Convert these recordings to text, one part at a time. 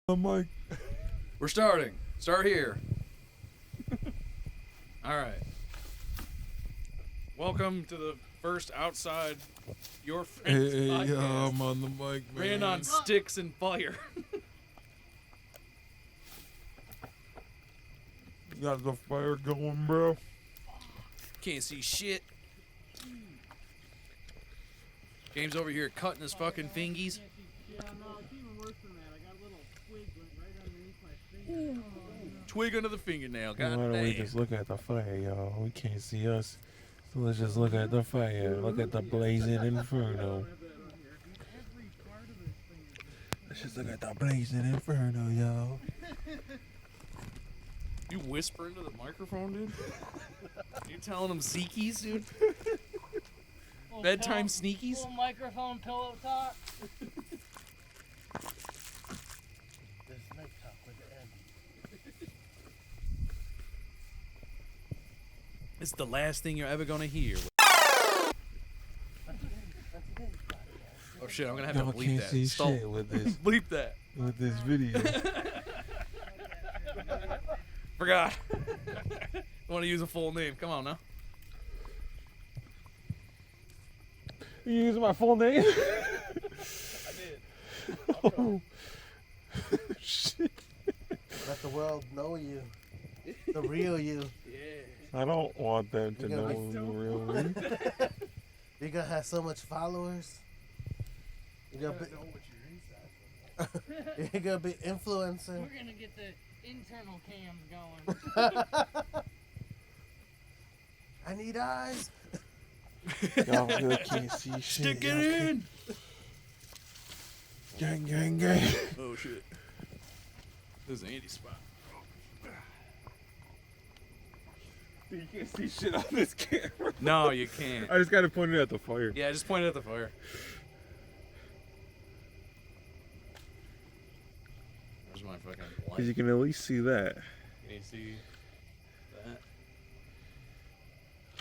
I'm like, We're starting. Start here. All right. Welcome to the first outside Your Friends hey, podcast. I'm on the mic, man. Ran on sticks and fire. Got the fire going, bro. Can't see shit. James over here cutting his fucking fingies. Yeah, no, it's even worse than that. I got a little twig right underneath my finger. Twig under the fingernail. God Why don't we damn. just look at the fire, y'all? We can't see us. So let's just look at the fire. Look at the blazing inferno. Every part of this thing is Let's just look at the blazing inferno, y'all. You whisper into the microphone, dude? You telling them Zeekies, dude? Bedtime sneakies? Little microphone pillow talk. This night talk with the end. It's the last thing you're ever gonna hear. Oh shit, I'm gonna have Y'all to bleep can't that. see Stop. shit with this Bleep that. video. Forgot. I want to use a full name. Come on now. You using my full name? I did. Oh. Shit. Let the world know you. The real you. Yeah. I don't want them to You're know gonna the real me. You're gonna have so much followers. You're gonna be, you're gonna be influencer. We're gonna get the internal cams going. I need eyes. Y'all really can't see shit. Stick Y'all it can't- in. Gang, gang, gang. Oh shit. This is Andy's spot. You can't see shit on this camera. No, you can't. I just gotta point it at the fire. Yeah, I just pointed at the fire. There's my fucking light. Because you can at least see that. Can you see that?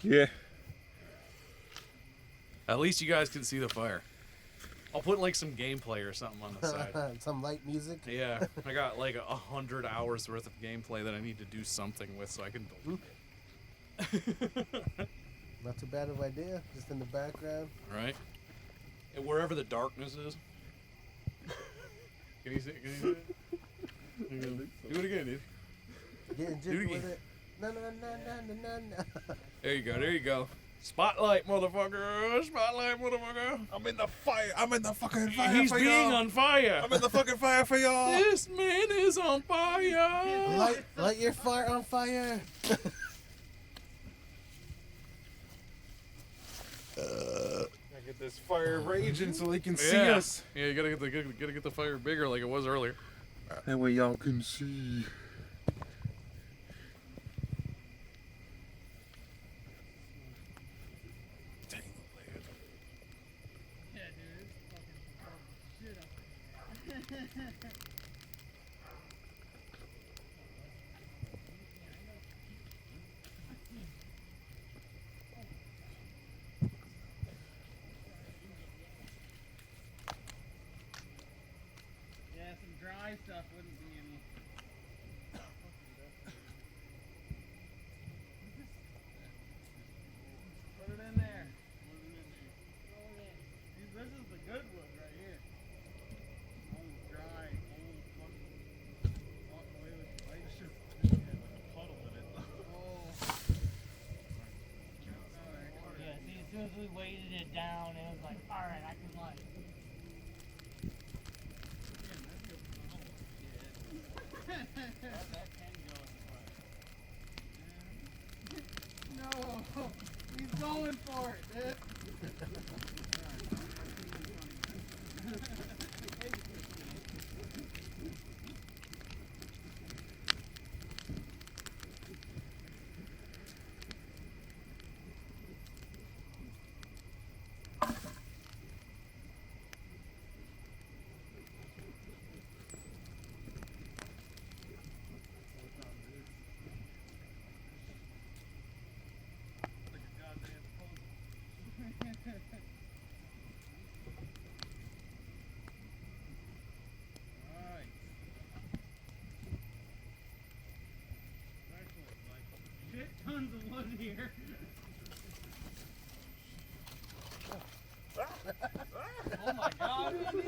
Yeah. At least you guys can see the fire. I'll put like some gameplay or something on the side. Some light music. Yeah, I got like 100 hours worth of gameplay that I need to do something with so I can delete it. Not too bad of an idea. Just in the background. Right? And wherever the darkness is. Can you see it? Do it again, dude. Getting Do it jiggy with again. it. No, no, no, no, no, no. There you go, there you go. Spotlight, motherfucker. Spotlight, motherfucker. I'm in the fire. I'm in the fucking fire He's for being y'all. on fire. I'm in the fucking fire for y'all. This man is on fire. Light your fire on fire. I get this fire raging so they can see Yeah. us. Yeah, you gotta get the fire bigger like it was earlier. That way y'all can see. Yeah, dude, it's fucking shit up there. Yeah, some dry stuff wouldn't be any. Put it in there. Throw it in. See, this is the good wood right here. Old dry, old fucking walking away with your light. It's just had like a puddle in it. Oh. Yeah, see, as soon as we weighted it down, it was like, alright, I can light. That can go in the fire. No, he's going for it, dude. Like a goddamn puzzle. tons of wood here. Oh my god, Andy.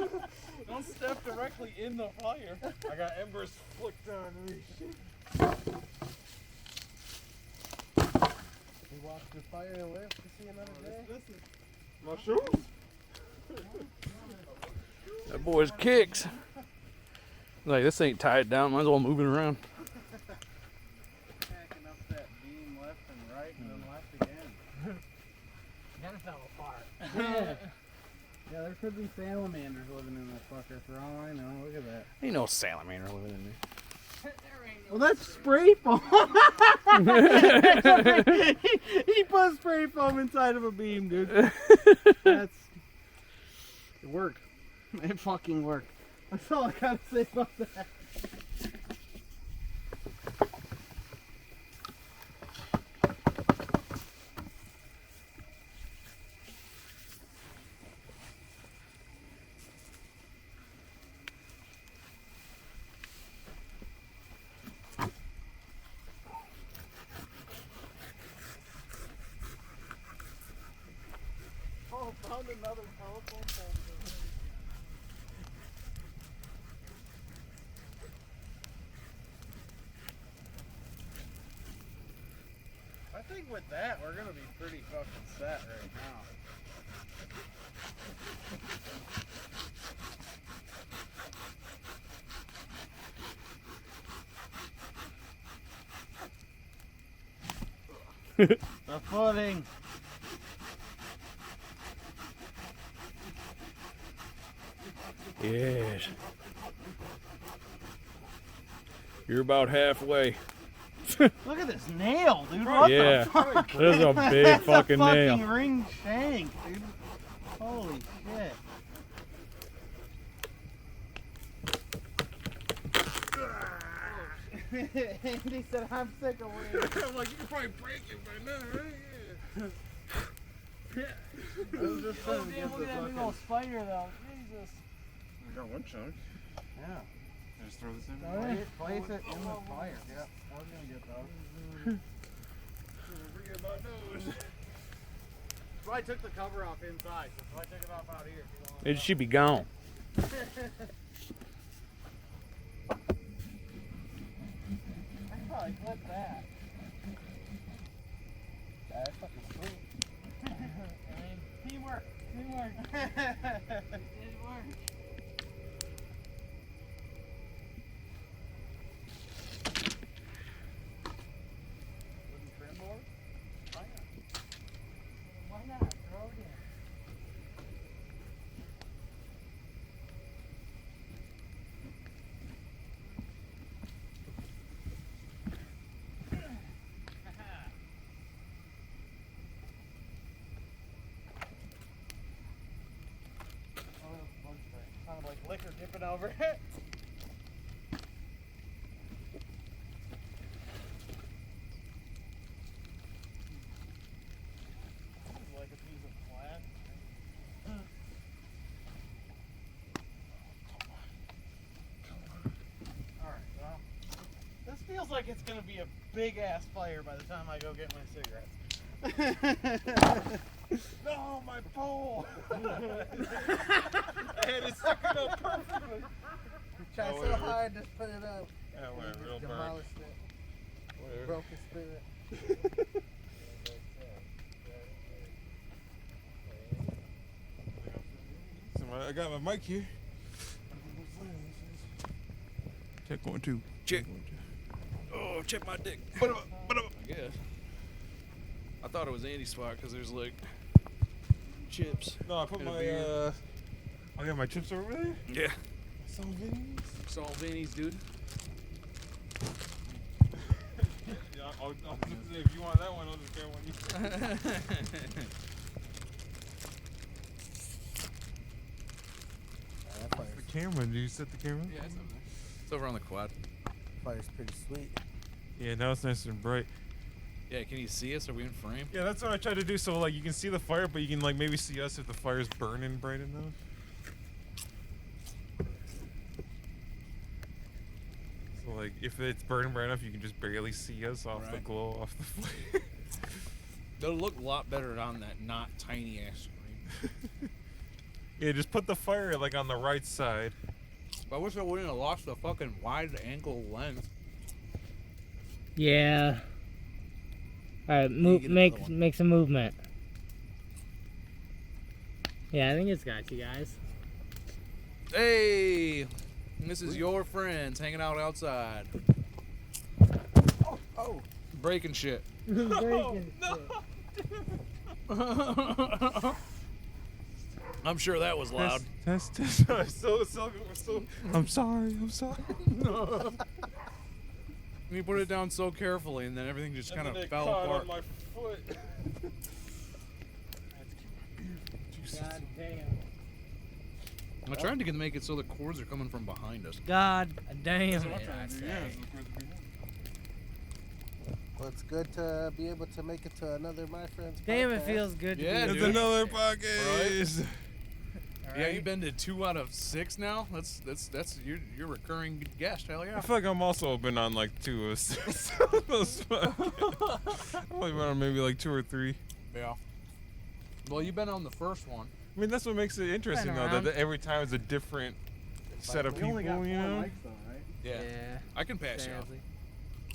Don't step directly in the fire. I got embers flicked on me. We walked through fire and live to see another day. My shoes? That boy's kicks. Like, this ain't tied down, might as well move it around. Packing up that beam left and right and then left again. Kind of fell apart. Yeah, there could be salamanders living in this fucker for all I know. Look at that. Ain't no salamander living in there. Well, that's spray foam. he put spray foam inside of a beam, dude. It worked. It fucking worked. That's all I gotta say about that. Oh, found another telephone pole. I think with that, we're gonna be pretty fucking set right now. The footing. Yes. You're about halfway. Look at this nail, dude. What Yeah. the fuck? There's a big That's fucking a nail. fucking ring shank, dude. Holy shit. Andy said, I'm sick of waiting. I'm like, you could probably break it by now, right? Yeah. I was just trying to get the fucking... spider though. Jesus. I got one chunk. Yeah. I just throw this in. Place it in the fire. Yeah, we're gonna get those. Forget about those. So I took the cover off inside, so if I took it off out here, if you don't It should be gone. I probably clipped that. That's fucking sweet. I mean, teamwork. Teamwork. It worked. Wooden trim board? Why not? Why not? Throw it in. Sounded like liquor dipping over it. Like a piece of flat. Alright, well, this feels like it's gonna be a big ass fire by the time I go get my cigarettes. No, my pole! I had it sticking up perfectly. We tried so whatever. hard to put it up. Yeah, whatever, it'll burn. Demolished it. Whatever. Broke his spirit. So I got my mic here. Check 1, 2. Check. Oh, check my dick. I I guess. I thought it was Andy's spot because there's like chips. No, I put And a my beer. I got my chips over there. Yeah. Some Vinny's. Saul Vinny's, dude. Yeah, I'll just say if you want that one, I'll just get one. That fire's, The camera, do you set the camera? Yeah, it's over there. It's over on the quad. fire's pretty sweet. Yeah, now it's nice and bright. Yeah, can you see us? Are we in frame? Yeah, that's what I tried to do. So like you can see the fire, but you can like maybe see us if the fire's burning bright enough. So like like if it's burning bright enough, you can just barely see us off the Right. glow off the flame. They'll look a lot better on that not tiny ass screen. Yeah, just put the fire like on the right side. I wish I wouldn't have lost the fucking wide angle lens. Yeah. All right, get another one. make some movement. Yeah, I think it's got you guys. Hey, this is your friends hanging out outside. Oh, breaking shit. I'm sure that was loud. That's so. I'm sorry. You put it down so carefully, and then everything just kind of fell caught apart. on my foot. God damn. I tried to make it so the cords are coming from behind us. God damn That's it, what I'm trying I to do, say. yeah, is look where the people- Well, it's good to be able to make it to another My Friends Damn, it podcast. feels good to Yeah, be It's dude. another podcast. Yeah, you've been to 2 out of 6 now. That's your recurring guest. Hell yeah. I feel like I'm also been on like 2 of those podcasts. I've only been on maybe like 2 or 3. Yeah. Well, you've been on the first one. I mean, that's what makes it interesting, though. around. That every time it's a different set of We people, only got 4 you know. mics though, right? Yeah. I can pass you out. sadly.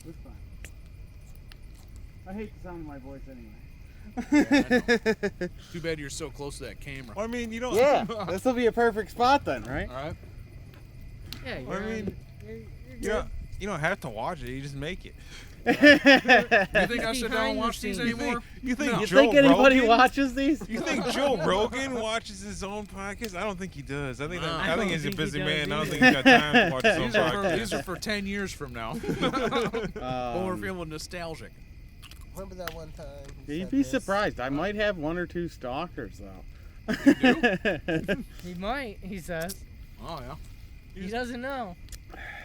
That's fine. I hate the sound of my voice anyway. Too bad you're so close to that camera. Well, I mean, you don't. Yeah, this will be a perfect spot then, right? All right. Yeah, I mean, you don't have to watch it. You just make it. You think I sit down Behind and the watch these scenes. anymore? You think No. You Joe think anybody Rogan, watches these? You think Joe Rogan watches his own podcast? I don't think he does. I think No. I I think don't he's a think he busy does man. I don't either. think he's got time to watch his own These are, for, podcast. these are for 10 years from now. When we're feeling nostalgic. Remember that one time? he You'd said be this? surprised. I might have 1 or 2 stalkers though. He might, he says. Oh, yeah. He doesn't know.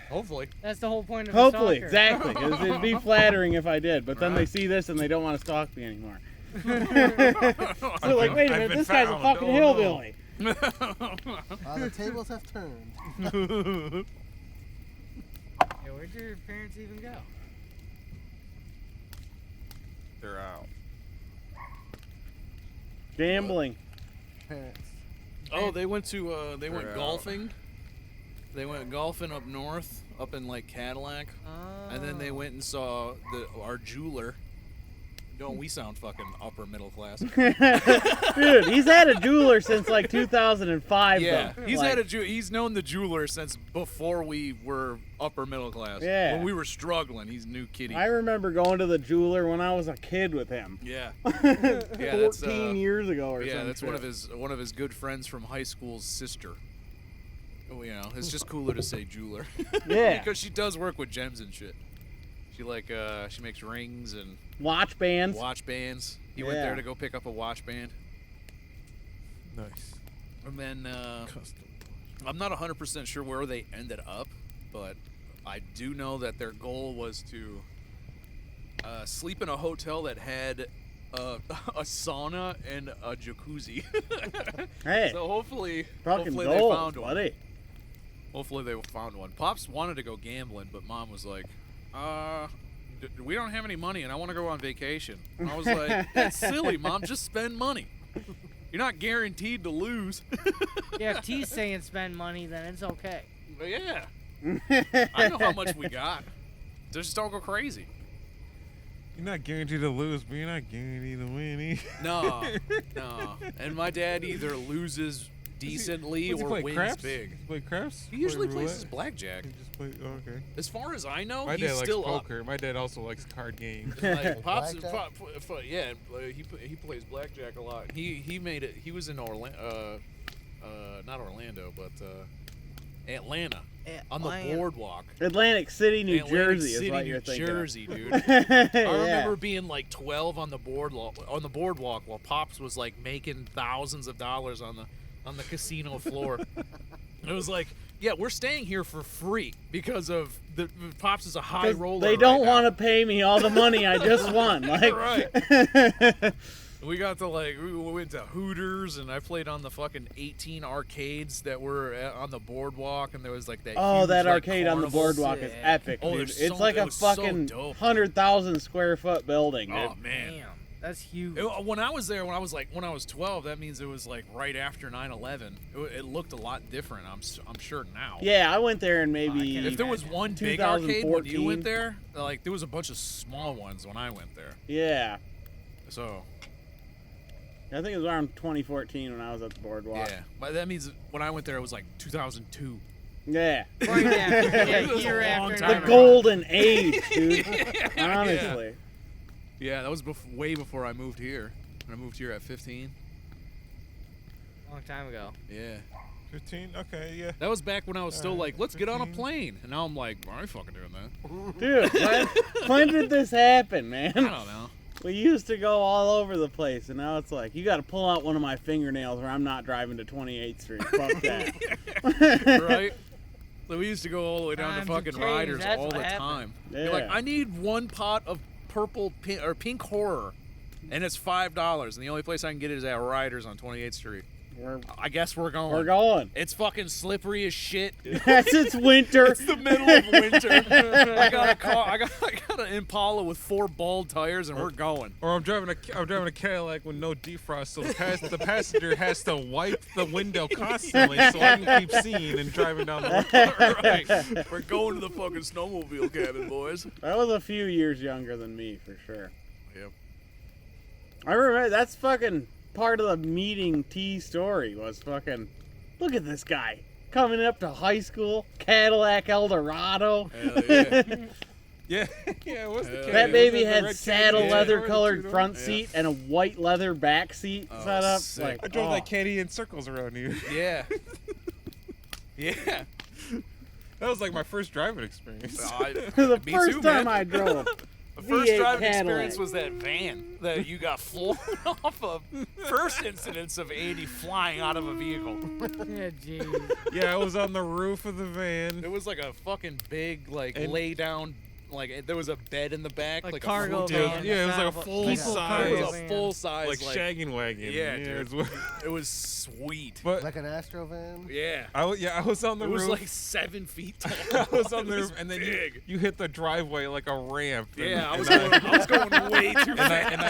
Hopefully. That's the whole point of Hopefully, a stalker. exactly. 'Cause it'd be flattering if I did, but then they Right. see this and they don't want to stalk me anymore. They're like, wait a I've minute, been this guy's a found. fucking Oh, no. hillbilly. The tables have turned. Yeah, where'd your parents even go? They're out. Gambling. Parents. Oh, they went They're out. golfing. They went golfing up north, up in like Cadillac. And then they went and saw our jeweler. Don't we sound fucking upper middle class? Dude, he's had a jeweler since like 2005. Yeah, though. he's Like, he's known the jeweler since before we were upper middle class. Yeah. When we were struggling, he's new kitty. I remember going to the jeweler when I was a kid with him. Yeah. 14 that's, years ago or Yeah, something. that's one of his good friends from high school's sister. Oh, you know, it's just cooler to say jeweler. Yeah. Because she does work with gems and shit. She makes rings and Watch bands. watch bands. He went Yeah. there to go pick up a watch band. Nice. And then Custom. I'm not 100% sure where they ended up, but I do know that their goal was to sleep in a hotel that had a sauna and a jacuzzi. Hey, So hopefully fucking they gold, found one. buddy. Hopefully they found one. Pops wanted to go gambling, but Mom was like, we don't have any money and I want to go on vacation. And I was like, that's silly, Mom. Just spend money. You're not guaranteed to lose. Yeah, if T's saying spend money, then it's okay. But yeah. I know how much we got. Just don't go crazy. You're not guaranteed to lose, but you're not guaranteed to win either. No. And my dad either loses decently Does he or play wins craps? big. Does he play craps? He usually Play plays roulette? his blackjack. He just play. Oh, okay. As far as I know, My he's dad likes still up. poker. My dad also likes card games. Like Pops, Blackjack? he plays blackjack a lot. He made it. He was in Orlando, not Orlando, but Atlanta on the boardwalk. Atlantic City, New Atlantic Jersey City, is what New you're thinking. Jersey, dude. Of. I Yeah. remember being like 12 on the boardwalk while Pops was like making thousands of dollars on the casino floor. It was like, yeah, we're staying here for free because of the Pops is a high 'Cause roller. they don't right want now. to pay me all the money I just won. Like, Right. We got to we went to Hooters, and I played on the fucking 18 arcades that were on the boardwalk, and there was like that. Oh, huge, that like, arcade on the carnival. boardwalk is Yeah. epic, Oh, dude. there's It's so- like it a was so fucking dope. 100,000 square foot building, dude. Oh man. Damn, that's huge. When I was there, when I was 12, that means it was like right after 9/11. It looked a lot different. I'm sure now. Yeah, I went there in maybe. can't If there was one big arcade when you 2014. went there, like there was a bunch of small ones when I went there. Yeah, So I think it was around 2014 when I was at the boardwalk. yeah, but that means when I went there, it was like 2002. Yeah. Right after, It was a year long after. time The ago. golden age, dude. Honestly. Yeah, that was way before I moved here. I moved here at 15. Long time ago. Yeah, 15? Okay, yeah. that was back when I was still like, let's get on a 15. plane, and now I'm like, I ain't fucking doing that. Dude, when did this happen, man? I don't know. We used to go all over the place, and now it's like, you got to pull out one of my fingernails or I'm not driving to 28th Street. Fuck that. Right? So we used to go all the way down to Times have fucking changed, Riders that's all what the happened. time. Yeah. You're like, I need one pot of pink horror, and it's $5, and the only place I can get it is at Riders on 28th Street. I guess we're going. We're going. It's fucking slippery as shit. Yes, it's winter. It's the middle of winter. I got a car. I got an Impala with 4 bald tires, and we're going. Or I'm driving a Cadillac with no defrost, so the passenger has to wipe the window constantly so I can keep seeing and driving down the road. Right. We're going to the fucking snowmobile cabin, boys. That was a few years younger than me, for sure. Yep. I remember that's fucking part of the meeting T story was fucking, look at this guy coming up to high school, Cadillac Eldorado. Hell yeah. Yeah, yeah. What's the That Caddy? That baby Was it the had red saddle Caddy? leather Yeah. colored front Yeah. seat and a white leather back seat Oh, set up. sick. Like, I drove oh. that Caddy in circles around you. Yeah. Yeah. That was like my first driving experience. The Me first too, time man. I drove. The first V8 driving Cadillac. experience was that van that you got flown off of. First incidence of Andy flying out of a vehicle. Yeah, jeez. Yeah, I was on the roof of the van. It was like a fucking big, like, And- lay down, like, there was a bed in the back. Like a cargo full- van. Yeah, it was like a People full cargo It size, was a van. full size, like shagging wagon. Yeah, it dude. was- It was sweet. but Like an Astro van? Yeah. I was on the It was roof. like 7 feet tall. I was on the It roof, and then big. you hit the driveway like a ramp. And, Yeah, I and was going way too and fast.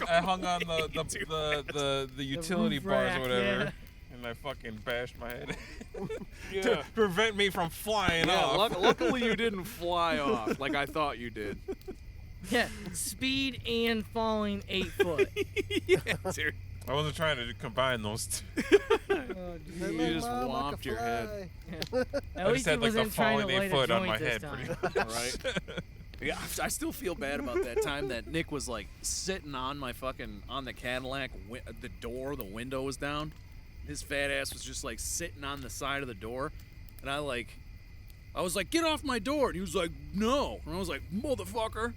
I hung on way too the utility roof bars rack, or whatever, yeah. and I fucking bashed my head Yeah. to prevent me from flying Yeah, off. luckily you didn't fly off like I thought you did. Yeah, speed and falling 8 foot. Yeah, dude. I wasn't trying to combine those two. Oh, Hey, geez. You just Mom, I whomped can your head. fly. At I just least he had like the wasn't trying to falling 8 light a foot on joint my this head, time. pretty much. Right. Yeah, I still feel bad about that time that Nick was like sitting on my fucking on the Cadillac. The door, the window was down. His fat ass was just like sitting on the side of the door, and I was like, get off my door. And he was like, no. And I was like, motherfucker.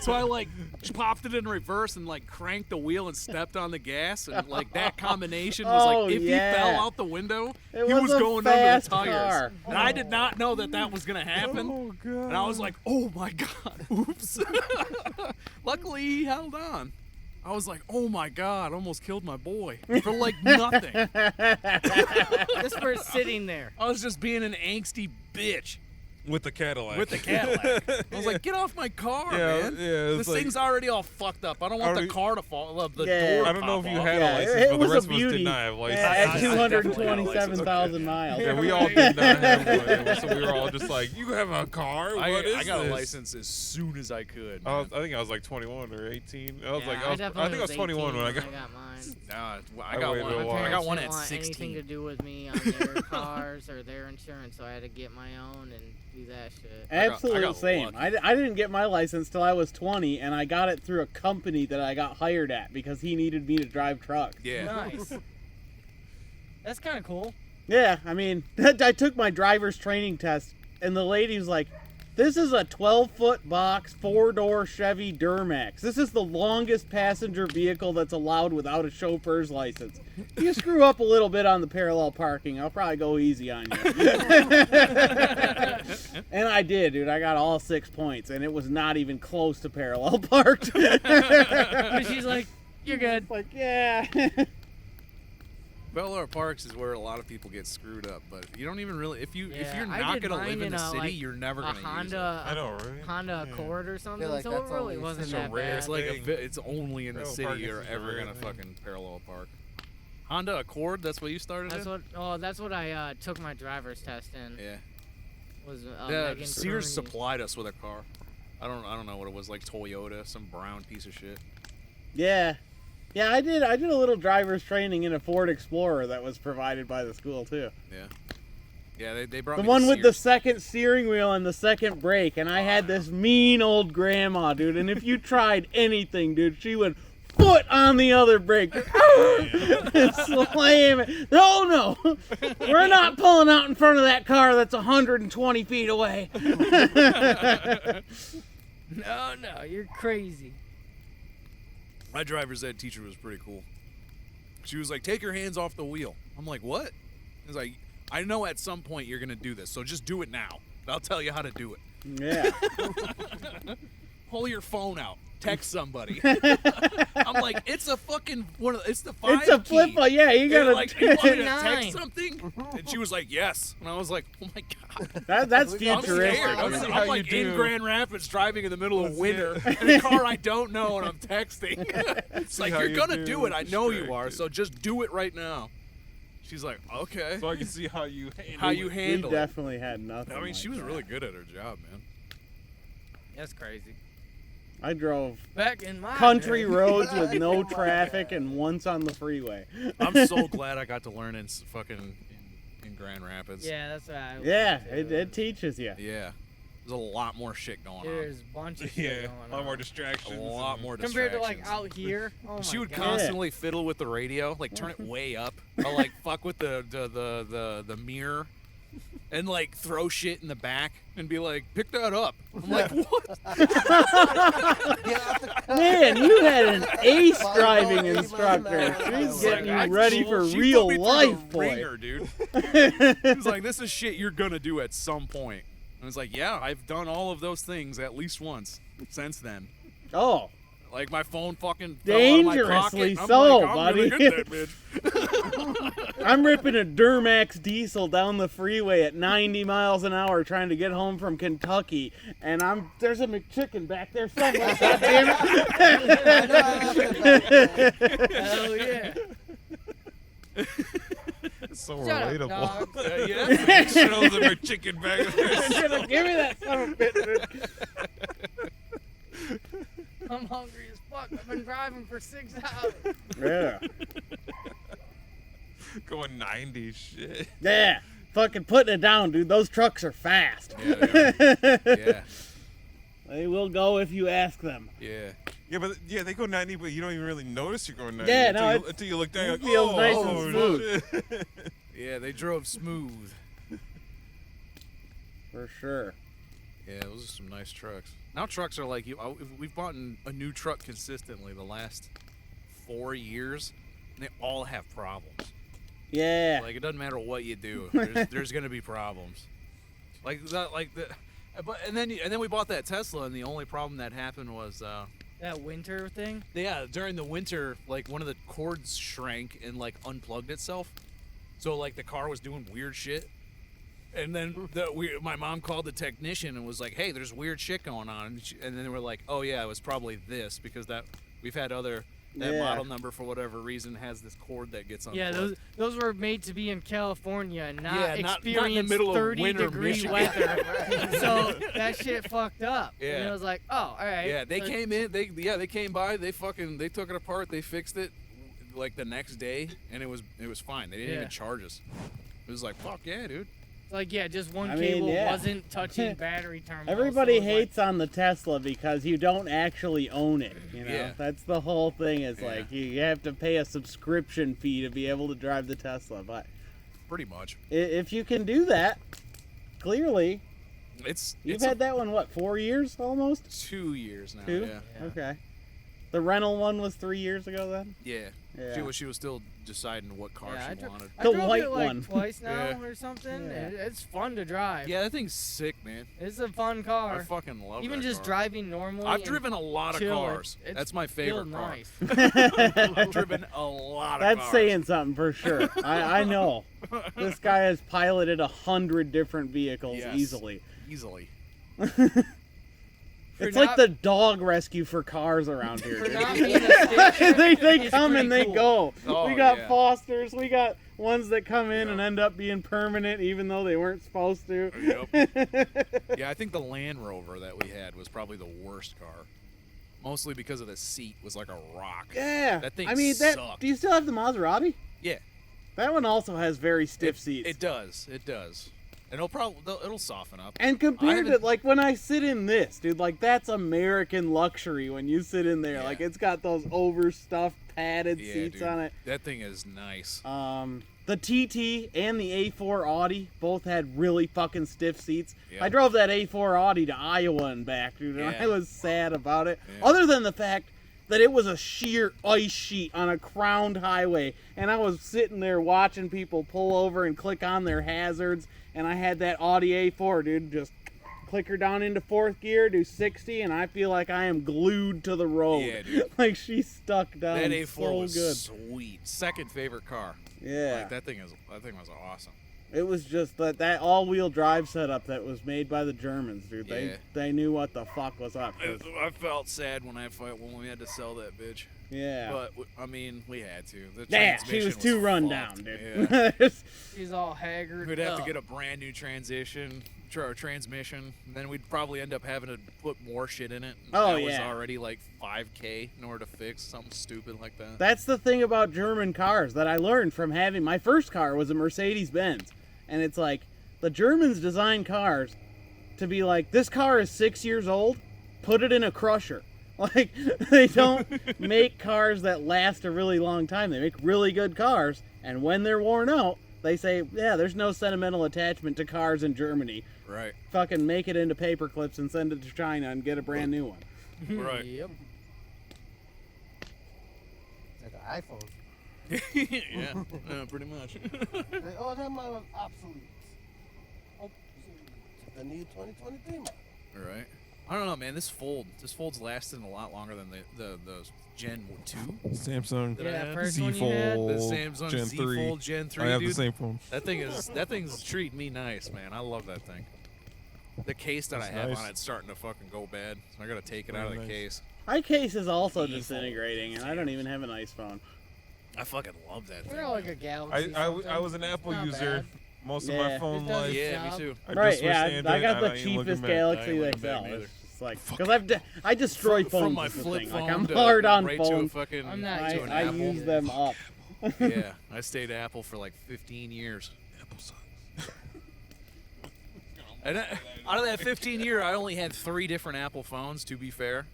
So I like popped it in reverse and like cranked the wheel and stepped on the gas. And like that combination was Oh, like, if yeah. he fell out the window, It he was was a going under the fast tires. car. And I did not know that was going to happen. Oh god. And I was like, oh my God, oops. Luckily, he held on. I was like, oh my God, almost killed my boy for like nothing. Just for sitting there. I was just being an angsty bitch with the Cadillac. with the Cadillac. I was like, get off my car, Yeah, man. yeah, it's This like- thing's already all fucked up. I don't want the Already- car to fall, the Yeah. door I to don't know pop if you off. had Yeah, a license, it but the was a rest of us beauty. did not have license. Yeah, I at definitely had a license. 227,000 miles. Yeah, we all did not have one. So we were all just like, you have a car? I What is got this? a license as soon as I could. I man. think I was like 21 or 18. I was Yeah, like, I I definitely think I was 21 when I got. mine. Nah, I I got waited one. a while. I got one didn't at want 16. anything to do with me on their cars or their insurance, so I had to get my own and do that shit. Absolute I got same. lucky. I didn't get my license till I was 20, and I got it through a company that I got hired at because he needed me to drive trucks. Yeah. Nice. That's kind of cool. Yeah, I mean, I took my driver's training test, and the lady was like, this is a 12-foot box, 4-door Chevy Duramax. This is the longest passenger vehicle that's allowed without a chauffeur's license. You screw up a little bit on the parallel parking, I'll probably go easy on you. And I did, dude. I got all 6 points, and it was not even close to parallel parked. But she's like, You're good. Like, yeah. Bel Air Parks is where a lot of people get screwed up, but you don't even really if you're I not did gonna mine live in the a, city, like, you're never a gonna use it. Honda, I know, right? Honda Yeah. Accord or something. like so that's it really only wasn't such a that rare bad. It's like thing. it's only in the Parallel city park you're is ever rare gonna thing. fucking parallel park. Honda Accord, that's what you started That's in? what. Oh, that's what I took my driver's test in. Yeah. Was Yeah, Megan Sears Kearney. supplied us with a car. I don't know what it was, like Toyota, some brown piece of shit. Yeah. Yeah, I did a little driver's training in a Ford Explorer that was provided by the school too. Yeah, they brought The me one to with the Sears. second steering wheel and the second brake, and I had this mean old grandma, dude, and if you tried anything, dude, she would foot on the other brake. Slam it. No, we're not pulling out in front of that car that's 120 feet away. No, you're crazy. My driver's ed teacher was pretty cool. She was like, "Take your hands off the wheel." I'm like, "What?" It's like, "I know at some point you're gonna do this, so just do it now. I'll tell you how to do it. Yeah. Pull your phone out, text somebody." I'm like, "It's a fucking it's the 5 It's a key." flip phone. Yeah, you And gotta. like, you want me to Nine. text something? And she was like, "Yes." And I was like, "Oh my god." That's I'm futuristic. scared. Let's see how I'm you like in do. Grand Rapids driving in the middle of Let's winter see. in a car I don't know and I'm texting. It's like, how "You're you gonna do do it. I know you are. distracted. So just do it right now." She's like, "Okay." So I can see how you handle How you it. We handle it. definitely had nothing. I mean, she like was that. really good at her job, man. That's crazy. I drove Back in my country day. roads with no traffic and once on the freeway. I'm so glad I got to learn in in Grand Rapids. Yeah, that's what I. Yeah, wanted to it teaches you. Yeah. There's a lot more shit going There's a bunch of shit Yeah, going a lot on. more on. distractions. A lot more Compared to like distractions. out here. Oh my She would God. constantly fiddle with the radio, like turn it way up, or like fuck with the mirror, and like throw shit in the back and be like, "Pick that up." I'm like, "What?" Man, you had an ace Follow driving Ava instructor. Madeline. She's It's getting I you ready told- for she put real me through the life, boy. ringer, dude. It was like, "This is shit you're gonna do at some point." And it's like, "Yeah, I've done all of those things at least once since then." Oh, Like my phone fucking fell out of my Dangerously pocket. I'm so, like, I'm really buddy. good at that, bitch. I'm ripping a Duramax diesel down the freeway at 90 miles an hour trying to get home from Kentucky, and there's a McChicken back there somewhere. God damn it. Hell yeah. It's so Shut up, relatable. dog. Yeah. Shows them her chicken bag. Give me that son of a bitch. I'm hungry as fuck. I've been driving for 6 hours. Yeah. Going 90, shit. Yeah. Fucking putting it down, dude. Those trucks are fast. Yeah, they are. Yeah. They will go if you ask them. Yeah. Yeah, but they go 90, but you don't even really notice you're going 90 Yeah, until, no, you, it until you look down. You're like, feels oh, nice and oh, smooth. shit. Yeah, they drove smooth. For sure. Yeah, those are some nice trucks. Now trucks are like we've bought a new truck consistently the last 4 years, and they all have problems. Yeah. Like it doesn't matter what you do, there's gonna be problems. And then we bought that Tesla, and the only problem that happened was That winter thing? during the winter, like one of the cords shrank and like unplugged itself, so like the car was doing weird shit. And then my mom called the technician and was like, "Hey, there's weird shit going on." And then they were like, "Oh yeah, it was probably this because that we've had that Yeah. model number for whatever reason has this cord that gets unplugged." Yeah, those were made to be in California and not Yeah, not in the experience middle of 30-degree winter weather. So that shit fucked up. Yeah. And it was like, oh, all right. Yeah, they So- came in. They came by. They took it apart. They fixed it like the next day, and it was fine. They didn't Yeah. even charge us. It was like, fuck yeah, dude. Like, yeah, just one I mean, cable yeah. wasn't touching battery terminals. Everybody so it was hates on the Tesla because you don't actually own it. You know, Yeah. that's the whole thing. Is Yeah. like you have to pay a subscription fee to be able to drive the Tesla. But Pretty much. if you can do that, clearly It's you've it's had that one. What, 4 years almost? 2 years now. 2? Yeah. Yeah. Okay. The rental one was 3 years ago then? Yeah. Yeah. She was still deciding what car Yeah, she wanted. I The drove white it like one. twice now Yeah. or something. Yeah. It's fun to drive. Yeah, that thing's sick, man. It's a fun I car. fucking love Even that just car. driving normally. I've and driven a lot of chill, cars. it's That's my feel favorite car. nice. I've driven a lot of That's cars. saying something for sure. I know. This guy has piloted 100 different vehicles Yes. easily. Easily. For It's like not- the dog rescue for cars around here. For dude. not being a station, they it's come and they pretty go. Oh, we got yeah. Fosters. We got ones that come in Yeah. and end up being permanent even though they weren't supposed to. Yep. Yeah, I think the Land Rover that we had was probably the worst car. Mostly because of the seat was like a rock. Yeah. That thing I mean, that. sucked. Do you still have the Maserati? Yeah. That one also has very stiff seats. It does. It does. And it'll soften up. And compared to, haven't- like, when I sit in this, dude, like, that's American luxury when you sit in there. Yeah. Like, it's got those overstuffed padded Yeah, seats dude. on it. That thing is nice. The TT and the A4 Audi both had really fucking stiff seats. Yeah. I drove that A4 Audi to Iowa and back, dude, and Yeah. I was sad about it. Yeah. Other than the fact that it was a sheer ice sheet on a crowned highway, and I was sitting there watching people pull over and click on their hazards, and I had that Audi A4, dude, just click her down into fourth gear, do 60, and I feel like I am glued to the road. Yeah, dude. Like she's stuck down That A4 so was good. sweet. Second favorite car. Yeah. Like that thing was awesome. It was just that all-wheel drive setup that was made by the Germans, dude. Yeah. They knew what the fuck was up. 'cause- I felt sad when we had to sell that bitch. yeah. But I mean, we had to. The Yeah, she transmission was too run fucked. down, Yeah. dude. She's all haggard. We'd have to up. get a brand new transmission, transmission. And then we'd probably end up having to put more shit in it. Oh, that was yeah. already like $5K in order to fix something stupid like that. That's the thing about German cars that I learned from having my first car was a Mercedes-Benz. And it's like the Germans design cars to be like, this car is 6 years old, put it in a crusher. Like, they don't make cars that last a really long time. They make really good cars, and when they're worn out, they say, yeah, there's no sentimental attachment to cars in Germany. Right. Fucking make it into paper clips and send it to China and get a brand new one. Right. Yep. Like an iPhone. Yeah, pretty much. Like, oh, that model is obsolete. Oh, the new 2023 model. Right. I don't know, man. This fold's lasting a lot longer than the Gen 2. Samsung Yeah, that Z first Z one you had. Fold The Samsung Gen Z 3. Fold Gen 3, I have dude. the same phone. That thing's treating me nice, man. I love that thing. The case that That's I have nice. on it's starting to fucking go bad. So I gotta take it out of the Very nice. case. My case is also Evil. disintegrating, and I don't even have a nice phone. I fucking love that thing. We're like a Galaxy. I something. was an Apple Not user bad. most of Yeah. my phone It does life. Yeah, me job. too. I Right, just switched yeah, to I Android, got and the I ain't looking cheapest back. I Galaxy ain't looking XL. back neither. It's just like, because I destroy phones. From my is the flip thing. phone Like, I'm to, hard on right to a phones. fucking I'm not to an I Apple. use them up. Yeah, I stayed Apple for like 15 years. Apple sucks. And out of that 15 year, I only had 3 different Apple phones, to be fair.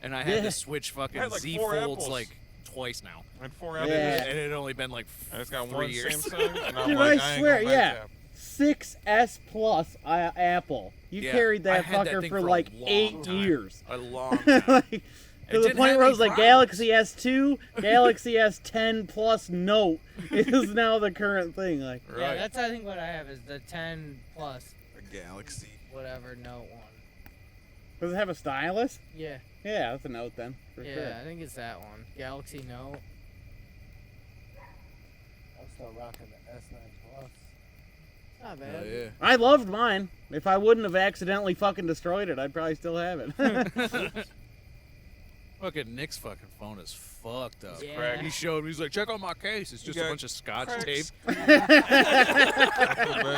And I had Yeah. to switch fucking I had like Z 4 Folds Apples. like twice now. I had 4 Yeah. Apples. And it had only been like I just got 3 one years. Samsung, and I'm Dude, like, I ain't swear, going back yeah. to Apple. 6S Plus Apple. You Yeah, carried I that had that fucker thing for for a like long 8 time. years. A long time. Like, to the didn't point have where it any was like problems. Galaxy S2, Galaxy S10 Plus Note is now the current thing. Like, Yeah, Right. that's I think what I have is the 10 plus A Galaxy. whatever Note one. does it have a stylus? Yeah, Yeah, that's a Note then, for yeah, sure. I think it's that one. Galaxy Note. I'm still rocking the S9 Plus. Not Oh, bad. yeah. I loved mine. If I wouldn't have accidentally fucking destroyed it, I'd probably still have it. Fucking Nick's fucking phone is fucked up. Yeah. He showed me, he's like, check out my case. It's just a got bunch of scotch cracks. tape. But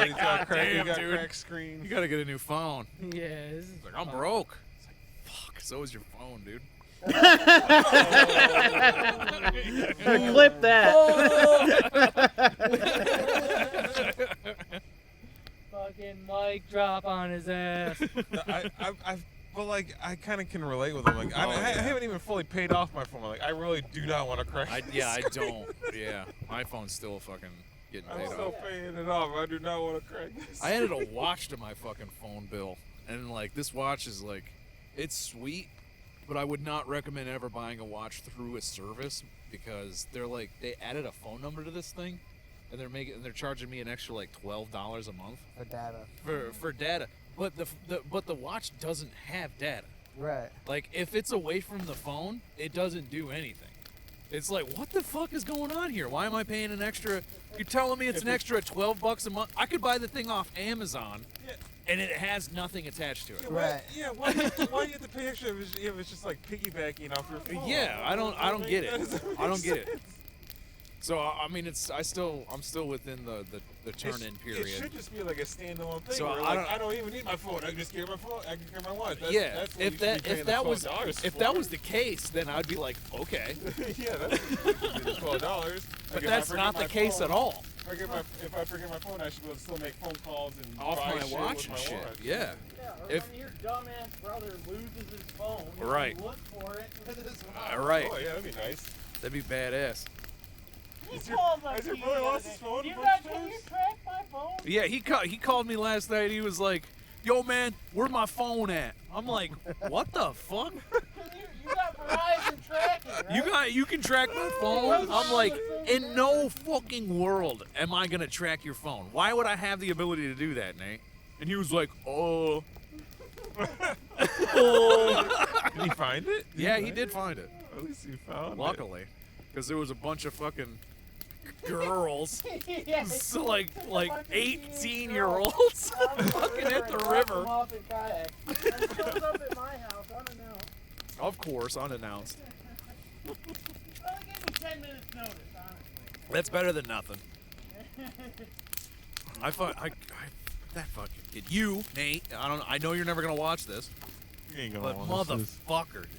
he's got God crack, he damn, got dude. crack screen. You gotta get a new phone. Yeah, this is He's like, I'm broke. It's like, fuck, so is your phone, dude. Clip that. fucking mic drop on his ass. But like, I kind of can relate with him. Like, I Oh, yeah. haven't even fully paid off my phone. Like, I really do not want to crash. I don't. Yeah, my phone's still fucking getting I'm paid still off. paying it off. I do not want to crash this. I added a watch to my fucking phone bill, and like this watch is like, it's sweet, But I would not recommend ever buying a watch through a service because they added a phone number to this thing, and they're charging me an extra like $12 a month For data. for data. But the watch doesn't have data. Right. Like if it's away from the phone, it doesn't do anything. It's like, what the fuck is going on here? Why am I paying an extra? You're telling me it's an extra $12 a month? I could buy the thing off Amazon, and it has nothing attached to it. Right. Yeah, why do you have to pay extra if it's just like piggybacking off your phone? Yeah, I don't get it. That doesn't I don't make get it. sense. So I mean, I'm still within the turn-in period. It should just be like a standalone thing. So where, I like, I don't even need my phone. I can just carry my phone. I can carry my watch. That's, Yeah, that's what if you should be paying that the was $12 for. the case, then I'd be like, okay. Yeah, that's $12. But that's not the case at all. If I forget my phone, I should be able to still make phone calls and Off buy my shit watch with and my shit. watch. Yeah. Yeah, or If- when your dumbass brother loses his phone, you Right. can look for it with his watch. All right. Oh yeah, that'd be nice. That'd be badass. He Has your- called my has your kid brother the other lost his day. phone a You bunch got, of can you times? track my phone? Yeah, he called me last night. He was like, "Yo, man, where my phone at?" I'm like, "What the fuck? You got Verizon tracking, right? You can track my phone?" I'm like, "In no fucking world am I gonna track your phone. Why would I have the ability to do that, Nate?" And he was like, "Oh." Did he find it? Yeah, he did find it. At least he found it. Luckily, because there was a bunch of fucking girls, Yeah, so like a bunch of 18-year-olds, fucking at the river. Off in kayak. And it shows up at my house unannounced. Of course, unannounced. Well, it gave me 10 minutes notice, honestly. That's better than nothing. I that fucking kid. You, Nate. I know you're never gonna watch this, You ain't but gonna watch this. motherfucker, dude.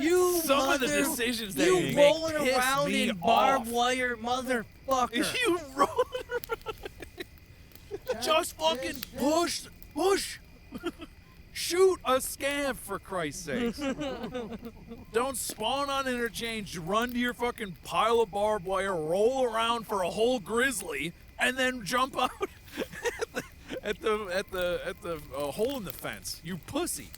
You Some of the mother- decisions that you you rolling make piss around me in barbed off. wire, motherfucker. You rolling around. Just fucking push. Shoot a scav, for Christ's sakes. Don't spawn on interchange, run to your fucking pile of barbed wire, roll around for a whole grizzly, and then jump out at the hole in the fence. You pussy.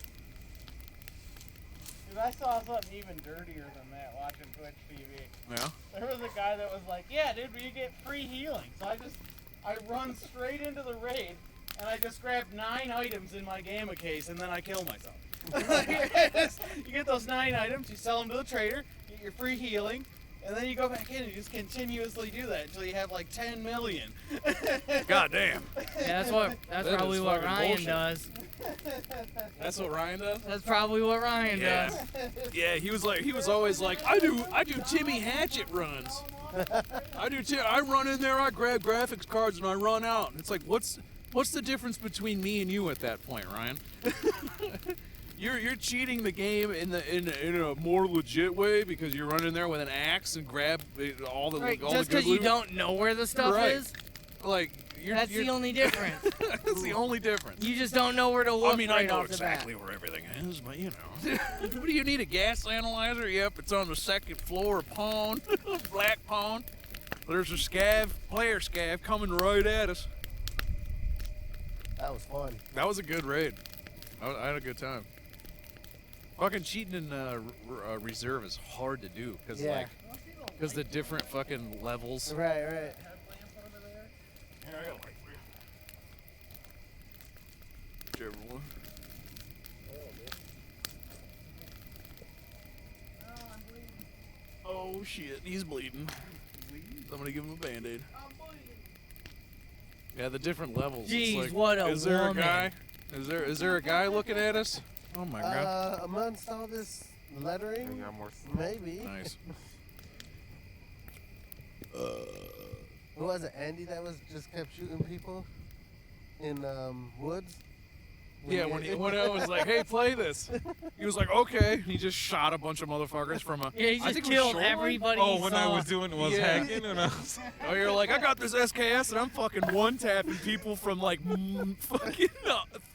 Dude, I saw something even dirtier than that watching Twitch TV. Yeah. There was a guy that was like, yeah, dude, you get free healing. So I run straight into the raid, and I just grab 9 items in my gamma case, and then I kill myself. You get those 9 items, you sell them to the trader, get your free healing, and then you go back in and you just continuously do that until you have like 10 million. God damn. Yeah, that's That probably is what fucking Ryan bullshit. does. That's what Ryan does? That's probably what Ryan Yeah. does. Yeah, he was always like, I do Timmy Hatchet runs. I run in there, I grab graphics cards and I run out. It's like, what's the difference between me and you at that point, Ryan? You're cheating the game in a more legit way because you run in there with an axe and grab all the Right, all just the good because you loot. don't know where the stuff Right. is, Like that's the only difference. That's the only difference. You just don't know where to look I mean, right I know off the exactly where everything is, but you know. What do you need, a gas analyzer? Yep, it's on the second floor of Pawn, Black Pawn. There's a player scav coming right at us. That was fun. That was a good raid. I had a good time. Fucking cheating in reserve is hard to do because Yeah. because the different fucking levels. Right. Headlamp over there. Here, I got a light for you. Whichever one. Oh, I'm bleeding. Oh shit, he's bleeding. Somebody give him a band-aid. I'm bleeding. Yeah, the different levels. It's Jeez, like, what a is there woman. a guy? Is there a guy looking at us? Oh my god. Amongst all this lettering, I got more. maybe. Nice. Who was it? Andy that was just kept shooting people in woods. Yeah, when I was like, "Hey, play this," he was like, "Okay." And he just shot a bunch of motherfuckers from a. Yeah, he I just think it was killed Shoreline? everybody. Oh, he when saw. I was Yeah. hacking and I was. Oh, you're like, I got this SKS and I'm fucking one-tapping people from like fucking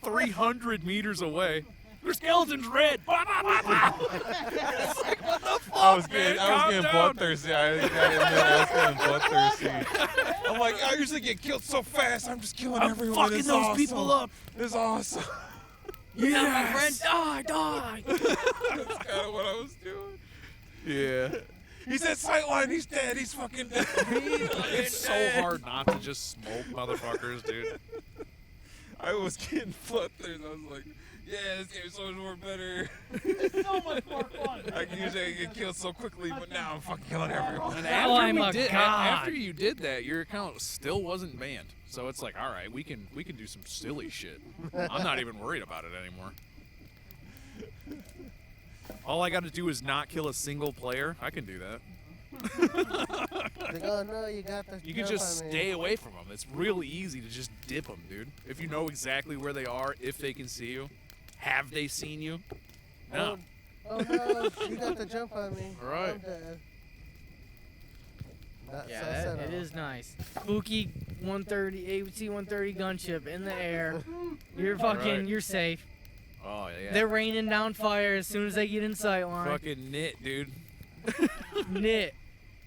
300 meters away. Your skeleton's red. Bah, bah, bah, bah. It's like, what the fuck, I was man? getting Calm down. bloodthirsty. I was getting bloodthirsty. I'm like, I usually get killed so fast. I'm just killing I'm everyone. fucking It's those awesome. people up. It's awesome. Yeah, my friend, die. That's kind of what I was doing. Yeah. He said sightline. He's dead. He's fucking dead. It's so hard not to just smoke motherfuckers, dude. I was getting fluttered. I was like, yeah, this game's so much more better. It's so much more fun. I can usually get killed so quickly, but now I'm fucking killing everyone. And Oh, I'm a god. after you did that, your account still wasn't banned. So it's like, all right, we can do some silly shit. I'm not even worried about it anymore. All I got to do is not kill a single player. I can do that. Like, oh no, you got the. You can just stay away from them. It's really easy to just dip them, dude. If you know exactly where they are, if they can see you, have they seen you? No. Oh no, you got the jump on me. Right. I'm dead. Not Yeah, so that, set it off. is nice. Spooky 130, AT 130 gunship in the air. You're fucking, Right. you're safe. Oh yeah. They're raining down fire as soon as they get in sight line. fucking knit, dude. Knit.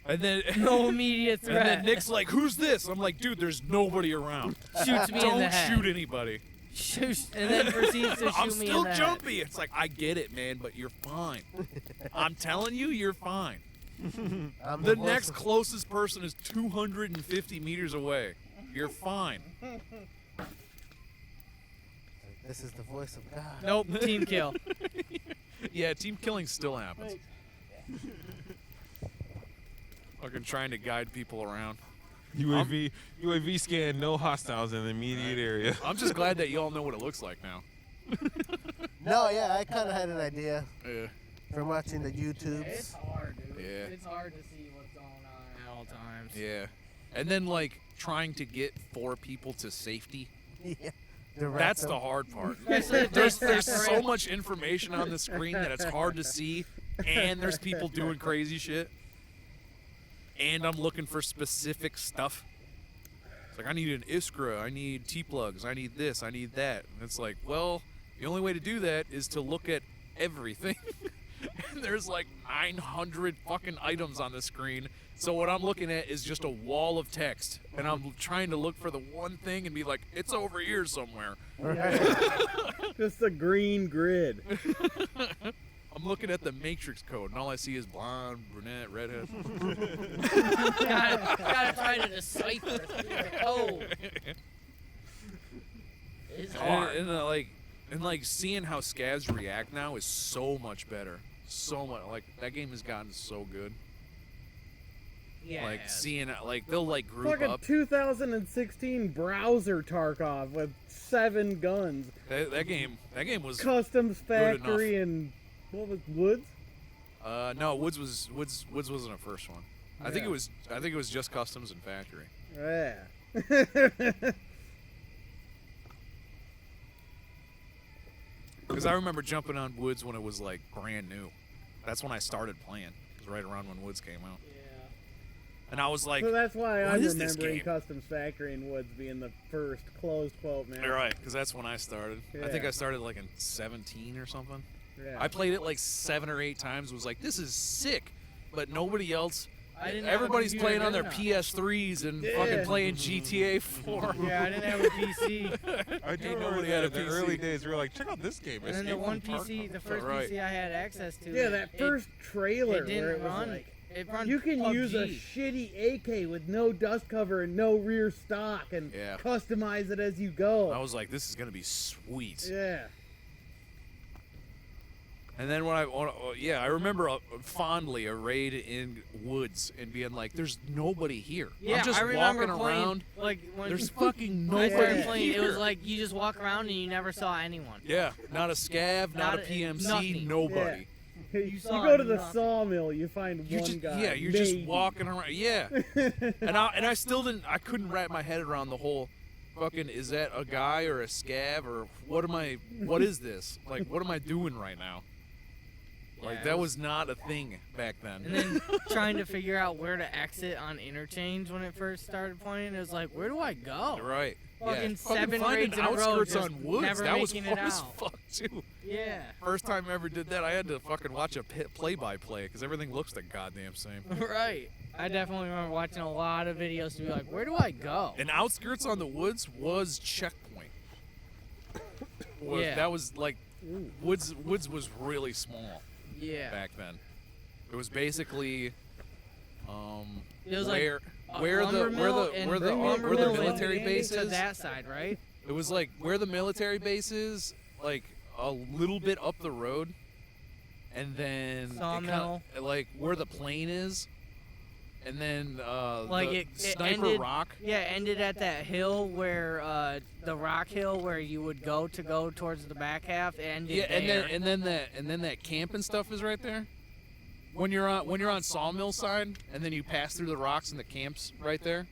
And then No immediate and threat. then Nick's like, "Who's this?" I'm like, "Dude, there's nobody around. Shoots me in the Don't head. shoot anybody." Shoots, and then proceeds to shoot I'm me still in the head. jumpy. It's like, I get it, man, but you're fine. I'm telling you, you're fine. I'm The voice next of- closest person is 250 meters away. You're fine. This is the voice of God. Nope, team kill. Yeah, team killing still happens. Fucking trying to guide people around. UAV scan. No hostiles in the immediate area. I'm just glad that you all know what it looks like now. No, yeah, I kind of had an idea Yeah. from watching the YouTubes. It's hard, dude. Yeah. It's hard to see what's going on at all times. Yeah. And then, like, trying to get 4 people to safety. Yeah. Direct That's them. the hard part. Especially if There's they so separate. much information on the screen that it's hard to see, and there's people doing crazy shit. And I'm looking for specific stuff. It's like, I need an Iskra, I need T-plugs, I need this, I need that. And it's like, well, the only way to do that is to look at everything. And there's like 900 fucking items on the screen. So what I'm looking at is just a wall of text. And I'm trying to look for the one thing and be like, it's over here somewhere. Just a green grid. I'm looking at the Matrix code, and all I see is blonde, brunette, redhead. gotta try to decipher through the code. It's hard. And like seeing how scavs react now is so much better. So much. Like, that game has gotten so good. Yeah. Like seeing like they'll like group Fucking up. 2016 browser Tarkov with 7 guns. That game was Customs enough. factory and what was Woods? no, Woods wasn't a first one. I think it was just customs and factory. Yeah. Because I remember jumping on Woods when it was like brand new. That's when I started playing. It was right around when Woods came out. And I was like, So that's why what I'm is this remembering game? Customs Factory and Woods being the first closed quote, man. You're right, because that's when I started. I think Yeah. I started like in 17 or something. Yeah. I played it like 7 or 8 times. Was like, this is sick, but nobody else. I didn't have a Everybody's computer playing on good their enough. PS3s and Yeah. fucking playing GTA 4. Yeah, I didn't have a PC. I do Ain't remember nobody that had a in the PC. early days. We were like, check out this game. And then the Escape one from PC, Tarkov. the first Right. PC I had access to. Yeah, that first trailer it didn't where it was run. like, It run you can use a PUBG. shitty AK with no dust cover and no rear stock and Yeah. customize it as you go. I was like, this is gonna be sweet. Yeah. And then I remember fondly a raid in Woods and being like, there's nobody here. Yeah, I'm just I remember walking playing, around. like when There's fucking I nobody started playing, here. it was like you just walk around and you never saw anyone. Yeah, not a scav, not a Not a- PMC, nothing. nobody. You saw go to the nothing. sawmill, you find You're one just, guy. yeah, you're just maybe. walking around. Yeah, and I still didn't. I couldn't wrap my head around the whole fucking. Is that a guy or a scav or what am I? What is this? Like, what am I doing right now? Like, Yeah, that it was not a thing back then. And then trying to figure out where to exit on interchange when it first started playing, it was like, where do I go? Right. Fucking yeah. 7 finding raids in a row, outskirts just on Woods. never That was making it hard as out. fuck too. Yeah. First time I ever did that, I had to fucking watch a play-by-play because everything looks the goddamn same. Right. I definitely remember watching a lot of videos to be like, where do I go? And outskirts on the Woods was checkpoint. Yeah. That was like Woods was really small Yeah. back then. It was basically It was where a where the lumber mill and where the lumber where the mill went military base to is. that side, right? It was like where the military base is, like a little bit up the road, and then it Sawmill. like where the plane is, and then Like the it Sniper ended, Rock. Yeah, ended at that hill where the rock hill where you would go towards the back half. It ended Yeah, there. and then that camp and stuff is right there. When you're on Sawmill side, and then you pass through the rocks and the camps right there.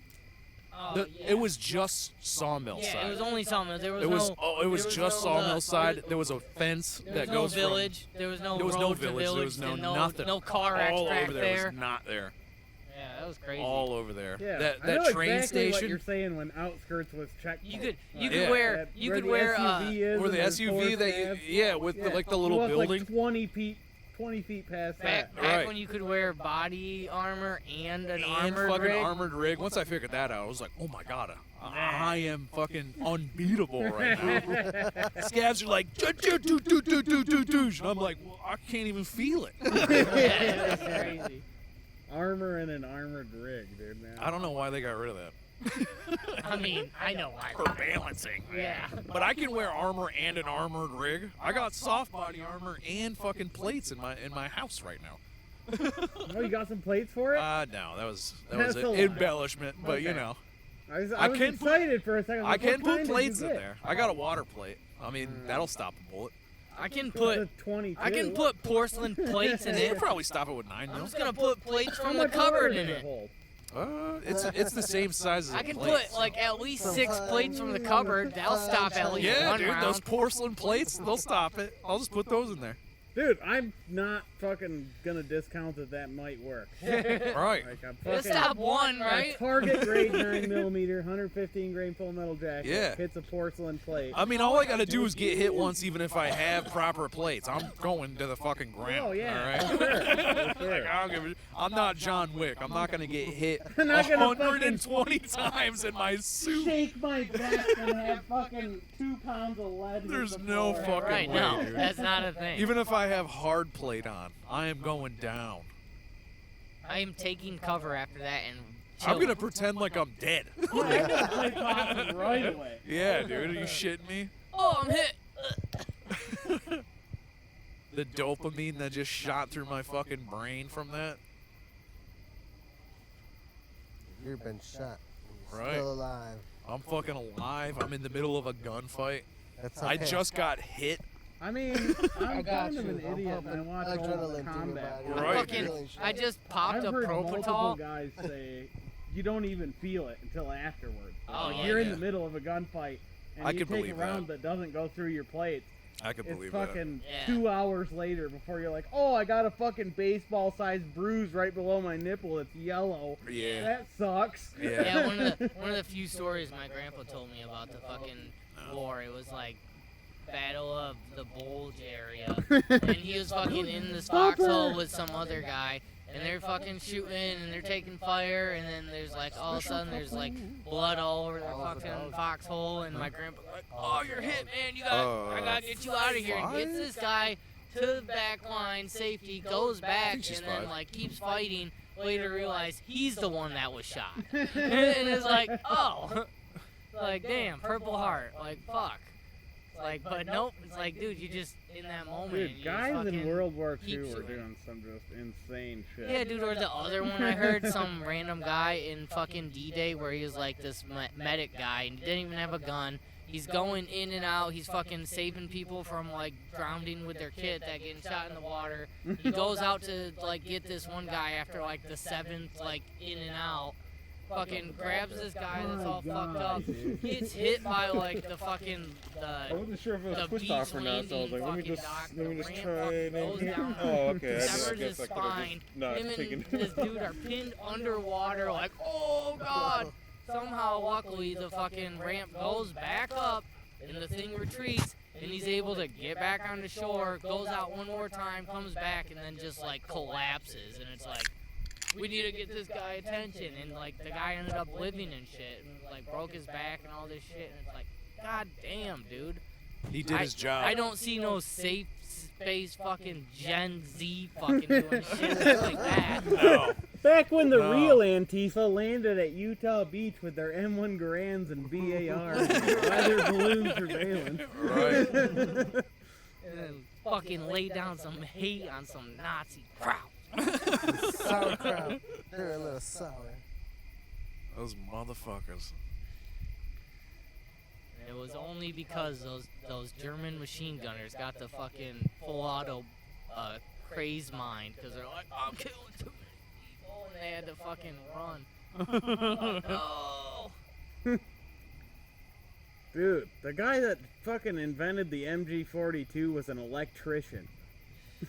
Oh, yeah. It was just Sawmill Yeah, side. it was only Sawmill. There was It was no. it was there just no, Sawmill side. There was a fence There that was no goes village. There was no There was road no to village. There was and nothing. No car all extract over there. Was not there. Yeah, that was crazy. All over there. Yeah, That I know train exactly what station. you're saying when outskirts was checked. You could Yeah. wear Where the SUV is Or and the there's SUV four that cabs. with the, like the It little was building. like 20 feet past back that. Right. when you could wear body armor and an and armored fucking rig. armored rig. Once I figured that out, I was like, oh my god, I am fucking unbeatable right now. Scabs are like, and I'm like, well, I can't even feel it. Yeah, that's crazy. Armor and an armored rig, dude. Man. I don't know why they got rid of that. I mean, I know why. For balancing. Yeah. But I can wear armor and an armored rig. I got soft body armor and fucking plates in my house right now. Oh, you got some plates for it? No, that was That's an a lie. embellishment, but you Okay. know. I was I can put- excited for a second. I Like, can what put kind did plates you in get? there. I got a water plate. I mean, that'll stop a bullet. I can It's put a 22. I can put porcelain plates in You it. could probably stop it with 9 I'm mil. just gonna put plates How from the much water cupboard does in it it. hold? It's the same size as I a can plate. put like at least 6 plates from the cupboard. That'll stop at least Yeah, one dude, round. those porcelain plates, they'll stop it. I'll just put those in there. Dude, I'm not fucking gonna discount that might work. Right. Like I'm It'll fucking stop one, a right? target grade 9mm, 115 grain full metal jacket. Yeah. Hits a porcelain plate. I mean, all I gotta do is get hit once, even if I have proper plates. I'm going to the fucking ground. Oh yeah, All right. for sure, for sure. Like, I don't give I'm not John Wick. I'm not gonna get hit I'm not gonna 120 times in my suit. Shake my vest and have fucking 2 pounds of lead. hit There's the no floor. fucking Right, way, no, dude. that's not a thing. Even if I have hard plate on, I am going down. I am taking cover after that and I'm chilling. gonna pretend like I'm dead. I'm gonna play possum right away. Yeah, dude, are you shitting me? Oh, I'm hit. The dopamine that just shot through my fucking brain from that. You've been shot. You're Right. Still alive. I'm fucking alive. I'm in the middle of a gunfight. That's I okay. just got hit. I mean, I'm got kind of an you. I'm idiot and I pumping watch all the adrenaline through your combat. body. Right. Fucking, I just popped I've a heard multiple Propital. guys say you don't even feel it until afterwards. Oh, yeah. You're in Yeah. the middle of a gunfight and I you could take a believe round that doesn't go through your plates. I can It's believe that. fucking Yeah. 2 hours later before you're like, oh, I got a fucking baseball-sized bruise right below my nipple. It's yellow. Yeah. That sucks. Yeah. Yeah, one of the few stories my grandpa told me about the fucking war. It was like Battle of the Bulge area, and he was fucking in this foxhole with some other guy, and they're fucking shooting and they're taking fire, and then there's like all of a sudden there's like blood all over the fucking foxhole, and my grandpa's like, "Oh, you're hit, man! I gotta get you out of here." And gets this guy to the back line, safety, goes back, she's and then five. like keeps fighting. Later realize he's the one that was shot, and it's like, oh, like damn, Purple Heart, like fuck. Like, but nope. It's like, dude, you just in that moment. Dude, you guys just in fucking World War II keep were shooting. doing some just insane shit. Yeah, dude. Or the other one I heard, some random guy in fucking D-Day where he was like this medic guy and he didn't even have a gun. He's going in and out. He's fucking saving people from like drowning with their kid that getting shot in the water. He goes out to like get this one guy after like the 7th like in and out. Fucking grabs this guy that's all fucked up. Gets hit by like the fucking I wasn't sure if it was the pushed off beach or not, so I was like, let me landing just fucking let me dock, just the ramp try fucking and goes down, Oh, okay. I severs guess his I could have spine. just not Him taken. and this dude are pinned underwater like, oh god. Somehow, luckily, the fucking ramp goes back up and the thing retreats and he's able to get back on the shore, goes out one more time, comes back, and then just like collapses. And it's like, we need to get this guy attention. And like the guy ended up living and shit and like broke his back and all this shit. And it's like, god damn, dude. He did his job. I don't see no safe space fucking Gen Z fucking doing shit like that. No. Back when the No. real Antifa landed at Utah Beach with their M1 Garands and BARs and weather balloon surveillance. Right. And then fucking lay down some hate on some Nazi crowd. Sauerkraut. They're a little sour. Those motherfuckers. And it was only because those German machine gunners got the fucking full auto crazed mind because they're like, I'm killing too many people, and they had to fucking run. No. Dude, the guy that fucking invented the MG42 was an electrician.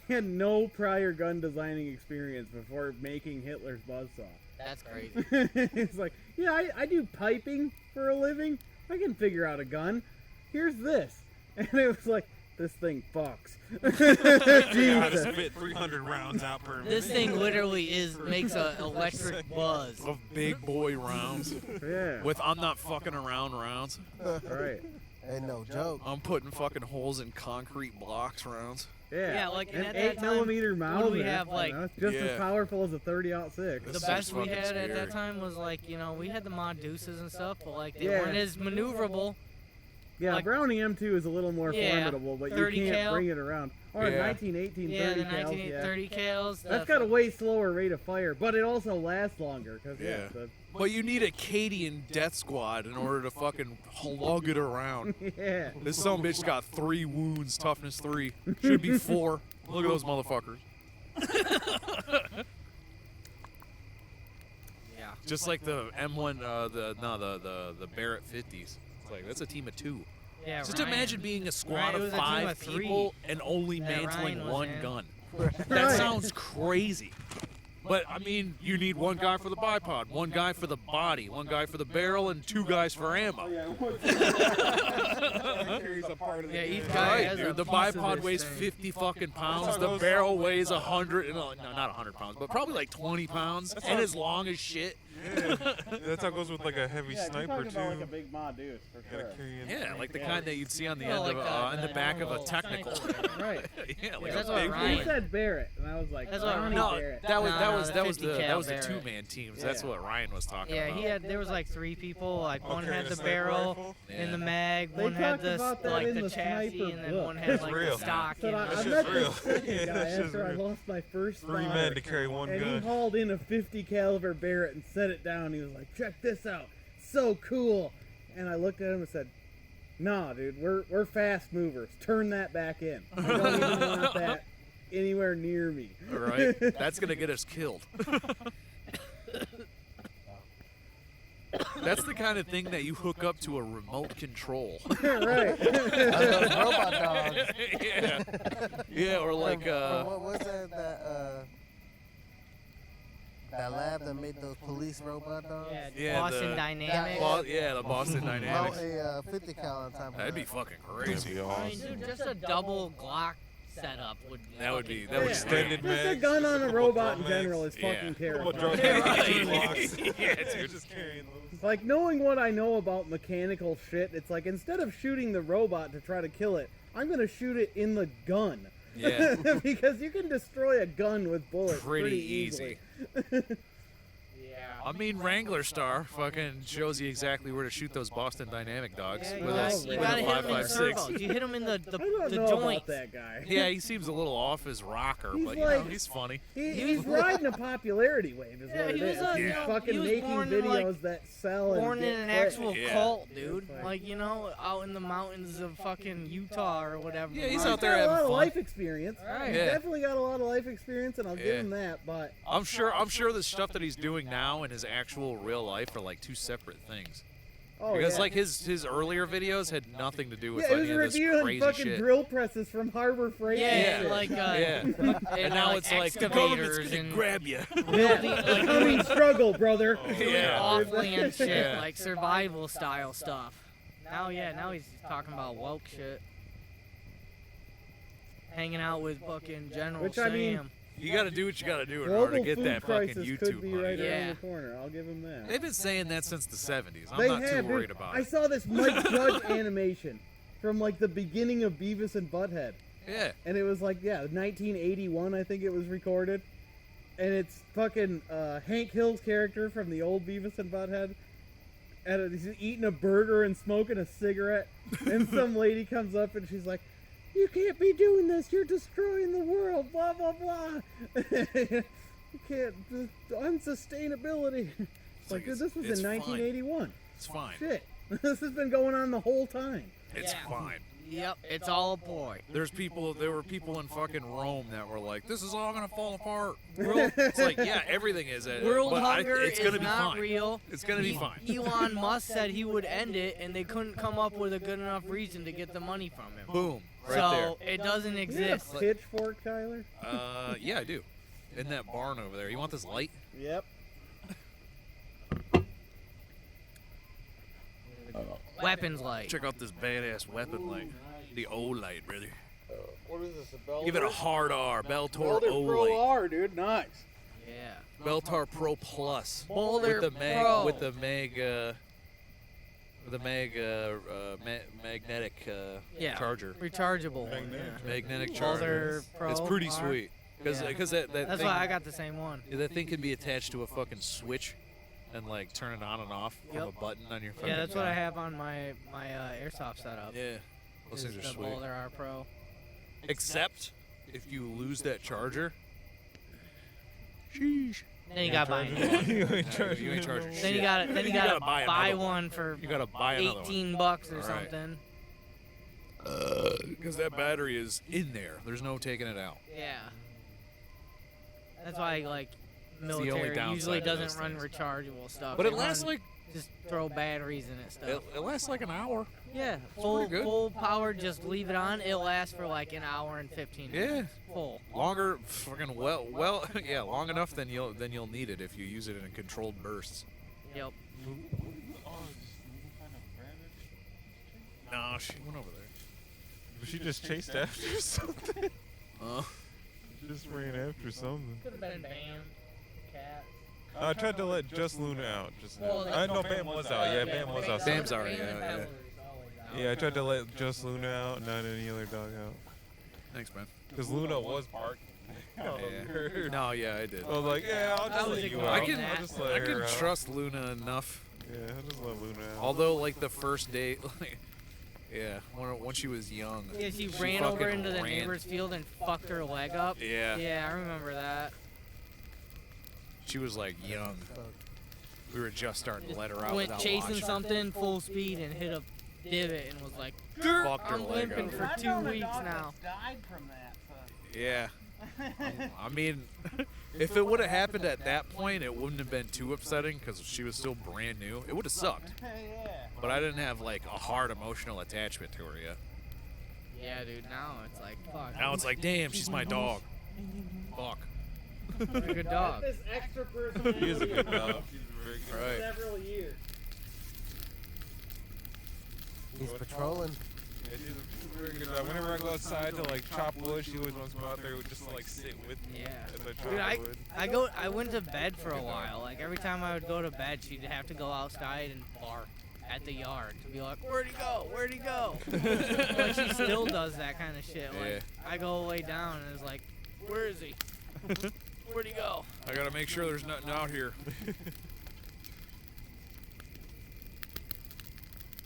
He had no prior gun designing experience before making Hitler's buzzsaw. That's crazy. He's like, yeah, I do piping for a living. I can figure out a gun. Here's this. And it was like, this thing fucks. How to Jesus. spit 300 rounds out per minute. This thing literally makes a electric buzz. Of big boy rounds. Yeah. With I'm not fucking around rounds. Right. Ain't no joke. I'm putting fucking holes in concrete blocks rounds. Yeah. Yeah, like, and an at that 8mm time, Mauser. we have, you like- know, it's just Yeah. as powerful as a 30-06. The This best is we fucking had at that scary. time was like, you know, we had the mod deuces and stuff, but like they Yeah. weren't as maneuverable. Yeah, like- Browning M2 is a little more Yeah, formidable, but you 30 can't cal. bring it around. Or Yeah. 1918 Yeah, 30 the cal, 1930 cals. That's got a way slower rate of fire, but it also lasts longer. Cause, Yeah. the- But you need a Cadian death squad in order to fucking lug it around. yeah. This son bitch got 3 wounds, toughness 3. Should be 4. Look at those motherfuckers. Yeah. Just like the M1, the Barrett 50s. It's like, that's a team of 2. Yeah, Just Ryan. imagine being a squad Ryan, it of was a team 5 of 3. people and only Yeah, mantling Ryan was one in. gun. Right. That sounds crazy. But, I mean, you need one guy for the bipod, one guy for the body, one guy for the barrel, and 2 guys for ammo. Yeah, each guy Right, has a dude. The piece of bipod this weighs thing. 50 fucking pounds. The barrel weighs 100. No, not 100 pounds, but probably like 20 pounds. And as long as shit. Yeah. That's how it goes with like a heavy Yeah, you're sniper talking about like too. a big mod deuce, for Gotta sure. carry in. Yeah, like the kind that you'd see on the Well, end like of, in the back of a normal technical. sniper. Right. Yeah, like That's a what big Ryan- You said Barrett, and I was like, That's what- Ronnie No, Barrett. that was No, that no, was the that was 50 the cal that was the Barrett. 2-man teams. That's Yeah. what Ryan was talking Yeah, about. there was like 3 people. Like one carrying had a the sniper barrel rifle? in the Yeah. mag, They one had talked the about that like in the the chassis, sniper and then book. one had That's like real. the stock. So in I it. That's met just this real. second Yeah, guy that's just after I real. lost my first 3 men fire, to carry one and he gun. hauled in a 50 caliber Barrett and set it down. He was like, "Check this out, so cool." And I looked at him and said, "Nah, dude, we're fast movers. Turn that back in. I don't even want that anywhere near me." Right? That's gonna get us killed. That's the kind of thing that you hook up to a remote control. Right. Those robot dogs. Yeah. Yeah, or like what was that lab that made those police robot dogs? Yeah, Yeah, Boston the- Dynamics. the Boston Mount Dynamics. a 50 cal on top of That'd be that. fucking crazy. I mean, dude, just a double Glock setup would. That would be fucking that would Yeah. Extended Just a mags, gun just on a couple robot in drum general mags. is Yeah. fucking Couple terrifying. drum mags, Right. 2 blocks. Yeah, dude. Just carrying those. Like, knowing what I know about mechanical shit, it's like instead of shooting the robot to try to kill it, I'm gonna shoot it in the gun. Yeah. Because you can destroy a gun with bullets Pretty pretty easy. Yeah. I mean, Wrangler Star fucking shows you exactly where to shoot those Boston Dynamic dogs Yeah, with you a gotta hit him in 5.56. servos. You hit him in the I don't the know joints. about that guy. Yeah, he seems a little off his rocker, He's but like- he's funny. He's riding a popularity wave, is Yeah, what it he was is. a- He's you know, fucking he was making born in, videos like, that sell and Born get in an clicks. actual Yeah. cult, dude. It's like- Like, you know, out in the mountains of fucking Utah or whatever. Yeah, he's He's out there got a lot having of fun. life experience. Right. He's Yeah. definitely got a lot of life experience, and I'll Yeah. give him that. But I'm sure the stuff that he's doing now and his actual real life are like 2 separate things. Because yeah. like his earlier videos had nothing to do with yeah, it was any of this reviewing crazy fucking shit. drill presses from Harbor Freight. Yeah, and shit. like Yeah. And now like it's like the government's excavators gonna and grab you. building, like doing struggle, brother. Yeah. off-land shit, Yeah. like survival style stuff. Now he's talking about woke shit. Hanging out with fucking General Which, Sam. I mean, You got to do what you got to do in order Global to get food that fucking crisis YouTube could be money. right Yeah. around the corner. I'll give him that. They've been saying that since the 70s. I'm They not have, too dude. worried about I it. saw this Mike Judge animation. from like the beginning of Beavis and Butthead. Yeah. And it was like, 1981, I think it was recorded. And it's fucking Hank Hill's character from the old Beavis and Butthead. And he's eating a burger and smoking a cigarette. And some lady comes up and she's like, "You can't be doing this. You're destroying the world. Blah, blah, blah." You can't. Unsustainability. It's like, dude, this was it's in fine. 1981. It's fine. Shit. This has been going on the whole time. It's Yeah. fine. Yep, it's all a ploy. There were people in fucking Rome that were like, "This is all gonna fall apart." It's like, yeah, everything is. World but hunger it's gonna is be not fine. real. It's gonna be fine. Elon Musk said he would end it, and they couldn't come up with a good enough reason to get the money from him. Boom. Right So it doesn't You got exist. a pitchfork, Tyler? there. Yeah, I do. In that barn over there. You want this light? Yep. Weapons light. Check out this badass weapon light. The O light, brother. What is this? A Give it a hard R. Beltor Boulder O Pro light. R, dude. Nice. Yeah. Beltar Pro Plus. Boulder with the mag, Pro. with the magnetic Yeah. charger. Rechargeable. Magnetic Boulder charger. Pro It's pretty R. sweet. Because Yeah. that That's thing, why I got the same one. that thing can be attached to a fucking switch and like turn it on and off from Yep. a button on your phone. Yeah, that's what I have on my airsoft setup. Yeah. Those Is things are the sweet. Boulder R Pro. Except if you lose that charger. Sheesh. Then you gotta buy a new one. You ain't You charging ain't charging Then shit. you gotta You gotta buy another one for You gotta buy another one. $18 or Right. something. Because that battery is in there. There's no taking it out. Yeah. That's why like the only military downside usually to doesn't those run things. rechargeable stuff. But They it lasts run- like just throw batteries in it stuff. it lasts like an hour. Yeah, pretty good. full power. Just leave it on. It'll last for like an hour and 15 Yeah. minutes. Full. Longer, fucking yeah, long enough than you'll need it if you use it in controlled bursts. Yep. No, she went over there. She just chased after something. Just ran after something. Could have been Bam, Cat. I tried to let Just Luna out. Well, I know Bam was out. Yeah, Bam was out. Bam's already Bam and out, yeah. Pebble is always out. Yeah, I tried to let Just Luna out, not any other dog out. Thanks, man. Because Luna was barking. Yeah. No, yeah, I did. I was like, yeah, I'll I just was let you ignoring out. that. I'll just let I her can out. trust Luna enough. Yeah, I'll just let Luna out. Although, like the first day, yeah, when she was young. Yeah, she ran over fucking into the ran. neighbor's field and fucked her leg up. Yeah. Yeah, I remember that. She was like young. We were just starting to let her out. Went without chasing watching. something full speed and hit a divot and was like, Fucked her I'm leg limping up. for I've 2 known a weeks dog now. that's died from that. So. Yeah. I mean, if it would have happened at that point, it wouldn't have been too upsetting because she was still brand new. It would have sucked. Yeah. But I didn't have like a hard emotional attachment to her yet. Yeah, dude, now it's like, fuck. Now it's like, damn, she's my dog. Fuck. You're a good dog. This extra personality. He is a good dog. He's very good. Right. Several years. He's patrolling. Yeah, she's a very good dog. Whenever I go outside to like chop wood, she always wants to go out there just to like sit with me Yeah. as I chop Dude, wood. I went to bed for a while. Like every time I would go to bed, she'd have to go outside and bark at the yard to be like, "Where'd he go? Where'd he go?" Like she still does that kind of shit. Like Yeah. I go lay down and it's like, "Where is he? Where'd he go?" I gotta make sure there's nothing out here.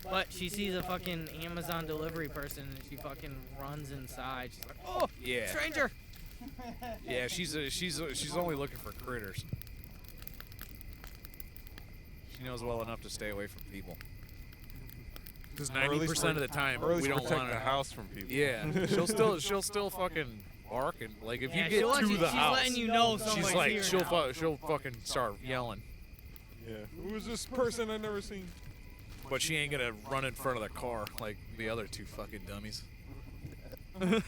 But she sees a fucking Amazon delivery person and she fucking runs inside. She's like, "Oh, Yeah. stranger!" Yeah, she's only looking for critters. She knows well enough to stay away from people. Because Or at least 90% of the time or at least we don't protect want the to. house from people. Yeah, she'll still fucking bark and like if Yeah, you get she'll let to you- the she's house, letting you know someone's she's like here she'll now. she'll fucking start yelling, Yeah. Who is this person I never seen? but she ain't gonna run in front of the car like the other two fucking dummies. Yeah.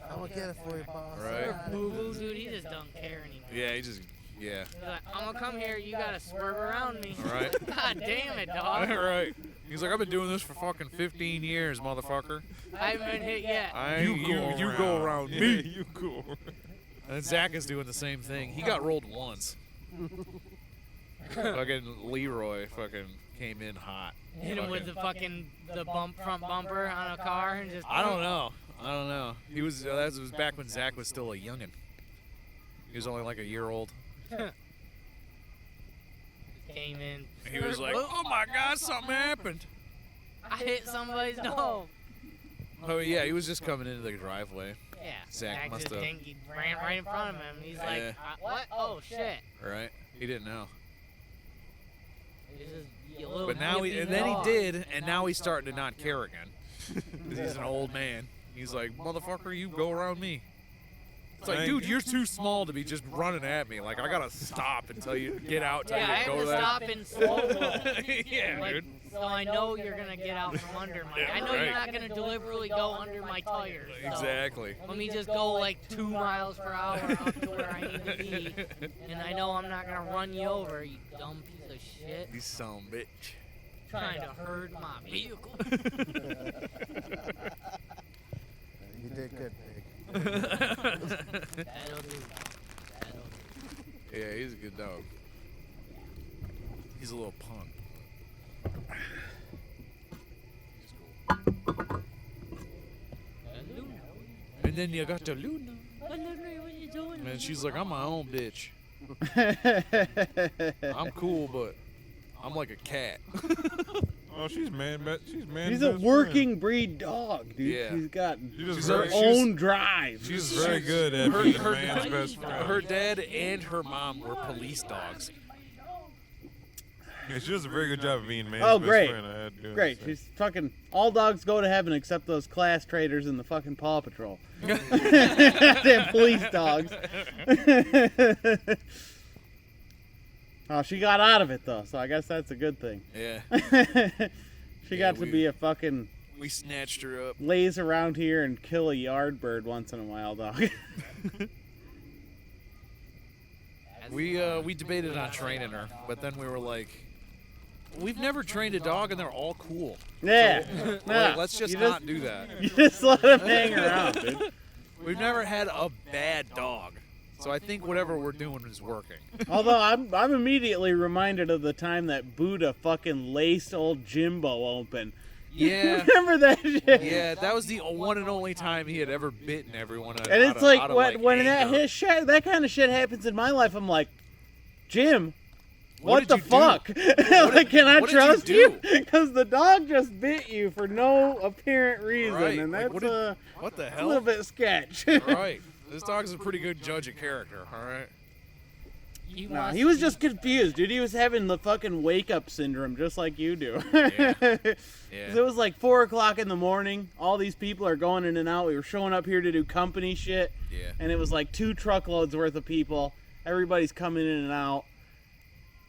I'm gonna get it for you, boss. Right. Boo boo, dude, he just don't care anymore. Yeah, he just yeah. He's like, I'm gonna come here, you gotta swerve around me. All right. God damn it, All dog. right. He's like, I've been doing this for fucking 15 years, motherfucker. I haven't been hit yet. You go around Yeah, me. you go around. And Zach is doing the same thing. He got rolled once. Fucking Leroy fucking came in hot. Hit him with the front bumper on a car and just. I don't know. He was that was back when Zach was still a youngin'. He was only like a year old. Came in. He was like, "Oh my God, something happened." I hit somebody's dog. Oh yeah, he was just coming into the driveway. Yeah. Zach must just have. think he ran right in front of him. He's like, Yeah. what? Oh shit. Right? He didn't know. He's just a little But now yippy then he dog. did, and now he's starting to not care again. 'Cause he's an old man. He's like, "Motherfucker, you go around me." It's like, dude, you're too small to be just running at me. Like, I gotta stop and tell you, get out, tell Yeah, I you to have go to there. stop in slow-mo. Yeah, Like, dude. so I know you're gonna get out from under my. Yeah, I know right. you're not gonna deliberately go under my tires. So Exactly. let me just go like 2 miles per hour up to where I need to be, and I know I'm not gonna run you over, you dumb piece of shit. You son of a bitch. Trying to herd my vehicle. You did good, Pig. That'll do. Yeah, he's a good dog. He's a little punk. He's cool. And then you got the Luna. What are you doing? And she's like, "I'm my own bitch. I'm cool, but I'm like a cat." Oh, she's man, but she's man. He's a working breed dog, dude. Yeah. He's got She's her very- own drive. She's very good at Her- being her- a man's best friend. Her dad and her mom were police dogs. Yeah, she does a very good job of being man's Oh, best great. friend. I had to Great. say. She's fucking. All dogs go to heaven except those class traders in the fucking Paw Patrol. Damn police dogs. Oh, she got out of it though, so I guess that's a good thing. Yeah. She Yeah, got to we- be a fucking We snatched her up. lays around here and kill a yard bird once in a while, dog. We debated on training her, but then we were like, we've never trained a dog and they're all cool. Yeah. Like, Nah, let's just you not do that. You just let him hang around, dude. We've never had a bad dog. So I think whatever we're doing is working. Although I'm immediately reminded of the time that Buddha fucking laced old Jimbo open. Yeah. Remember that shit? Yeah, that was the one and only time he had ever bitten everyone. And it's like when that kind of shit happens in my life, I'm like, Jim, what the did you fuck? do? Like, can I what did you trust do? you? Because the dog just bit you for no apparent reason, Right. and Like, that's what the a hell? little bit sketch. Right. This dog's a pretty good judge of character, all right? Nah, he was just confused, dude. He was having the fucking wake up syndrome, just like you do. Yeah. 'Cause it was like 4 o'clock in the morning. All these people are going in and out. We were showing up here to do company shit. Yeah. And it was like 2 truckloads worth of people. Everybody's coming in and out.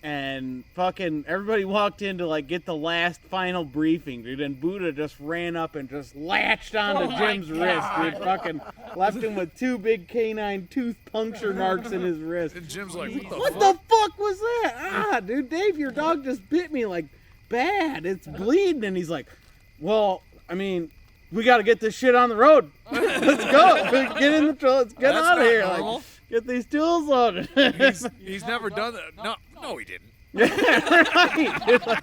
And fucking everybody walked in to like get the last final briefing, dude. And Buddha just ran up and just latched onto Jim's wrist, dude. Fucking left him with 2 big canine tooth puncture marks in his wrist. And Jim's like, What the fuck was that? Ah, dude, Dave, your dog just bit me like bad. It's bleeding. And he's like, well, I mean, we got to get this shit on the road. Let's go. Get in the truck. Let's get That's out of not here. normal. Like, get these tools loaded. He's never done that. No, he didn't. Right. Dude, like,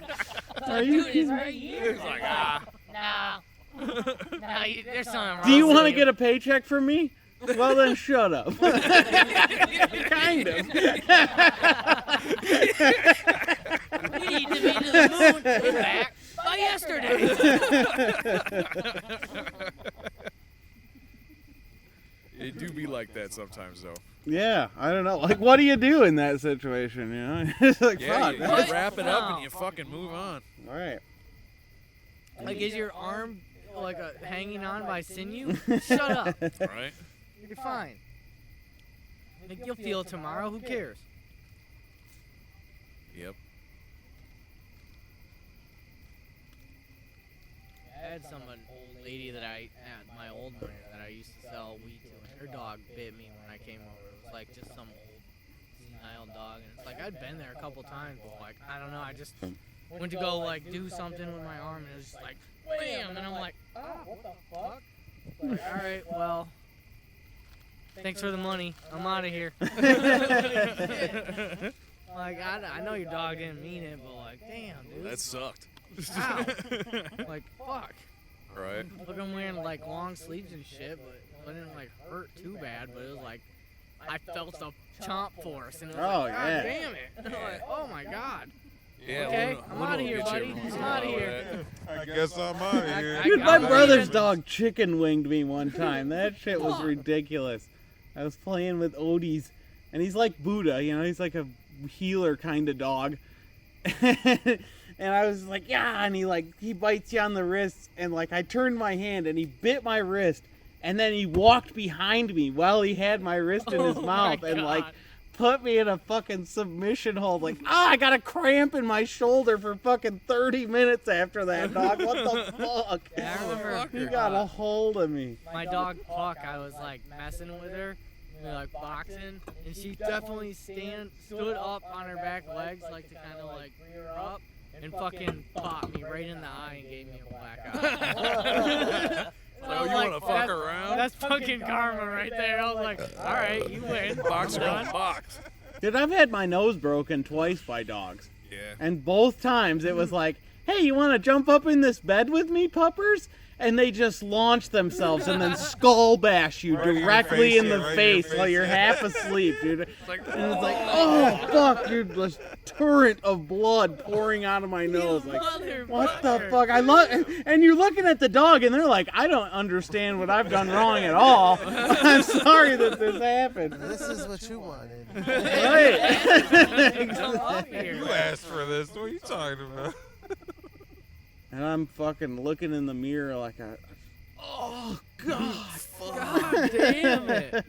are you Dude, it's right here. He's like, ah. Nah. Nah, there's something wrong. Do you with want to get a paycheck from me? Well, then shut up. Kind of. We need to be to the moon and back by yesterday. It do be like that sometimes, though. Yeah, I don't know. Like, what do you do in that situation, you know? It's like, Yeah, fuck. you man. wrap it up and you fucking move on. All right. Like, is your arm like hanging on by sinew? Shut up. Right? You're fine. Like, you'll feel it tomorrow. Who cares? Yep. I had an old lady that I had, my old one that I used to sell weed to, and her dog bit me when I came over. It was like just some old senile dog, and it's like I'd been there a couple times, but like I don't know, I just went to go like do something with my arm, and it was just like wham, and I'm like, what the fuck? Like, all right, well, thanks for the money. I'm out of here. Like, I know your dog didn't mean it, but like, damn, dude. That sucked. Ow. Like, fuck. Right. Look, I'm wearing like long sleeves and shit, but it didn't like hurt too bad. But it was like, I felt the chomp force, and it was Oh, like, God yeah. damn it. I'm like, oh my God. Yeah. Okay, Luna- I'm Luna outta will here, get you buddy. every once I'm in a outta while, here. right? I guess I'm out of here. Dude, I my got brother's it. dog chicken winged me one time. That shit was ridiculous. I was playing with Odie's, and he's like Buddha, you know, he's like a healer kind of dog. And I was like, yeah, and he bites you on the wrist, and like I turned my hand, and he bit my wrist, and then he walked behind me while he had my wrist in his Oh my mouth, and like God. put me in a fucking submission hold. Like, I got a cramp in my shoulder for fucking 30 minutes after that, dog. What the fuck? Yeah, I remember. He got a hold of me. My dog Puck, I was like messing with her, we were, like boxing, and she definitely stood up on her back legs, like to kind of like rear up, and fucking popped me right in the eye and gave me a black eye. Oh, you want to fuck around? That's fucking karma right there. I was like, all right, you win. Boxer I'm on done. box. Dude, I've had my nose broken twice by dogs. Yeah. And both times it was like, hey, you want to jump up in this bed with me, puppers? And they just launch themselves and then skull bash you Right in your directly face, in yeah, the right in face your while face, you're yeah. half asleep, dude. And Like, it's like, oh, fuck, dude. This torrent of blood pouring out of my nose. Like, what the Motherfucker. fuck? I love, and you're looking at the dog, and they're like, I don't understand what I've done wrong at all. I'm sorry that this happened. This is what you wanted. Right. Come up here. You asked for this. What are you talking about? And I'm fucking looking in the mirror like oh, God. God damn it.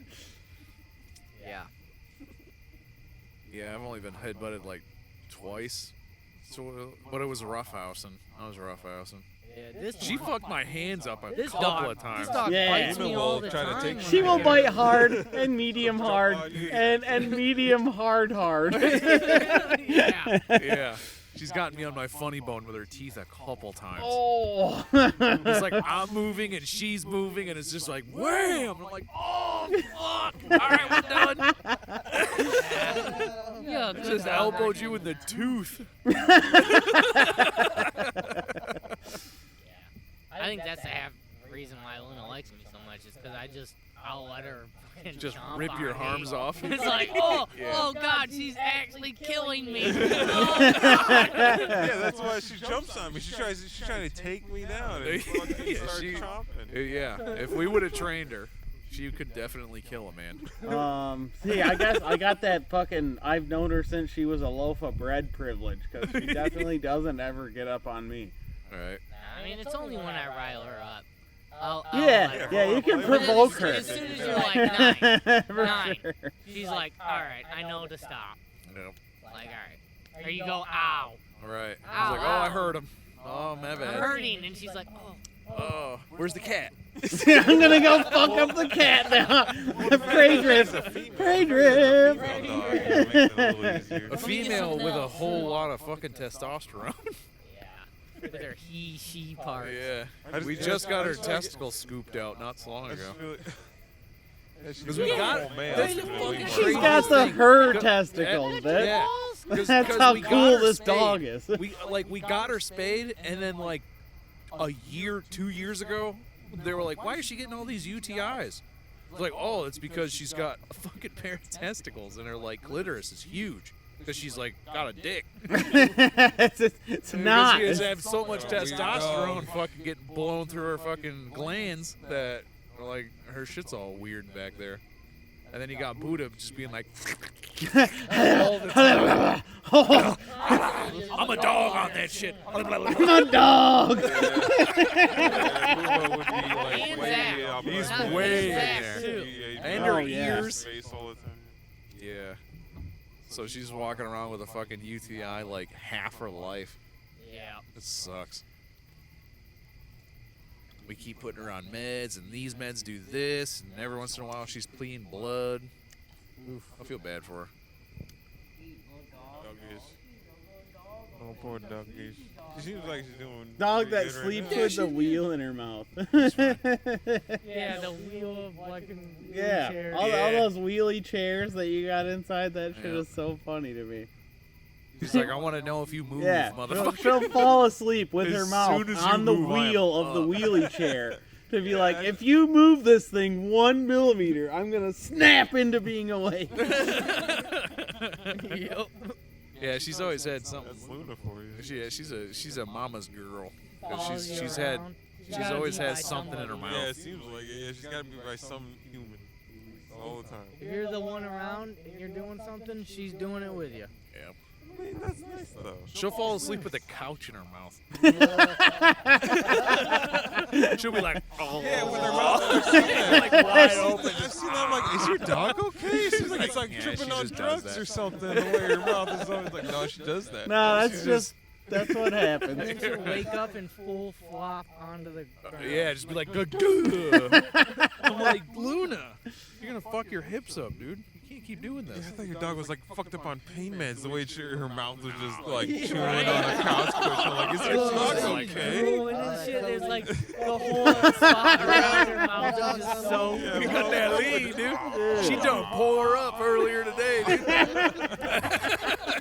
Yeah. yeah, I've only been headbutted like twice. So, but it was roughhousing. I was roughhousing. Yeah, this She one- fucked my hands up a This couple dog, of times. this dog Yeah. bites Demon me will all the try to time. take when She I will get bite hard and medium hard on you. and medium hard. Yeah. Yeah. She's gotten me on my funny bone with her teeth a couple times. Oh. It's like I'm moving and she's moving and it's just like wham! I'm like, oh fuck! All right, we're done. Yeah, good Just dog. elbowed you in the tooth. I think that's the half reason why Luna likes me so much is because I'll let her fucking Just chomp rip on your me. arms off. It's like, oh, Yeah. oh God, she's actually killing me. Oh, Yeah, that's why she jumps on me. She's trying to take me down and fucking Yeah, start she- chomping. Yeah, if we would have trained her, she could definitely kill a man. See, I guess I got that fucking. I've known her since she was a loaf of bread privilege because she definitely doesn't ever get up on me. All right. I mean, it's only when I rile her up. I'll Yeah, let her yeah, you can But provoke as, her. As soon as you're like 9, For 9, sure. she's like, all right, I know to stop. Yep. Like, all right. Or you go, ow, All right. Ow, I was like, oh, I ow. heard him. Oh, my I'm bad. hurting. And she's like, oh. Oh, where's the cat? I'm gonna go fuck up the cat now. Prey drift. Prey drift. Female dog, it'll make it a little easier. A female with a whole lot of fucking testosterone. Yeah. With her he, she part. Yeah. I We just got her testicles scooped out not so long I ago. just feel like- Yeah, she's Because a we got whole man. that's She's the way fucking more She's crazy got the thing. her Go- testicles, bitch. Yeah. That's how we got cool her this spayed. dog is. We got her spayed, and then like a year, 2 years ago, they were like, "Why is she getting all these UTIs?" It's like, "Oh, it's because she's got a fucking pair of testicles, and her like clitoris is huge because she's like got a dick." it's not. She has have so much Weird testosterone, dog. fucking getting blown through her fucking glands that like her shit's all weird back there. And then you got Buddha just being like, all the time. I'm a dog on that shit. I'm a dog. Booba would be like And way Zach. up He's there. way Zach, in there. too. And Oh, her yeah. ears. Face all the time. Yeah. So she's walking around with a fucking UTI like half her life. Yeah. It sucks. We keep putting her on meds, and these meds do this, and every once in a while she's pleading blood. Oof, I feel bad for her. Doggies. Oh, poor doggies. She seems like she's doing Dog that pretty good right sleeps now. with the wheel in her mouth. Yeah, the wheel of fucking Yeah, wheelchair. all Yeah. those wheelie chairs that you got inside, that shit Yeah. is so funny to me. He's like, I want to know if you move, Yeah, motherfucker. she'll fall asleep with her As mouth soon as on you the move, I am wheel of the up. wheelie chair to be like, if you move this thing 1 millimeter, I'm gonna snap into being awake. Yep. Yeah, she's always had something. That's Luna for you. She's a mama's girl. 'Cause Follows you she's around. she's Gotta always be had by something in her somebody. Yeah, mouth. it seems like it. Yeah, she's got to be by some human all the time. If you're the one around and you're doing something, she's doing it with you. Yeah. I mean, that's nice though. She'll fall asleep with a couch in her mouth. She'll be like, oh. Yeah, with her mouth like wide open. I've seen that. I'm like, is your dog okay? She's like, it's like Yeah, tripping she on just does drugs that. or something. The way her mouth is always like, no, she does that. No, She's that's what happens. And then she'll wake up and full flop onto the ground. Yeah, just be like, "Gah." I'm like, Luna, you're gonna fuck your hips up, dude. You can't keep doing Yeah, I this. thought your dog was like fucked up on pain meds. The way her mouth was just like chewing on a couch cushion. Like, is your dog okay? Drooling and shit. There's like the whole spot around her mouth is just so. You got that lead, dude. She done pour her up earlier today, dude.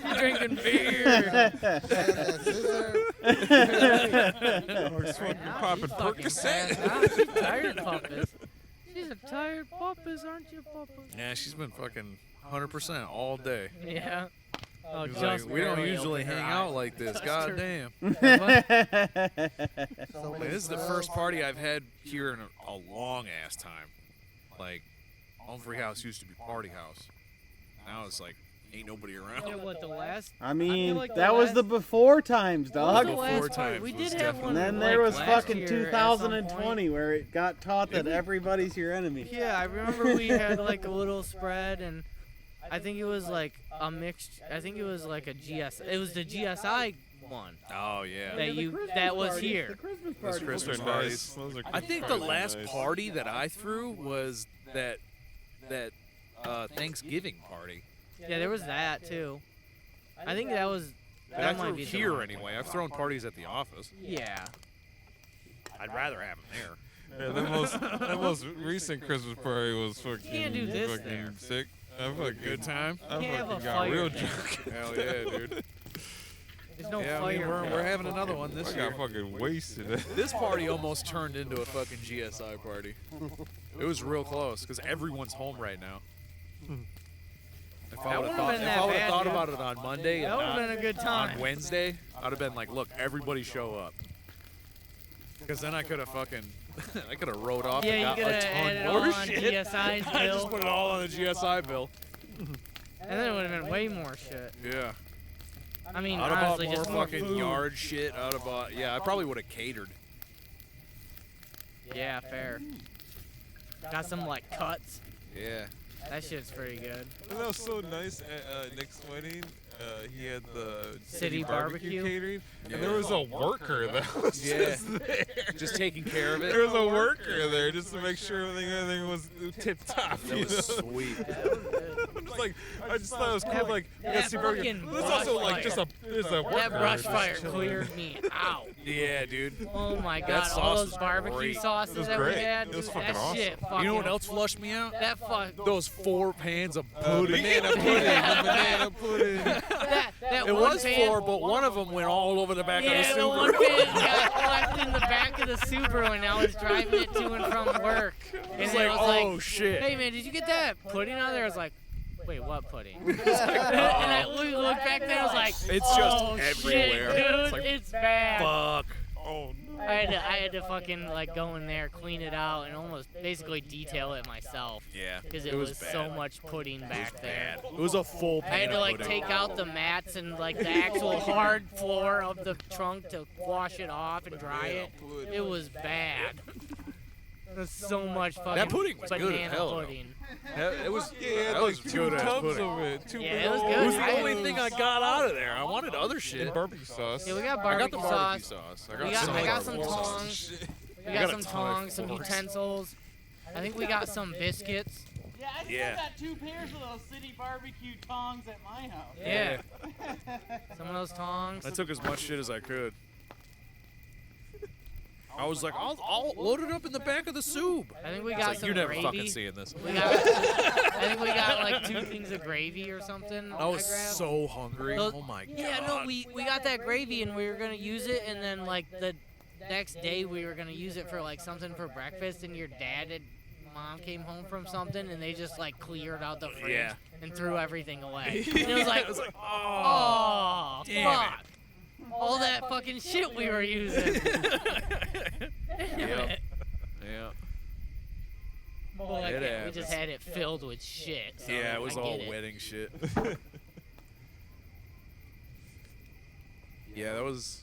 She's drinking beer. Or just fucking popping Percocet. She's tired, Puppis. She's a tired Puppis, aren't you, Puppis? Yeah, she's been fucking 100% all day. Yeah. Oh, He's just like, we don't barely usually opened her hang out eyes. like this. God damn. So This is the first party I've had here in a long ass time. Like, Humphrey House used to be party house. Now it's like, ain't nobody Yeah, around. what, the last? I mean, like the that was last- the before times, What was dog. the last Before party? times We was did have one. And then like, there was last fucking year at some 2020 where it got taught that everybody's your enemy. point. Yeah, I remember we had like a little spread, and I think it was like a mixed. I think it was like a GS. It was the GSI one Oh, yeah. that was here. Those Those Christmas are parties. nice. Those are I think the probably last nice. party that I threw was that Thanksgiving party. Yeah, there was that too. I think that was. That I That might threw be the here one. anyway. I've thrown parties at the office. Yeah. I'd rather have them there. Yeah, the most recent Christmas party was fucking, can't do this fucking there. sick. I fucking Good time. I Can't have fucking a got fire real there. drunk. Hell yeah, dude. There's no Yeah, I mean, fire. we're having another one this I year. got fucking wasted. This party almost turned into a fucking GSI party. It was real close because everyone's home right now. If I would would've have been that bad, thought dude. about it on Monday and That would've not been a good on time. Wednesday, I'd have been like, look, everybody show up. Because then I could have fucking, I could have wrote off Yeah, and you got could a have ton added more on shit. GSI's I just bill, put it all on the GSI bill. and then it would have been way more shit. Yeah. I mean, I'd have bought honestly, more just more fucking food. yard shit. I'd have bought, yeah, I probably would have catered. Yeah, fair. Got some like cuts. Yeah. That shit's pretty good. That was so nice at Nick's wedding. He had the City barbecue barbecue. catering, Yeah. and there was a worker that was Yeah. just there. Just taking care of it. There was a worker there just to make sure everything was tip top. That was sweet. I'm just like, I just thought it was cool. Like, you that got City barbecue. fucking There's also brush like fire. just there's a worker. That brush just fire chilling. cleared me out. Yeah, dude. Oh my That god, all sauce those was barbecue great. sauces It was that we great. had, It was dude, fucking that awesome. shit fucking. You know what else flushed me out? That fuck. Those 4 pans of pudding. Banana pudding. The banana pudding. That It one was pan, 4, but one of them went all over the back Yeah, of the the one Subaru. pan got left in the back of the Subaru when I was driving it to and from work. And It's it like, was oh like, shit. hey man, did you get that pudding out there? I was like, wait, what pudding? and I looked back there, I was like, It's just oh, everywhere. Shit, dude, It's like, it's bad. Fuck. Oh no. I had to fucking like go in there, clean it out, and almost basically detail it myself. Yeah. Because it was bad. so much pudding back there. Bad. It was a full pan I had to of like pudding. take out the mats and like the actual hard floor of the trunk to wash it off and dry it. It was bad. There's so much fucking That pudding was good as banana hell, though. pudding. It was, Yeah, that was like 2 good ass tubs pudding. of it. 2 Yeah, big it was old- good. It was the I- only thing I got out of there. I wanted other shit. And barbecue sauce. Yeah, we got I got barbecue the barbecue sauce. sauce. We got, I got some barbecue sauce. tongs. We I got got a some ton of tongs, some forks. utensils. I think we got some biscuits. Yeah, I still Yeah. got 2 pairs of those city barbecue tongs at my house. Yeah. Some of those tongs. I took as much shit as I could. I was like, I'll load it up in the back of the soup. I think we It's got like, some you're never gravy. fucking seeing this. I think we got like 2 things of gravy or something. I was grabbed. so hungry. Those- Oh my god. Yeah, no, we got that gravy and we were gonna use it, and then like the next day we were gonna use it for like something for breakfast, and mom came home from something, and they just like cleared out the fridge Yeah. and threw everything away. And it was like, oh, oh, damn fuck. All that fucking shit we were using. Yep. Yeah. Well, like, It we happens. just had it filled with shit. So Yeah, it was I all get it. wedding shit. Yeah, that was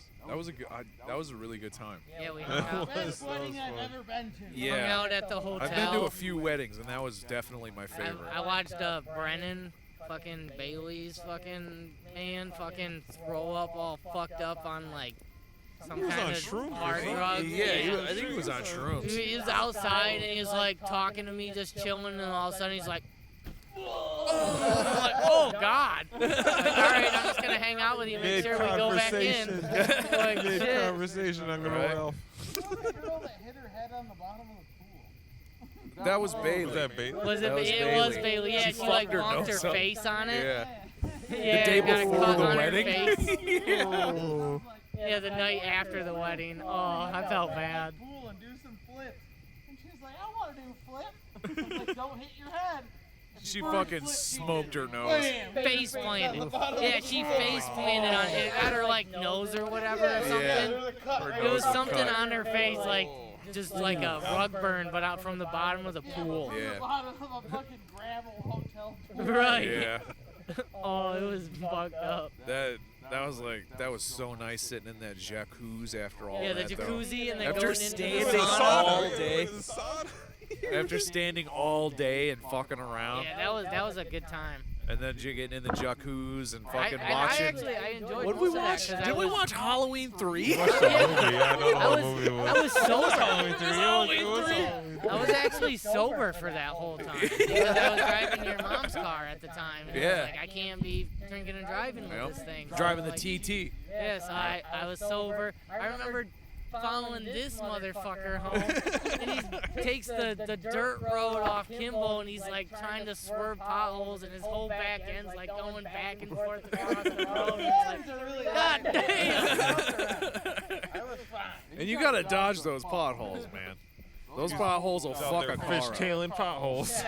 a really good time. Yeah, we hung out. Best wedding I've ever been to. Yeah. Hung out at the hotel. I've been to a few weddings, and that was definitely my favorite. I watched Brennan, fucking Bailey's fucking man, fucking throw up all fucked up on like some He was kind on of shrooms, hard wasn't he? drugs. Yeah, I think he was on shrooms. He was outside and he was like talking to me, just chilling, and all of a sudden he's like, I'm like, oh God! Like, all right, I'm just gonna hang out with you, make sure we go back in. Like, Mid shit. conversation, I'm gonna Right. Ralph. Who was the girl that hit her head on the bottom of the pool? That was Bailey. Was that Bailey? Was it? That was It was Bailey. Bailey. Yeah, She she like fucked her bumped her nose up. face on it. Yeah. Yeah, The day got a before cut the on her wedding? face. Oh. Yeah, the night after the wedding. Oh, I felt bad. Pool and do some flips. And she's like, I want to do a flip. I'm like, don't hit your head. She First fucking flip she smoked did. her nose. Bam. Face planted. Yeah, she face planted on it. Got her like nose or whatever or something. Yeah. It was something cut. on her face, like just like a rug burn, but out from the bottom of the pool. From Yeah. the bottom of a fucking gravel hotel pool. Right. Yeah. Oh, it was fucked up. That was so nice sitting in that jacuzzi after all Yeah, the that. though. jacuzzi and then After going into standing the sauna. all day, after standing all day and fucking around, Yeah, that was a good time. and then getting in the jacuzzi and I fucking watching. I enjoyed What did we most of that watch? 'cause I Did we was- watch Halloween 3? Watched the movie. Yeah, I know I what was, movie it was. I was sober. Halloween 3. It was Halloween 3. I was actually sober for that whole time because I was driving your mom's car at the time. And I was Yeah. like, I can't be drinking and driving Yep. with this thing. So Driving the like, TT. Yes, I was sober. I remember following this motherfucker home, and he takes the dirt road off Kimbo, and he's like trying to swerve potholes, and his whole back end's like going back and forth across the road. And it's like, God damn! I was fine. And you gotta dodge those potholes, man. Those potholes will fuck a car up. Fishtailing potholes.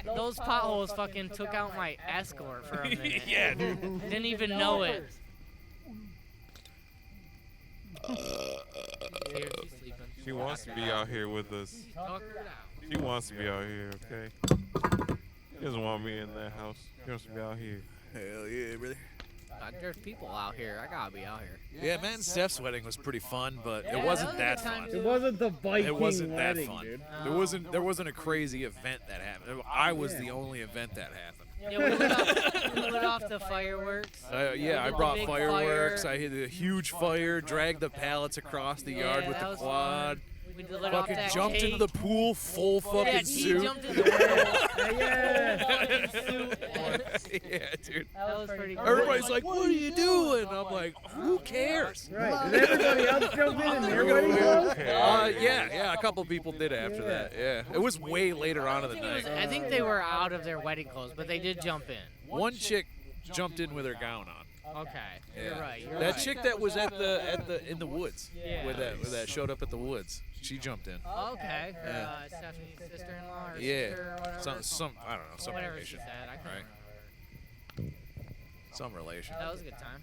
Those potholes fucking took out my Escort for a minute. Yeah, dude. Didn't even know it. Here, she's sleeping. She wants to be out here with us. Tuck her out. She wants to be out here, okay? She doesn't want me in that house. She wants to be out here. Hell yeah, brother. There's people out here. I gotta be out here. Yeah, Matt and Steph's wedding was pretty fun, but it wasn't that fun. It wasn't the Viking It wasn't that wedding, fun. dude. There wasn't a crazy event that happened. I was the only event that happened. Yeah, we lit off the fireworks. Yeah, I the brought big fireworks. fire. I hit a huge fire, dragged the pallets across the yard Yeah, with that the was quad. We lit off Fucking that jumped cake. into the pool full fucking Yeah, he suit. jumped in the pool. Yeah. Fucking suit. Yeah, dude. That was pretty cool. Everybody's like, "What are you doing?" I'm like, "Who cares?" Right. Did everybody else jump in and their wedding clothes? Yeah, a couple people did after that. Yeah, it was way later on in the night. I think they were out of their wedding clothes, but they did jump in. One chick jumped in with her gown on. Okay, Yeah. you're right. You're That right. chick that was at the in the woods, Yeah. with that showed up at the woods. She jumped in. Okay, Yeah. Stephanie's sister-in-law or Yeah, sister or whatever. some I don't know, some Whatever relation, she said, I can't right? remember. Some relation. That was a good time.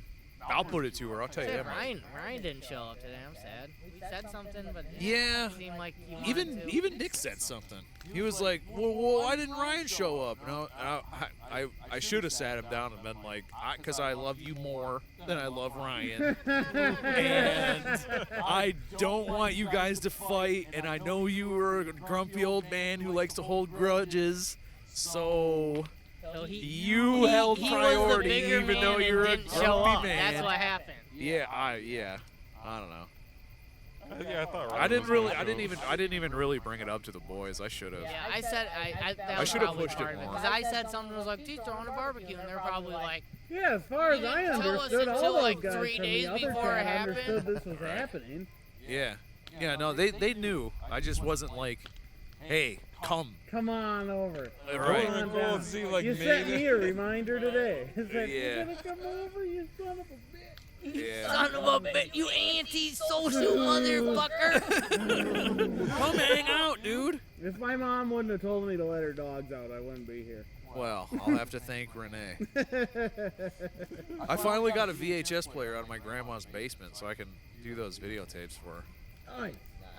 I'll put it to her. I'll tell you Except that. much. Ryan didn't show up today. I'm sad. We said something, but it Yeah. didn't seem like he wanted to. Even Nick said something. He was like, "Well, why didn't Ryan show up?" And I should have sat him down and been like, "Because I love you more than I love Ryan, and I don't want you guys to fight. And I know you were a grumpy old man who likes to hold grudges, so." So You held he priority was the bigger even man though and you're a didn't show grumpy up. man. That's what happened. Yeah, I don't know. Yeah, I thought I didn't even really bring it up to the boys. I should have. Yeah, I said that I was should've probably pushed it part of it more. because I said something was like, "Geez, throwing a barbecue," and they're probably like, Yeah, as far as You I didn't tell us understood, all until, those like, guys 3 from days the other before it town understood happened. this was happening. Yeah. Yeah, no, they knew. I just wasn't like, hey, come. Come on over. Right. Come on Go down. and see, like, You sent maybe- me a reminder today. It said, Yeah. "You're gonna come over, you son of a bitch." Yeah. Son of a bitch, you anti-social motherfucker. Come hang out, dude. If my mom wouldn't have told me to let her dogs out, I wouldn't be here. Well, I'll have to thank Renee. I finally got a VHS player out of my grandma's basement so I can do those videotapes for her. Nice.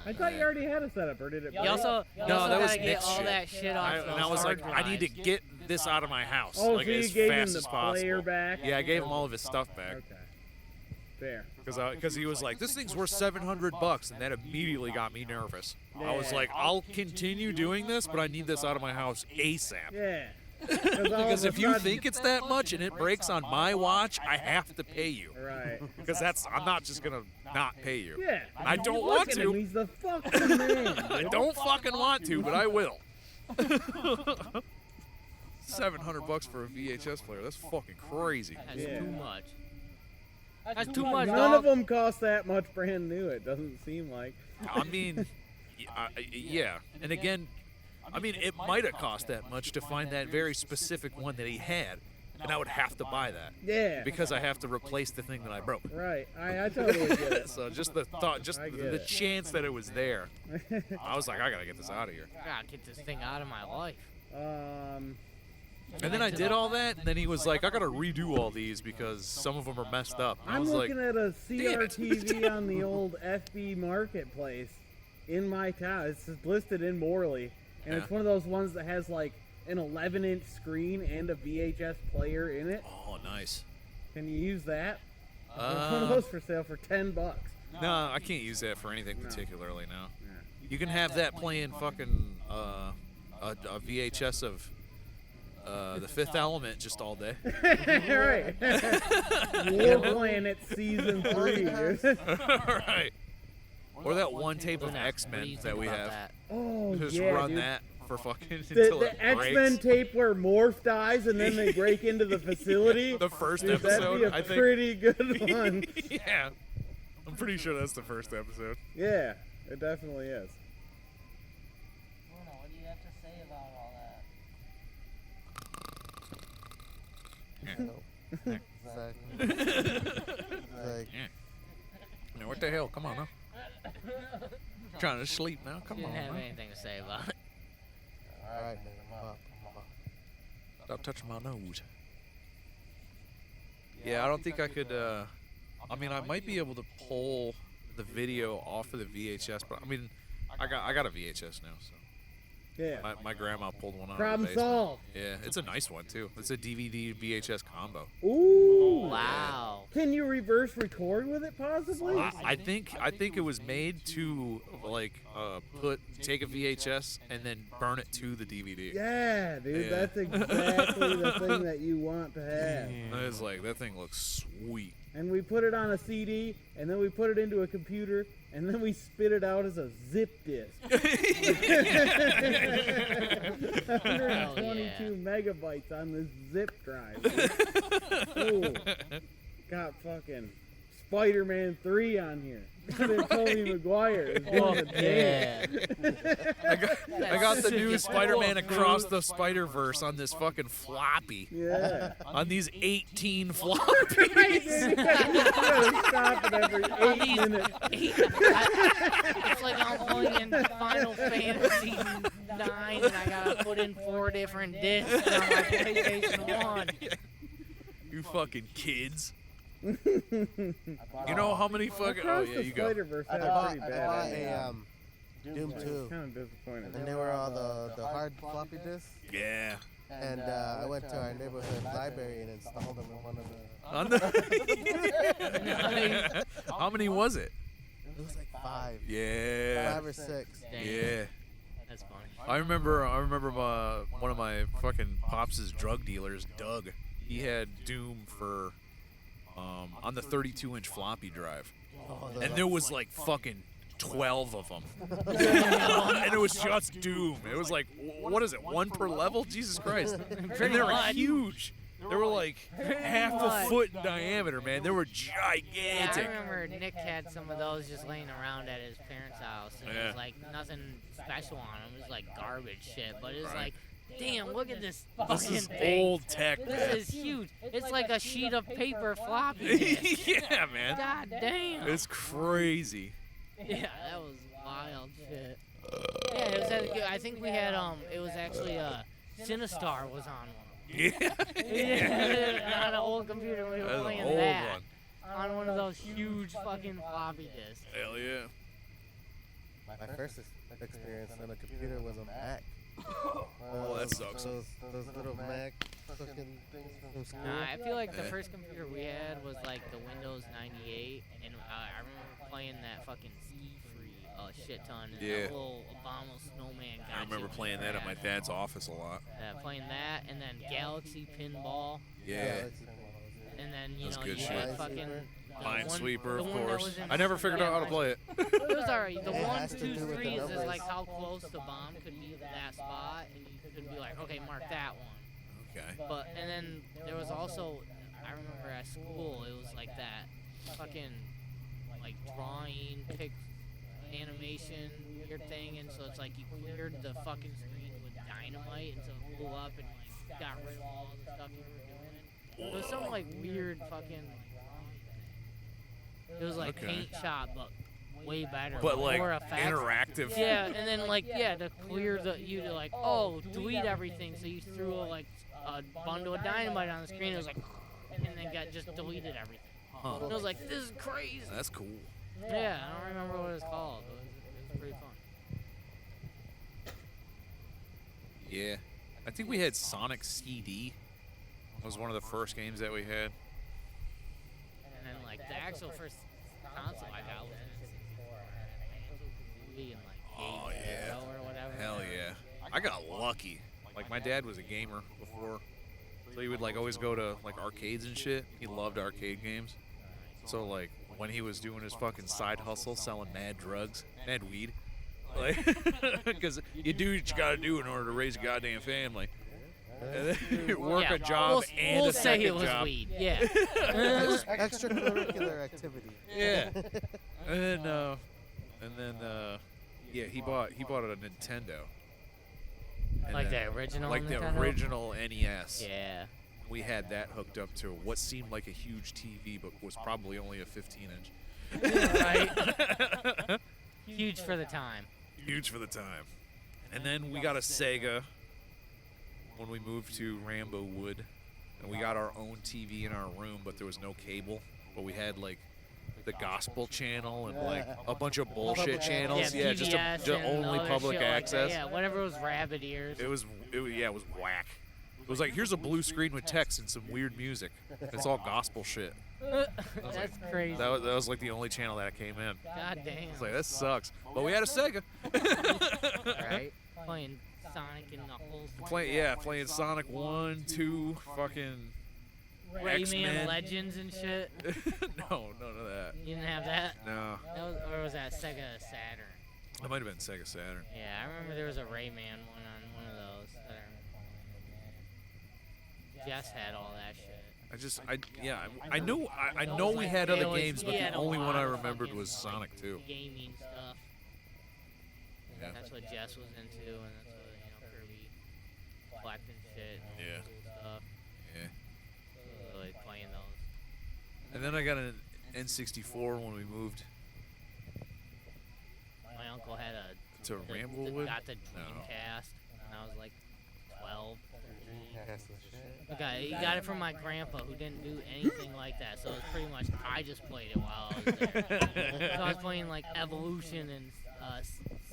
I thought you already had a setup, or did it? You also, No, also that was gotta get Nick's all shit. that shit off And those I was like, hard I need to drives. get this out of my house Oh, like so you as gave him fast the as possible. player back? Yeah, I gave him all of his stuff back Okay. Fair. because he was like, this thing's worth $700, and that immediately got me nervous. I was Yeah. like, I'll continue doing this, but I need this out of my house ASAP. Yeah. Because if you think it's that much and it breaks on my watch, I have to pay you. Right. Because I'm not just gonna not pay you. Yeah. I don't Look want at to. him, he's the fucking man. I don't fucking want to, but I will. $700 for a VHS player. That's fucking crazy. That's Yeah. too much. That's too much, None of dog. them cost that much brand new. It doesn't seem like. I mean, yeah. And again, I mean, it might have cost that much to find that very specific one that he had, and I would have to buy that Yeah. because I have to replace the thing that I broke. Right. I totally get it. So just the thought, just I get the it. chance that it was there, I was like, I gotta get this out of here. I gotta get this thing out of my life. And then I did all that, and then he was like, I gotta redo all these because some of them are messed up. And I I'm was like, looking at a "Damn it." CRTV on the old FB Marketplace in my town. It's just listed in Morley, and Yeah. it's one of those ones that has like an 11-inch screen and a VHS player in it. oh, nice. Can you use that? There's one of those for sale for $10. No, I can't use that for anything particularly now. You can have that playing fucking a VHS of The Fifth Element just all day. Right. War Planet Season 3. dude. Right. Or that one tape of Luna, what do X-Men you that think we about have. that? Oh, Just yeah, run dude. that for fucking The, until the it X-Men breaks. tape where Morph dies and then they break into the facility. The first Dude, that'd episode, be a I think. pretty good one. Yeah. I'm pretty sure that's the first episode. Yeah, it definitely is. Bruno, what do you have to say about all Exactly. Like, Now, what the hell? Come on now. Trying to sleep now. that? Come Didn't on have now. anything to say about it. all right, nigga, pop. Stop touching my nose. Yeah, I don't think I could. I mean, I might be able to pull the video off of the VHS, but I mean, I got a VHS now, so Yeah. my grandma pulled one out. Problem of the basement. solved. Yeah, it's a nice one too. It's a DVD VHS combo. Ooh. Wow. Can you reverse record with it possibly? I think it was made to like take a VHS and then burn it to the DVD. Yeah, dude, Yeah. that's exactly the thing that you want to have. I was like, that thing looks sweet. And we put it on a CD, and then we put it into a computer, and then we spit it out as a zip disk. 122 megabytes on this zip drive. Ooh. Got fucking Spider-Man 3 on here. Then Tobey Maguire is doing the Yeah. I got the new Spider-Man Across the Spider-Verse on this fucking floppy. Yeah. On these 18 floppies. Right, dude, you gotta stop it every 8 minutes. It's like I'm playing Final Fantasy 9 and I gotta put in 4 different discs on my PlayStation 1. You fucking kids. You know how many fucking... Oh, Across yeah, the you go. Spider-Verse I had a bought pretty a bad ending. Doom 2, Kind of disappointed. and they were all the hard floppy disks. Yeah. And I went to our neighborhood library and installed them in one of the. On the... How many was it? It was like 5, Yeah. 5 or 6. Dang, Yeah. that's funny. I remember one of my fucking pops' drug dealers, Doug. He had Doom for on the 32-inch floppy drive, and there was like fucking 12 of them, and it was just Doom. It was like, what is it, one per level? Jesus Christ! And they were huge. They were like half a much. foot in diameter, man. They were Yeah, I gigantic. remember Nick had some of those just laying around at his parents' house. And it Yeah. was like nothing special on them. It was like garbage shit. But it was Right. like, damn, look at this This fucking is thing. old tech, man. This is huge. It's like a sheet of paper floppy disk. Yeah, man. God damn. It's crazy. Yeah, that was wild shit. Yeah, it was I think we had it was actually Sinistar was on one. Yeah. On an old computer we were That's an playing old that. one. On one of those huge fucking floppy disks. Hell yeah. My first experience on a computer was a Mac. Oh, that sucks. Those little Mac fucking things from school. Nah, I feel like the Yeah. first computer we had was like the Windows 98, and I remember playing that fucking C-Free a shit ton. And Yeah. that little Obama snowman guy. I remember playing that at my dad's office a lot. Playing that, and then Galaxy Pinball, Yeah. and then That's you good had shit. fucking the Minesweeper, one- of the one that course. was in- I never figured out how to play it. It was alright. The It 1, has to 2, do with the 3 is numbers. like how close the bomb could be to that spot, and you could be like, okay, mark that one. Okay. But and then there was also, I remember at school, it was like that fucking like drawing, animation, weird thing, and so it's like you cleared the fucking screen with dynamite, and so it blew up and like got rid of all the stuff you were doing. It was some like weird fucking. It was like Okay. Paint Shop, but way better. But like more effects. interactive. Yeah, and then like to clear you to like delete everything. So you threw like a bundle of dynamite on the screen. It was like, and then just deleted everything. Huh. And I was like, this is crazy. That's cool. Yeah, I don't remember what it was called. It was pretty fun. Yeah. I think we had Sonic CD. That was one of the first games that we had. And then like the actual first console I got was in 64. And like Oh, Game yeah. Boy or whatever. Hell yeah. I got lucky. Like my dad was a gamer before. So he would like always go to like arcades and shit. He loved arcade games. So like when he was doing his fucking side hustle selling mad drugs, mad weed. Like because you do what you gotta do in order to raise a goddamn family. And then work Yeah, a job and we'll a say second it was job. weed. Yeah. Extracurricular activity. Yeah. And then yeah, he bought a Nintendo. And Like then- the original like Nintendo? the original NES. Yeah. We had that hooked up to what seemed like a huge TV, but was probably only a 15-inch. Right. Huge for the time. Huge for the time. And then we got a Sega when we moved to Rambo Wood, and we got our own TV in our room, but there was no cable. But we had like the gospel channel and like a bunch of bullshit channels. Yeah, just PBS and only other public shit like that. access. Yeah, whatever was rabbit ears. It was whack. It was like, here's a blue screen with text and some weird music. It's all gospel shit. That's crazy. That was like the only channel that came in. God damn. It's like, that sucks. But we had a Sega. Right? Playing Sonic and Knuckles. Playing Sonic 1, 2, fucking Rayman X-Men. Legends and shit. No, none of that. You didn't have that? No. Or was that Sega Saturn? It might have been Sega Saturn. Yeah, I remember there was a Rayman one on one of those. That Jess had all that shit. I know we had They other always- games, but he the had a only one lot I of remembered fucking, was Sonic 2. Gaming stuff. Yeah. That's what Jess was into, and that's what Kirby collecting shit and Yeah. cool stuff. Yeah. Really playing those. And then I got an N64 when we moved My uncle had to Ramblewood. got the No. Dreamcast, and I was like 12. That's the shit. Okay, he got it from my grandpa, who didn't do anything like that. So it was pretty much I just played it while I was there. So I was playing like Evolution and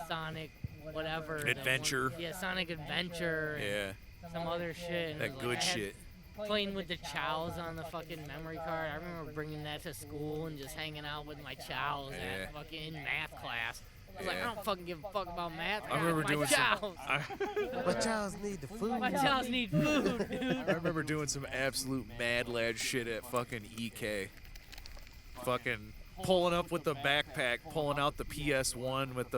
Sonic, whatever. the Adventure. One, yeah, Sonic Adventure. Yeah. And some other shit. And it That was good like, I had shit. Playing with the chows on the fucking memory card. I remember bringing that to school and just hanging out with my chows Yeah. at fucking math class. I was like, I Yeah. don't fucking give a fuck about math. I remember my doing chows. But y'all need the food. My chows need food, I dude. remember doing some absolute mad lad shit at fucking EK. Fucking pulling up with the backpack, pulling out the PS1 with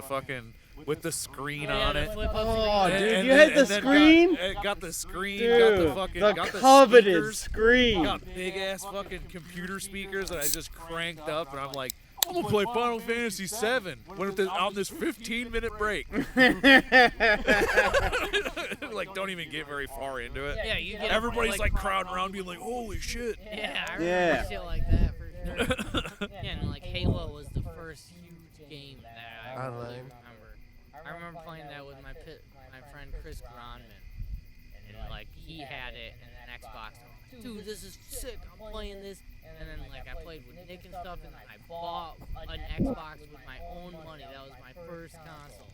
with the screen Yeah, on the it. flip-up Oh, screen. dude, And you then- had the and then screen? Got the screen. Dude, got the fucking. the got the coveted speakers, screen. Got big ass fucking computer speakers that I just cranked up, and I'm like, I'm gonna play Final Fantasy VII on this 15-minute break. Like, don't even get very far into it. Yeah, you get Everybody's like crowding around, being like, "Holy shit!" Yeah, I remember Yeah. shit like that for sure. Yeah, and like Halo was the first huge game that I really Online. remember. I remember playing that with my friend Chris Gronman, and like he had it and an Xbox. I'm like, dude, this is sick. I'm playing this, and then like I played with Nick and stuff, and I bought an Xbox with my own money. That was my first console.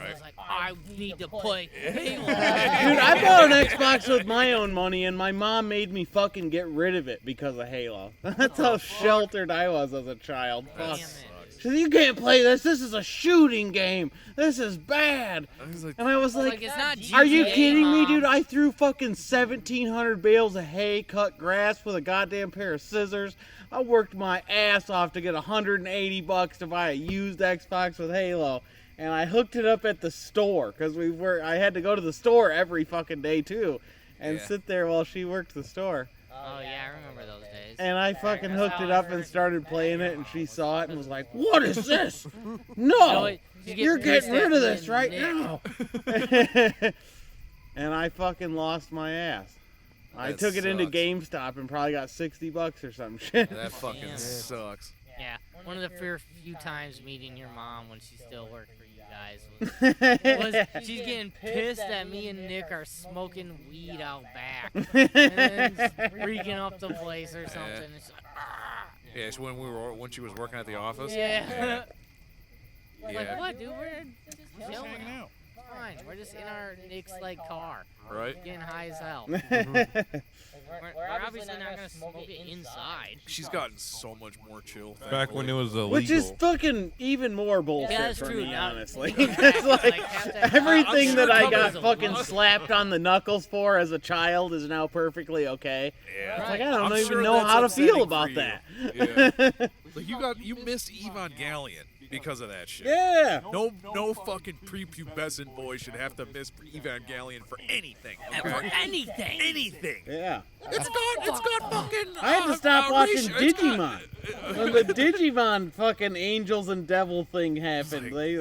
I was like, I need to play Halo. Dude, I bought an Xbox with my own money, and my mom made me fucking get rid of it because of Halo. That's how sheltered I was as a child. Damn Fuck. it. She said, you can't play this. This is a shooting game. This is bad. And I was like, It's not are you GTA, kidding me, Mom. dude? I threw fucking 1,700 bales of hay, cut grass with a goddamn pair of scissors. I worked my ass off to get $180 to buy a used Xbox with Halo. And I hooked it up at the store because I had to go to the store every fucking day too, and Yeah. sit there while she worked the store. Oh yeah, I remember those days. And I fucking hooked it up and started playing it, and she saw it and was like, "What is this? No, You get you're pissed getting rid at of this Nick. right now." And I fucking lost my ass. I That took it into sucks. GameStop and probably got $60 or some shit. That fucking Damn. sucks. Yeah, one of the few times meeting your mom when she still worked for you guys was she's getting pissed that me and Nick are smoking weed out back and then freaking up the place or something. It's like, "Ah." Yeah, it's when she was working at the office. Yeah. Yeah. Like, what, dude? We're just chilling. hanging out. Fine. We're just in our Nick's like car, Right. getting high as hell. We're obviously not gonna smoke it inside. She's gotten so much more chill. Back when it was illegal. Which is fucking even more bullshit Yeah, that's for true. me, Now- honestly. Exactly. It's like, Like, have to- everything I'm that sure I it got covers a fucking lot. slapped on the knuckles for as a child is now perfectly okay. Yeah. It's like, I don't I'm even sure know that's how to upsetting feel for about you. that. Yeah. Like you missed Evangelion because of that shit. Yeah. No fucking prepubescent boy should have to miss Evangelion for anything. For anything. Anything. Yeah. It's got fucking. I had to stop watching it's got- Digimon. When the Digimon fucking angels and devil thing happened, they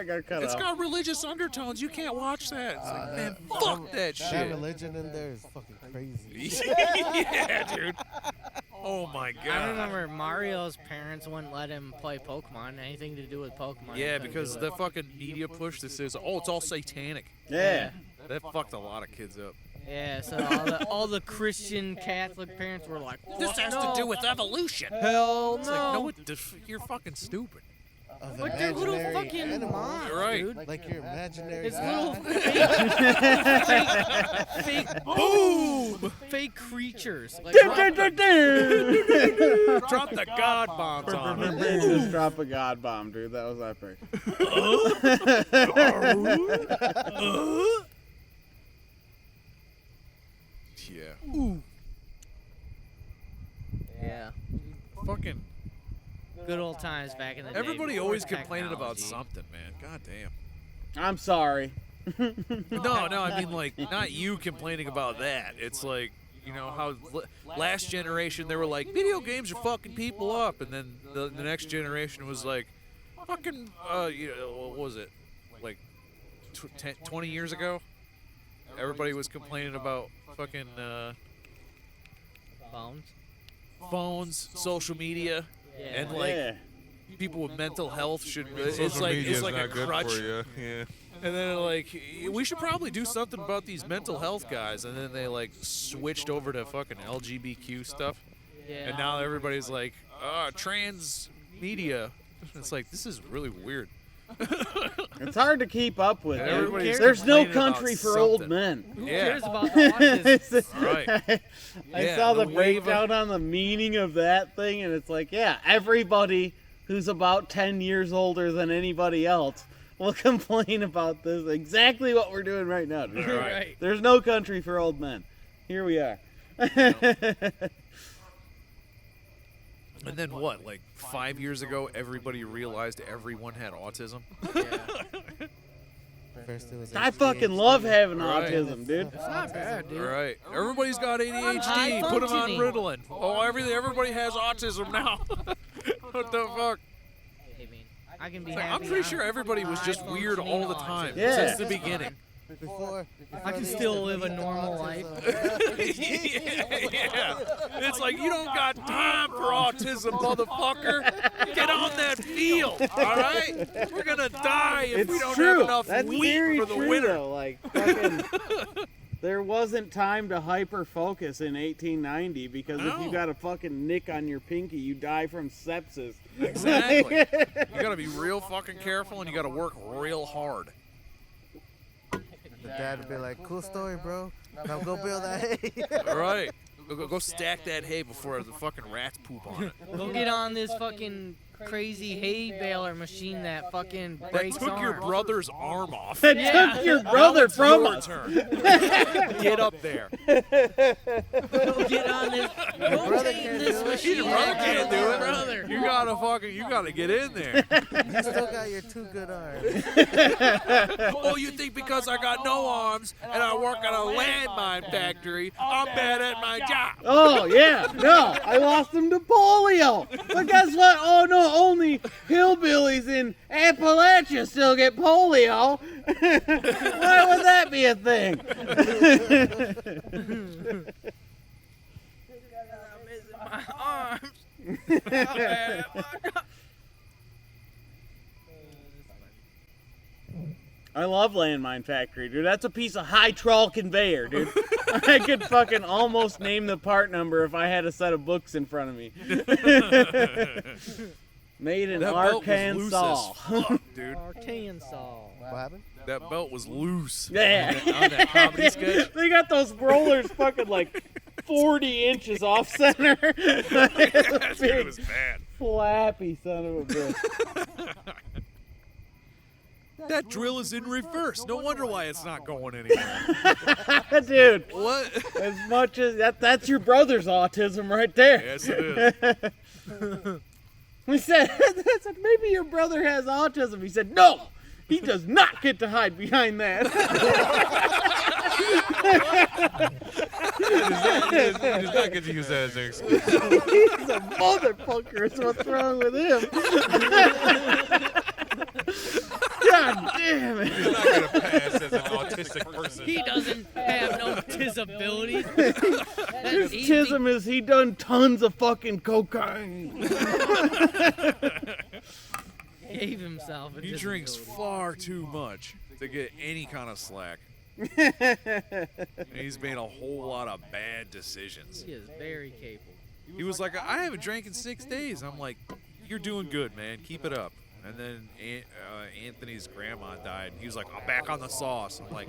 got cut It's off. got religious undertones. You can't watch that. It's like, man, fuck that That shit. religion in there is fucking crazy. Yeah, dude. Oh my god. I remember Mario's parents wouldn't let him play Pokemon. Anything to do with Pokemon. Yeah, he couldn't because do the it. fucking media push that says, "Oh, it's all satanic." Yeah. That fucked a lot of kids up. Yeah, so all the Christian Catholic parents were like, This has to do with evolution. Hell It's like, no, you're fucking stupid. Of But they're little imaginary fucking animals. moms, You're right. dude. Like your imaginary It's God. little fake, Boom! fake creatures. Like, Drop Drop the god bombs on him. Just drop a god bomb, dude. That was epic. Yeah. yeah, Fucking. good old times back in the day. Everybody before always complaining about technology. something, man. God damn. I'm sorry. No, I mean like not you complaining about that. It's like how last generation they were like video games are fucking people up, and then the next generation was like fucking what was it like 20 years ago? Everybody was complaining about fucking phones, social media, Yeah. and like Yeah. people with mental health should. Social It's like media's it's like not a good crutch. for you. Yeah. And then like we should probably do something about these mental health guys, and then they like switched over to fucking LGBTQ stuff, Yeah. and now everybody's like, trans media. It's like this is really weird. It's hard to keep up with. dude. Everybody's There's no complaining about country for old something. men. Who Yeah. cares about the autism? Right. I Yeah, saw the the wave of- breakdown on the meaning of that thing, and it's like, yeah, everybody who's about 10 years older than anybody else will complain about this. Exactly what we're doing right now. dude. Right. There's no country for old men. Here we are. And then what? Like 5 years ago, everybody realized everyone had autism. First it was I fucking love having Right. autism, dude. It's not bad, dude. Right. Everybody's got ADHD. high Put them on functioning. Ritalin. Oh, everybody has autism now. What the fuck? Hey, man, I can be It's like, happy. I'm pretty sure everybody was just weird all the time Yeah. since the beginning. before I can they still used to live a beat the normal autism. Yeah. It's like, you don't got time for autism, motherfucker. Get on that field, all right? We're going to die if we It's don't true. have enough That's wheat very for the true, winter. though. Like, fucking, there wasn't time to hyper focus in 1890 because if you No. got a fucking nick on your pinky, you die from sepsis. Exactly. You got to be real fucking careful, and you got to work real hard. The dad would be like, "Cool story, bro. Now go build that hay." All right. Go stack that hay before the fucking rats poop on it. Go get on this fucking crazy hay baler machine that fucking That breaks took your arms. brother arm off. That Yeah. took your brother It's from your us. turn. Get up there. Go get on this. Go brother take can't this do it. machine. Your brother that can't do your it. brother. You gotta get in there. You still got your two good arms. Oh, you think because I got no arms and I work at a landmine factory, I'm bad at my job? Oh, yeah. No, I lost him to polio. But guess what? Oh, no, only hillbillies in Appalachia still get polio. Why would that be a thing? My arms. I love Landmine Factory, dude. That's a piece of high trawl conveyor, dude. I could fucking almost name the part number if I had a set of books in front of me. Made in That belt was loose Arkansas. as fuck, dude. Arkansas. What happened? That belt was loose. Yeah. On that comedy sketch. They got those rollers fucking like 40 inches off center. That shit Big, was bad. flappy son of a bitch. That drill is in reverse. No wonder why it's not going anywhere. Dude, What? as much as that's your brother's autism right there. Yes, it is. We said, I said, maybe your brother has autism. He said, no, he does not get to hide behind that. He does not get to use that as an excuse. He's a motherfucker is what's wrong with him. God damn it. He's not going to pass as an autistic person. He doesn't have no disabilities. His tism is he done tons of fucking cocaine. Gave himself a He drinks disability. far too much to get any kind of slack. And he's made a whole lot of bad decisions. He is very capable. He was like, I haven't drank in 6 days. I'm like, you're doing good, man. Keep it up. And then Anthony's grandma died. He was like, I'm back on the sauce. I'm like,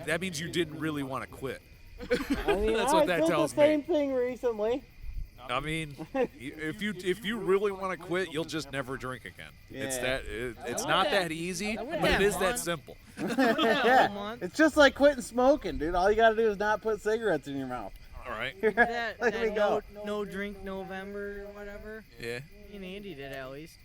that means you didn't really want to quit. I mean, That's what that did tells the me. same thing recently. I mean, if you really want to quit, you'll just never drink again. It's Yeah. it's not that easy, went but that it is that month. simple. Yeah, it's just like quitting smoking, dude. All you gotta do is not put cigarettes in your mouth. All right. That, Let me go. no drink November or whatever. Yeah. Me and Andy did at least.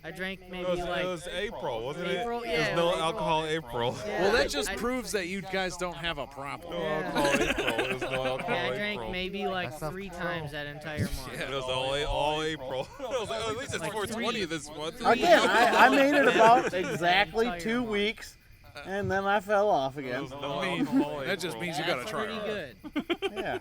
I drank maybe It like was April, wasn't April? it? Yeah, It was it no was April. alcohol April. Yeah, Well, that just I- proves that you guys don't have a problem. No Yeah. alcohol April. It was no alcohol Yeah, I drank April. maybe like That's not 3 pro. times that entire month. Yeah. It was all April. I was like, oh, at least it's 420 this month. Again, I made it about exactly Entire 2 month. weeks, and then I fell off It again. was no I mean, alcohol that just April. means you That's gotta try pretty hard. good. Yeah,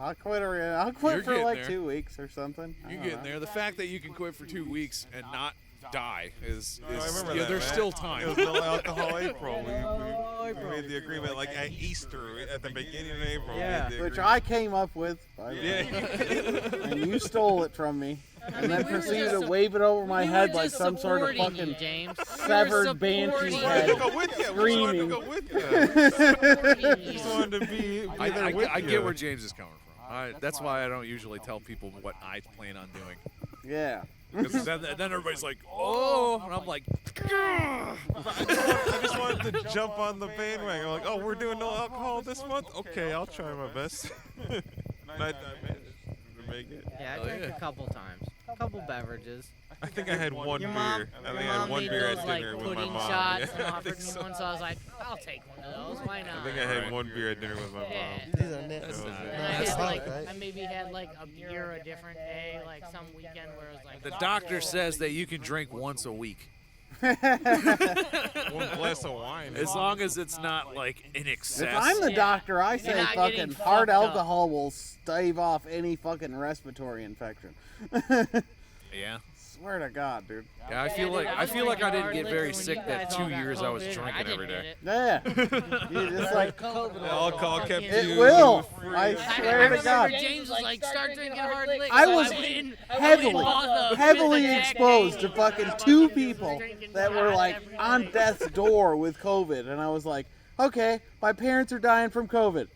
I'll quit. I'll You're quit for getting like there. 2 weeks or something. I You're don't getting know. there. The fact that you can quit for 2 weeks and not die is I remember that, there's man. still It time. was no alcohol April. We made the agreement like at Easter, at the beginning of April. Yeah. We made the Which agreement. I came up with, by the way. Yeah. And you stole it from me, and then we were proceeded just to wave it over my We head were like just some sort of supporting you, fucking James. We were severed banshee supporting We wanted to head. go with you. We just wanted Screaming. to go with you. you. Just wanted to be I there with you. get where James is coming from. That's why I don't usually tell people what I plan on doing. Yeah. Because then everybody's like, oh, and I'm like, "Gah." I just wanted to jump on the bandwagon. I'm like, oh, we're doing no alcohol this month? Okay, I'll try my best. And I managed to make it. Yeah, I Oh, drank yeah. a couple times. couple beverages. I think I had one Your beer. mom, I your think I had mom one made beer those at like dinner with my pudding mom. shots Yeah, and I offered think me so. one, so I was like, I'll take one of those. Why not? I think I had one beer at dinner with my mom. Yeah. These are net. That was it. And I That's had hot, like right? I maybe had like a beer a different day, like some weekend where it was like The doctor says that you can drink once a week, One glass of wine. as long as it's not like in excess. If I'm the Yeah. doctor, I say not getting fucking fucked hard up. alcohol will stave off any fucking respiratory infection. Yeah. Swear to God, dude. Yeah, I feel like I didn't get very sick that 2 years I was drinking every day. Yeah. Dude, it's like, Alcohol kept it you will. free. I I swear to remember God. James was like, start drinking hard liquor. I so was went and heavily, bought the heavily Jack exposed to Daniels. fucking two people that were like on death's door with COVID. And I was like, okay, my parents are dying from COVID.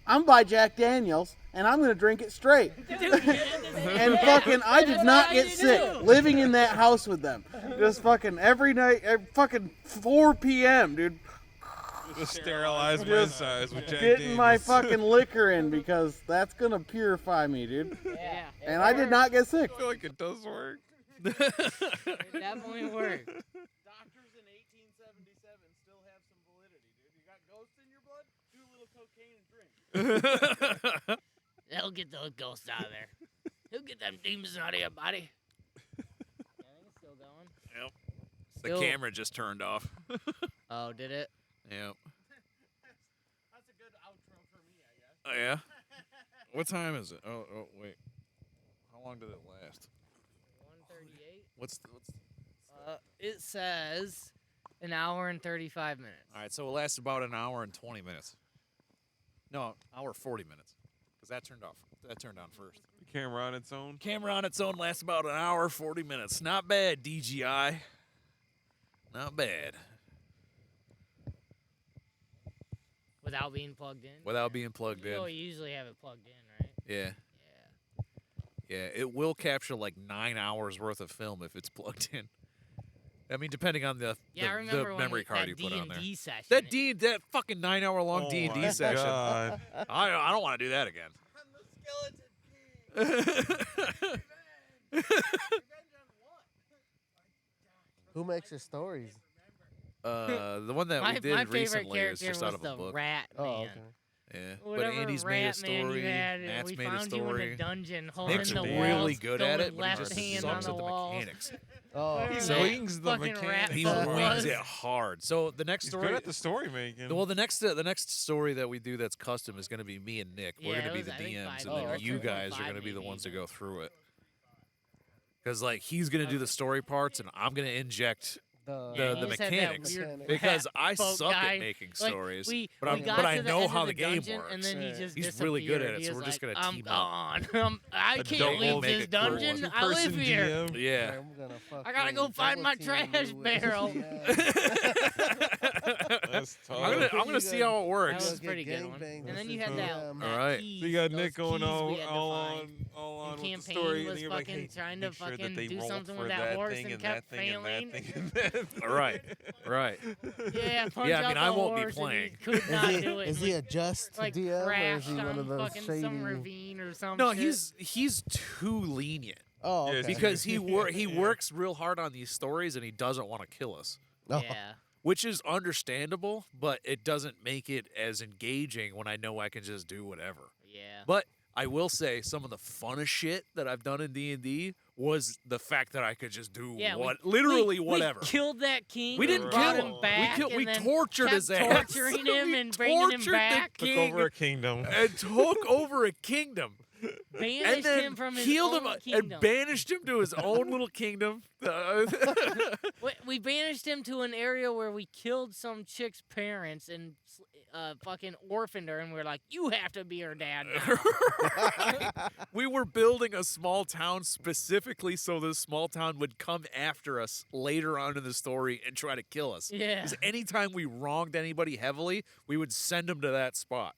I'm by Jack Daniels and I'm going to drink it straight. And fucking, I did not get sick living in that house with them. Just fucking every night, fucking 4 p.m., dude. Just sterilize my Just size with Jack Getting my Daniels. fucking liquor in because that's going to purify me, dude. Yeah, And I did not get sick. I feel like it does work. it definitely worked. Doctors in 1877 still have some validity, dude. You got ghosts in your blood? Do a little cocaine and drink. They'll get those ghosts out of there. He'll get them demons out of your body. Yeah, I think it's still going. Yep. The Still- camera just turned off. Oh, did it? Yep. That's a good outro for me, I guess. Oh yeah. What time is it? Oh wait. How long did it last? 138. What's It says an hour and 35 minutes. All right, so it lasts about an hour and 20 minutes. No, hour 40 minutes. Cuz that turned off. That turned on first. The camera on its own. Camera on its own lasts about an hour 40 minutes. Not bad, DJI. Not bad. Without being plugged in? Without being plugged You in. usually have it plugged in, right? Yeah. Yeah. Yeah, it will capture like 9 hours worth of film if it's plugged in. I mean, depending on the Yeah, I remember when memory card you that put on there. D&D session. That fucking 9-hour long Oh D&D my session. God. I don't want to do that again. Who makes your stories? The one that my, we did my favorite recently is character just was out of a the book. rat Oh, man. okay. Yeah, Whatever but Andy's rat made a man story. you had, Matt's we made a found you in story. a dungeon holding Nick's the really walls, good at it, going but he left just hand sucks on at the the walls. mechanics. Oh, Whatever He that swings the fucking rat mechanics. He stuff wings was. it hard. So the next He's story. good at the story making. Well, the next story that we do that's custom is going to be me and Nick. We're Yeah, going to it be was, the I think, DMs, 5 and then minutes you or guys are 5 going to be the maybe ones to even. go through it. Because like he's going to do the story parts, and I'm going to inject the Yeah, the he just had that mechanics weird because rat I folk suck guy. at making Like, stories. we but got I to the know end how of the game dungeon, works. and then he Yeah. just He's really good at disappeared. it, He so was we're just like, gonna I'm team up. gone. I A can't double leave make this it cool. dungeon. I Two-person live here. GM. Yeah. I'm gonna I gotta go find my trash barrel. That's tough. I'm gonna see how it That works. was a pretty good one. gangbanged. And then This you is had the, that. um, that Alright. keys, So you got those Nick going keys all, we had to find. all on And with the campaign story, and was then you're like, fucking hey, trying to make sure that fucking they do roll something for with that that horse thing and and kept that thing and that failing. thing and that. Right. Right. Yeah, punch Yeah, I out mean, the I won't be horse and playing. he could not Is he, do it. is and he we, a just like DM or is crashed he one on of those fucking shady? some ravine or some No, shit. he's too lenient Oh, Yeah, okay. because he works real hard on these stories and he doesn't want to kill us, Oh. Yeah. which is understandable, but it doesn't make it as engaging when I know I can just do whatever. Yeah. But I will say some of the funnest shit that I've done in D&D was the fact that I could just do Yeah, literally we whatever. killed that king. We didn't brought kill him him. back. we and then tortured kept his ass. torturing him We and bringing him tortured the back. Took king over a kingdom. and took over a kingdom. And Banished then him from his killed own him kingdom. and banished him to his own little kingdom. We banished him to an area where we killed some chick's parents and fucking orphaned her, and we're like, you have to be her dad now. We were building a small town specifically so this small town would come after us later on in the story and try to kill us. Yeah. Because anytime we wronged anybody heavily, we would send them to that spot.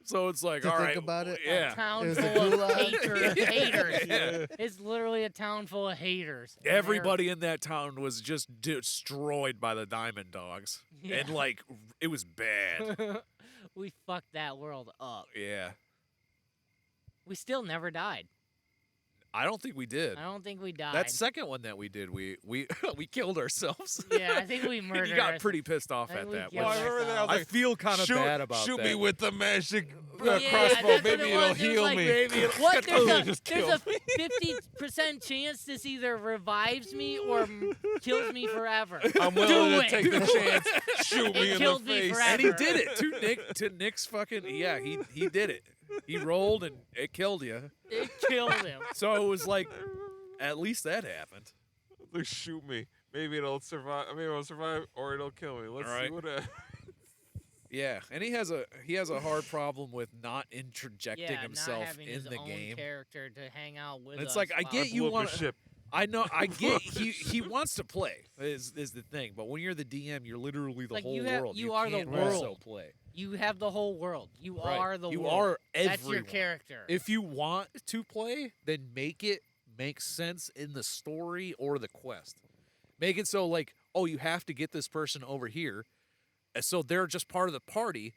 So it's like, To all think right, about it? yeah. Town There's a full of gulag. haters. Yeah. It's literally a town full of haters. And they're- Everybody in that town was just destroyed by the Diamond Dogs. Yeah. And, like, it was bad. We fucked that world up. Yeah. We still never died. I don't think we did. I don't think we died. That second one that we did, we we killed ourselves. Yeah, I think we murdered. You got us. pretty pissed off I think at we that. killed Which I remember that. I was I like, feel kind of bad about shoot that. me with the magic Yeah, crossbow. that's what Maybe it it'll was. It was heal like, me. What? There's Just a kill 50% chance this either revives me or kills me forever. I'm willing Do to it. take the chance. Shoot me in the killed me face. forever. And he did it to Nick's fucking he did it. He rolled and it killed you. It killed him. So it was like at least that happened. Like, shoot me. Maybe it'll survive. Maybe it'll survive or it'll kill me. Let's All right. see what. Yeah, and he has a hard problem with not interjecting Yeah, himself not having in his the own game. character to hang out with It's us. like I while- get you blew up want a ship. I know I get he wants to play is the thing, but when you're the DM, you're literally the Like, whole you have- world. you are the can't also world. play. You have the whole world. You Right. are the You world. are That's your everyone. character. If you want to play, then make it make sense in the story or the quest. Make it so like, oh, you have to get this person over here, and so they're just part of the party,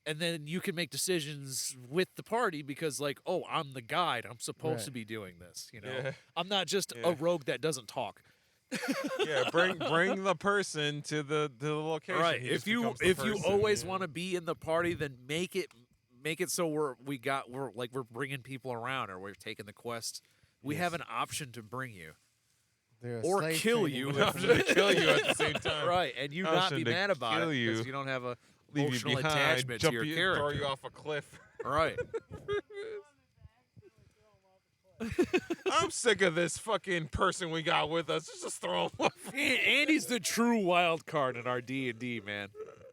and then you can make decisions with the party because like, oh, I'm the guide. I'm supposed Right. to be doing this. You know, Yeah. I'm not just Yeah. a rogue that doesn't talk. Yeah, bring the person to the location. Right. He If just you becomes the person, always yeah. want to be in the party, then make it so we're bringing people around or we're taking the quest. We have an option to bring you They're a or slave kill trading you. An option to kill you at the same time. Right, and you not Option be to mad about kill it you, because you don't have a Leave you emotional behind, attachment to jump your you, character. throw you off a cliff. Right. I'm sick of this fucking person we got with us. Let's just throw him off. Andy's the true wild card in our D&D, man.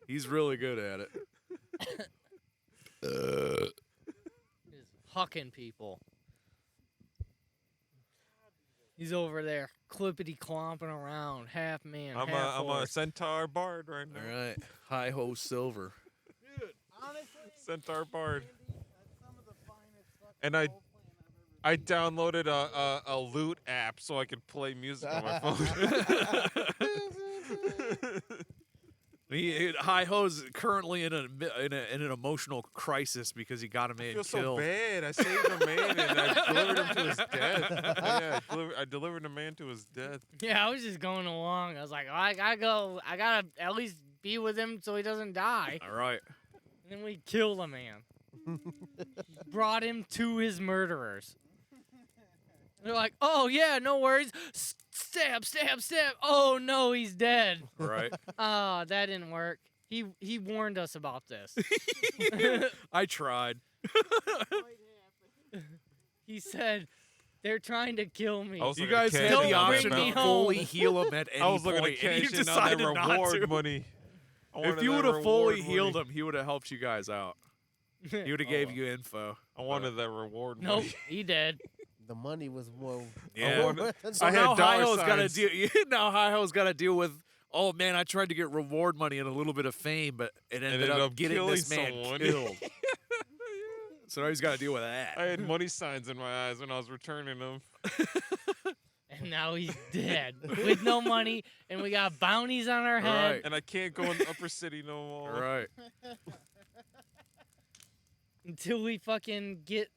He's really good at it. Just hucking people. He's over there clippity clomping around, half man, I'm half a horse. centaur bard right All now. right. Hi ho silver. Honestly, Centaur bard. Andy, that's some of the finest fucking And I role playing I've ever downloaded a lute app so I could play music on my phone. Hi ho's currently in an emotional crisis because he got a I man feel so killed. bad. I saved a man and I delivered him to his death. Yeah, I delivered a man to his death. Yeah, I was just going along. I was like, oh, I gotta go. I gotta at least be with him so he doesn't die. All right. And then we killed a man. Brought him to his murderers. They're like, oh yeah, no worries. Stab, stab, stab. Oh no, he's dead. Right. Oh, that didn't work. He warned us about this. I tried. He said, they're trying to kill me. I was You looking to guys cash had Don't the in on that option bring me to amount. home. fully heal him at any I was looking to point, and you cash in on decided that not reward to. money. I If wanted you that would have fully reward healed money. him, he would have helped you guys out. He would have gave you info. I wanted that reward Nope, money. he dead. The money was more. Yeah. wanted- So I had now dollar Hi-Ho's got to signs. deal. Now Hi-Ho's got to deal with. Oh man, I tried to get reward money and a little bit of fame, but it ended up getting killing this man someone. killed. So now he's got to deal with that. I had money signs in my eyes when I was returning them. And now he's dead with no money, and we got bounties on our head. Right. And I can't go in the upper city no more. Right. Until we fucking get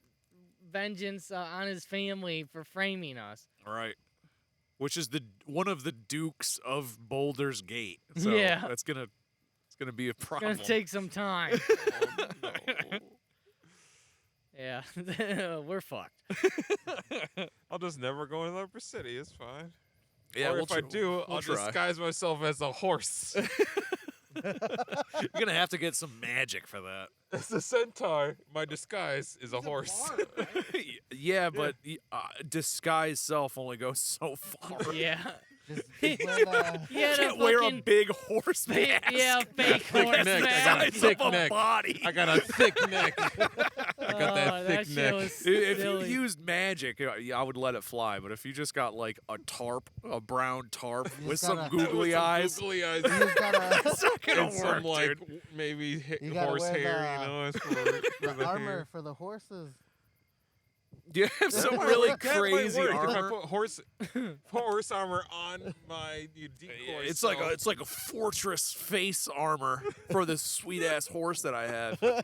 vengeance on his family for framing us. Right. Which is one of the dukes of Boulder's Gate. So Yeah. it's gonna be a It's problem. gonna take some time. Oh, no. Yeah, we're fucked. I'll just never go in the upper city. It's fine. yeah, or we'll if I tr- do, we'll I'll try. disguise myself as a horse. You're gonna have to get some magic for that. As a centaur, my disguise is a horse. bard, right? Yeah, but disguise self only goes so far. Yeah. Just wear the, He had Can't a wear a fucking big horse fake, mask. yeah, fake horse neck. I got a mask. Size thick of a neck. body. I got a thick neck. I got that Oh, thick shit neck. was If you silly. used magic, I would let it fly. But if you just got like a tarp, a brown tarp You with just some gotta- googly eyes, Googly eyes. you just gotta it's not gonna And some work, like dude. maybe You gotta horse wear hair, the- you know, as for the armor hair. for the horses. You have some That really might crazy work. If I armor. put horse armor on my decoy. It's like self. it's like a fortress face armor for this sweet ass horse that I have.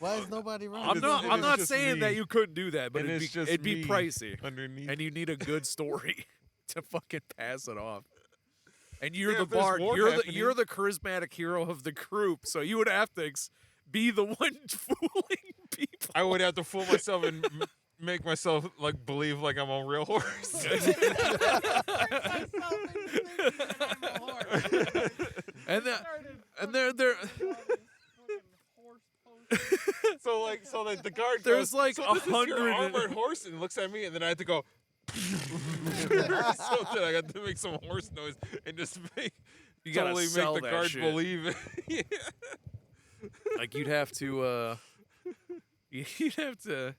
Why is nobody running? I'm not. I'm it's not just saying me. that you couldn't do that, but And it'd it's be, just it'd be me pricey, underneath. and you need a good story to fucking pass it off. And you're Yeah, the if there's bard. war You're happening. the charismatic hero of the group, so you would have to be the one fooling people. I would have to fool myself and make myself like believe like I'm a real horse. And they're so like the guard There's goes, like so this is your 100 armored horse, and looks at me, and then I have to go. So then I got to make some horse noise and just You gotta totally sell make the that guard shit. believe it. Yeah. like you'd have to. You'd have to.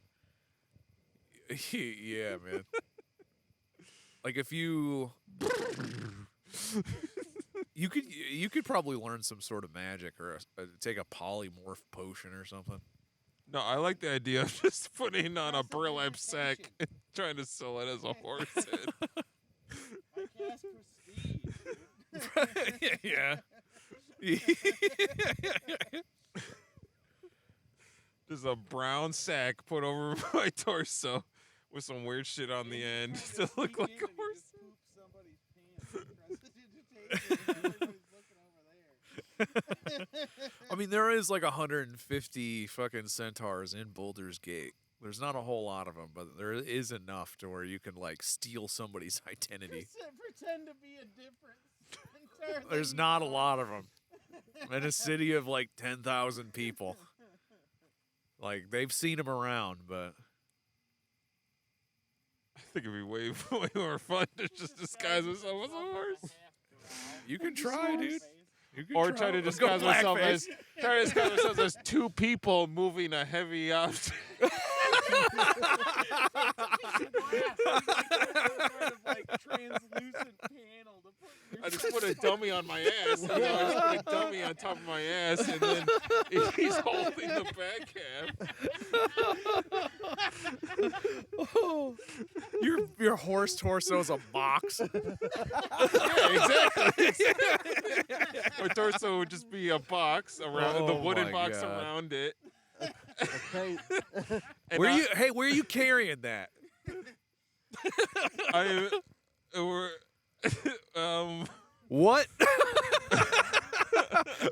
Yeah, man. Like if you could probably learn some sort of magic or take a polymorph potion or something. No, I like the idea of just putting on a burlap sack and trying to sell it as a horse head. I cast prestige. Yeah. Just a brown sack put over my torso with some weird shit on the end to look like a horse. Poop somebody's pants. Everybody's looking over there. I mean, there is like 150 fucking centaurs in Boulder's Gate. There's not a whole lot of them, but there is enough to where you can like steal somebody's identity. Pretend to be a different centaur. There's not a lot of them in a city of like 10,000 people. Like they've seen them around, but I think it'd be way more fun to just disguise myself as a horse. you can try, dude. You can Or try to Let's go disguise myself blackface. as two people moving a heavy object. Like translucent panel to put your I just put a dummy on my ass. I just put a dummy on top of my ass, and then he's holding the back half. Your horse torso is a box. Yeah, exactly. My torso would just be a box around the Oh wooden my box God. around it. Okay. And Where are you carrying that? we're What?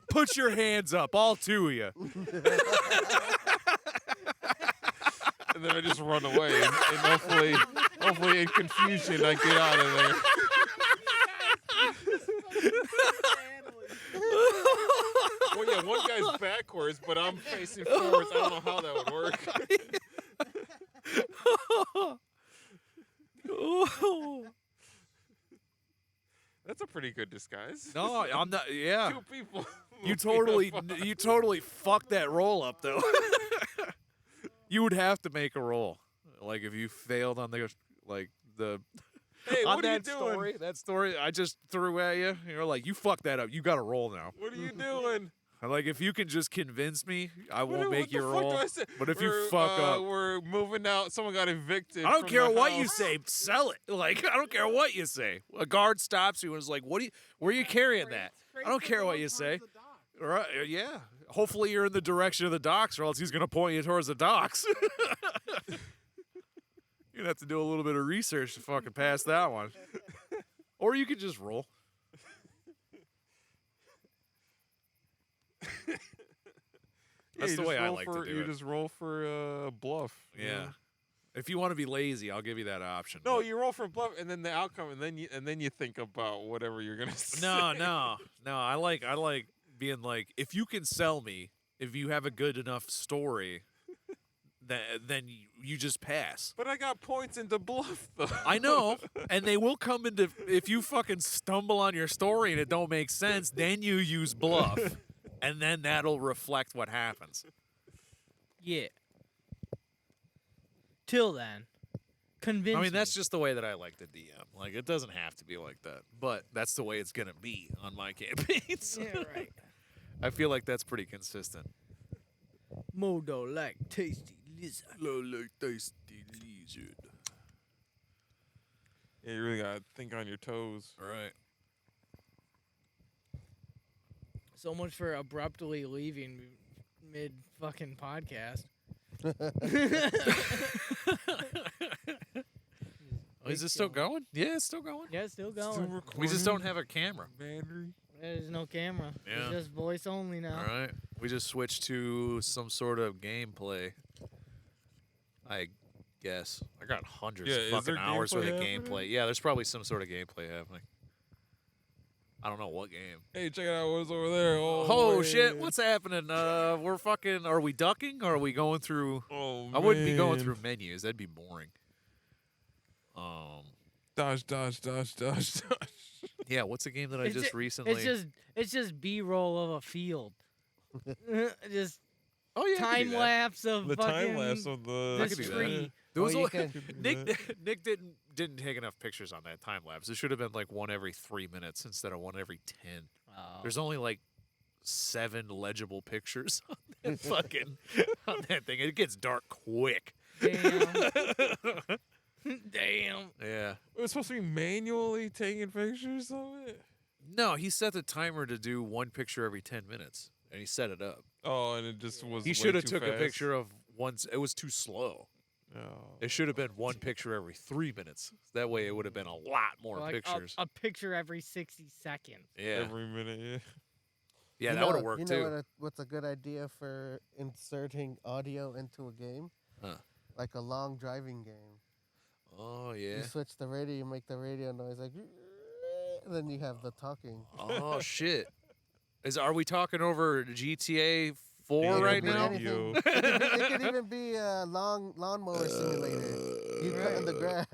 Put your hands up, all two of you. and then I just run away, and hopefully in confusion I get out of there. Well, yeah, one guy's backwards, but I'm facing forwards. I don't know how that would work. That's a pretty good disguise. No, I'm not. Yeah, Two people. you moving you totally fucked that roll up though. You would have to make a roll, like if you failed on the Hey, on what are you that doing? That story I just threw at you. You're like, you fucked that up. You got to roll now. What are you doing? Like if you can just convince me, I won't What make the you fuck roll. do I say? But if you We're, fuck up, we're moving out. Someone got evicted. I don't from care the what you house. say. Sell it. Like I don't care what you say. A guard stops you and is like, "What? Where are you carrying that?" I don't care what you say. Right? Yeah. Hopefully you're in the direction of the docks, or else he's gonna point you towards the docks. You're gonna have to do a little bit of research to fucking pass that one. Or you could just roll. Yeah, That's you the just way I roll like for, to do you it. just roll for bluff. you Yeah. know? If you want to be lazy, I'll give you that option. No, but- you roll for bluff, and then the outcome, and then you think about whatever you're gonna say. No. I like being like, if you can sell me, if you have a good enough story, then you just pass. But I got points into bluff though. I know, and they will come into if you fucking stumble on your story and it don't make sense, then you use bluff, and then that'll reflect what happens. Yeah. Till then, convince I mean, that's me. just the way that I like the DM. Like, it doesn't have to be like that, but that's the way it's gonna be on my campaigns. Yeah, right. I feel like that's pretty consistent. Modo like tasty lizard. Like tasty lizard. Yeah, you really gotta think on your toes. All right. So much for abruptly leaving mid fucking podcast. Is it still going? Yeah, it's still going. Yeah, it's still Still going. recording. We just don't have a camera. Battery. There's no camera. Yeah. It's just voice only now. All right. We just switched to some sort of gameplay. I guess. I got hundreds Yeah, of is fucking there hours worth of gameplay happening? gameplay. Yeah, there's probably some sort of gameplay happening. I don't know what game. Hey, check it out. What's over there? Oh, man. shit, what's happening? We're fucking. Are we ducking? Or are we going through? Oh, I wouldn't be going man. through menus. That'd be boring. Dodge, dodge, dodge, dodge, dodge. Yeah. What's a game that I It's just ju- recently? It's just B-roll of a field. Just Oh yeah, I could do time that. lapse of The fucking time lapse of the. this I could do that. tree. There was Or you only- can- Nick didn't take enough pictures on that time lapse. It should have been like one every 3 minutes instead of one every 10. Oh. There's only like 7 legible pictures on that fucking on that thing. It gets dark quick. Damn. Damn. Yeah. It was supposed to be manually taking pictures of it. No, he set the timer to do 1 picture every 10 minutes, and he set it up. Oh, and it just was. He way should have too took a fast. picture of once. It was too slow. Oh. It should have been 1 picture every 3 minutes. That way, it would have been a lot more Like pictures. a picture every 60 seconds. Yeah, Every minute, yeah. yeah, You that know would have what- worked you know too. what's a good idea for inserting audio into a game? Huh. Like a long driving game. Oh You yeah. switch the radio, you make the radio noise like, and then you have the talking. Oh shit. Are we talking over GTA 4 Yeah, right could be now? anything. It could even be a lawnmower simulator. You cut in the grass.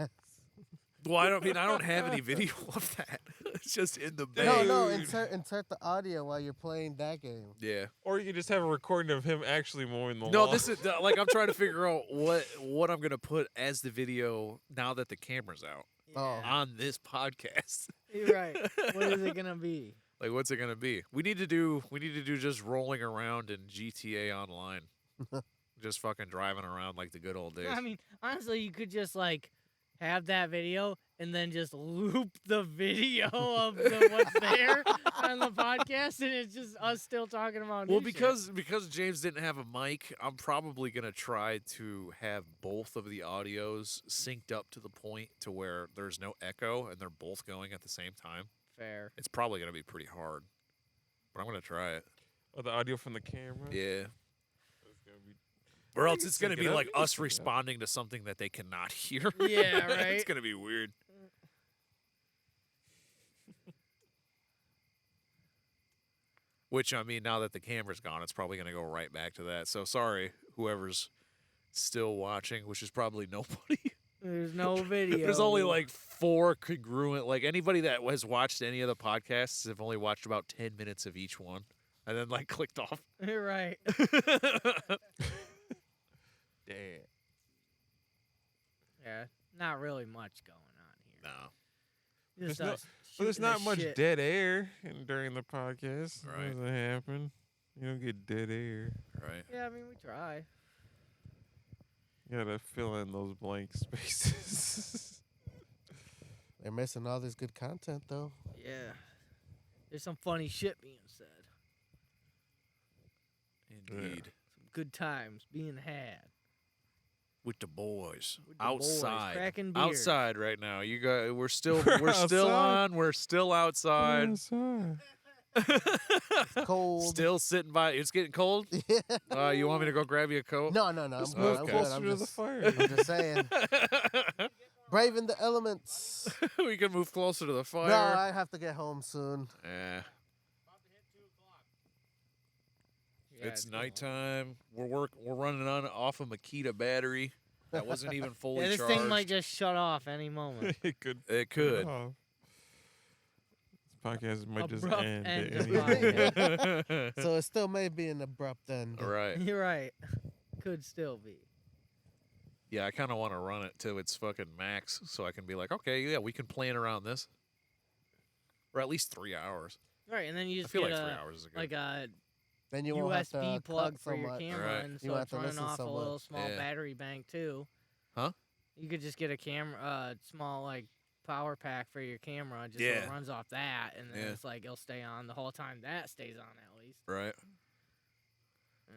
Well, I don't have any video of that. It's just in the No, bag. no, insert the audio while you're playing that game. Yeah. Or you could just have a recording of him actually mowing the No, lawn. this is like I'm trying to figure out what I'm gonna put as the video now that the camera's out Oh. on this podcast. You're right. What is it gonna be? Like, what's it gonna be? We need to do just rolling around in GTA Online, just fucking driving around like the good old days. I mean, honestly, you could just like have that video and then just loop the video of what's there on the podcast, and it's just us still talking about. Well, new shit. because James didn't have a mic, I'm probably gonna try to have both of the audios synced up to the point to where there's no echo and they're both going at the same time. Fair. It's probably gonna be pretty hard, but I'm gonna try it. Or the audio from the camera. Yeah. It's gonna be- Or You else can it's gonna sync it be up, like you can us sync it up. responding to something that they cannot hear. Yeah, right. It's gonna be weird. Which, I mean, now that the camera's gone, it's probably gonna go right back to that. So sorry, whoever's still watching, which is probably nobody. There's no video. There's only like 4 congruent. Like anybody that has watched any of the podcasts have only watched about 10 minutes of each one, and then like clicked off. You're right. Damn. Yeah, not really much going on here. No. Just There's no- us But there's shooting the not much shit. dead air during the podcast. Right. It doesn't happen. You don't get dead air. Right. Yeah, I mean we try. You gotta fill in those blank spaces. They're missing all this good content though. Yeah. There's some funny shit being said. Indeed. Some good times being had. With the boys With the boys, outside, cracking beers. outside right now. You got. We're still outside. on. We're still outside. Sorry. It's cold. Still sitting by. It's getting cold. Yeah. You want me to go grab you a coat? No, I'm good. I'm Okay. good. Closer I'm to the just, fire. I'm just saying. Braving the elements. We can move closer to the fire. No, I have to get home soon. Yeah. Yeah, It's cool. nighttime. We're running on off a Makita battery that wasn't even fully Yeah, this charged. thing might just shut off any moment. It could. It could. Oh. This podcast might just Abrupt end. end at of any- podcast. So it still may be an abrupt end. All right. You're right. Could still be. Yeah, I kind of want to run it to its fucking max so I can be like, okay, yeah, we can plan around this. Or at least 3 hours. Right, and then you I just feel get like 3 a, hours is good. like a Then you won't have to USB plug cut for so your much. camera, Right. and You so won't it's have to running listen off so a little much. small Yeah. battery bank too. Huh? You could just get a camera, small like power pack for your camera, just so Yeah. it runs off that, and then Yeah. it's like it'll stay on the whole time that stays on at least. Right.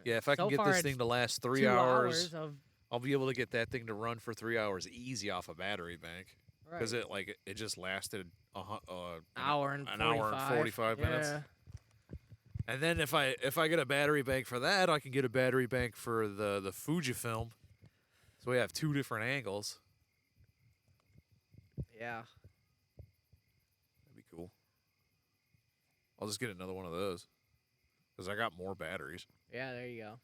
Yeah, if I can So get far this it's thing to last 3 2 hours, of I'll be able to get that thing to run for 3 hours easy off a battery bank. Because right. it just lasted hour and an hour and 45 minutes. Yeah. And then if I get a battery bank for that, I can get a battery bank for the Fujifilm. So we have 2 different angles. Yeah. That'd be cool. I'll just get another one of those because I got more batteries. Yeah, there you go.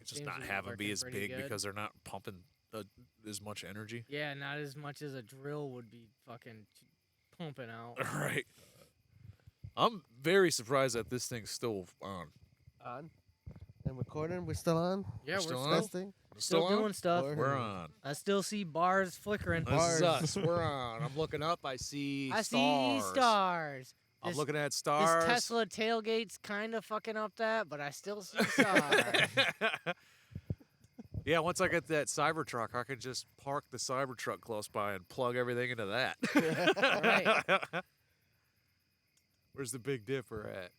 It's just Seems not to be have them be working as pretty big good. because they're not pumping as much energy. Yeah, not as much as a drill would be fucking pumping out. Right. I'm very surprised that this thing's still on. On? And recording? We're still on? Yeah, we're still still, on? Testing? still on? doing stuff. Or- We're on. I still see bars flickering. This is us. We're on. I'm looking up. I see I stars. see stars. I'm This- looking at This stars. Tesla tailgate's kind of fucking up that, but I still see stars. Yeah, once I get that Cybertruck, I can just park the Cybertruck close by and plug everything into that. Right. Where's the Big Dipper at?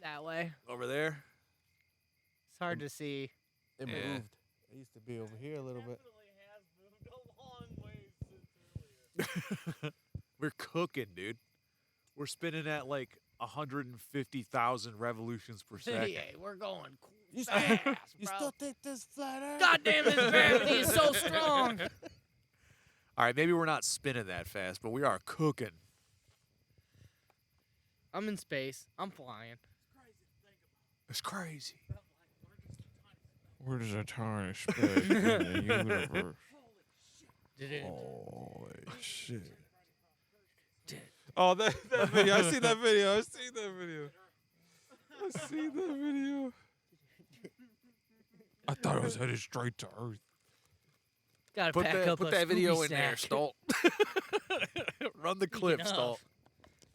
That way. Over there? It's hard to see. It Yeah. moved. It used to be over here a little bit. Definitely has moved a long ways since earlier. We're cooking, dude. We're spinning at like 150,000 revolutions per second. Hey, we're going You fast, You bro. still think this flat Earth? God damn, this gravity is so strong. All right, maybe we're not spinning that fast, but we are cooking. I'm in space. I'm flying. It's crazy. Where does a tiny space in the universe? Did it? Holy shit. Oh, that video. I see that video. I see that video. I see that video. I thought it was headed straight to Earth. Gotta Put pack that, up put a that video Scooby in there, snack. Stolt. Run the clip, Speaking Stolt. of,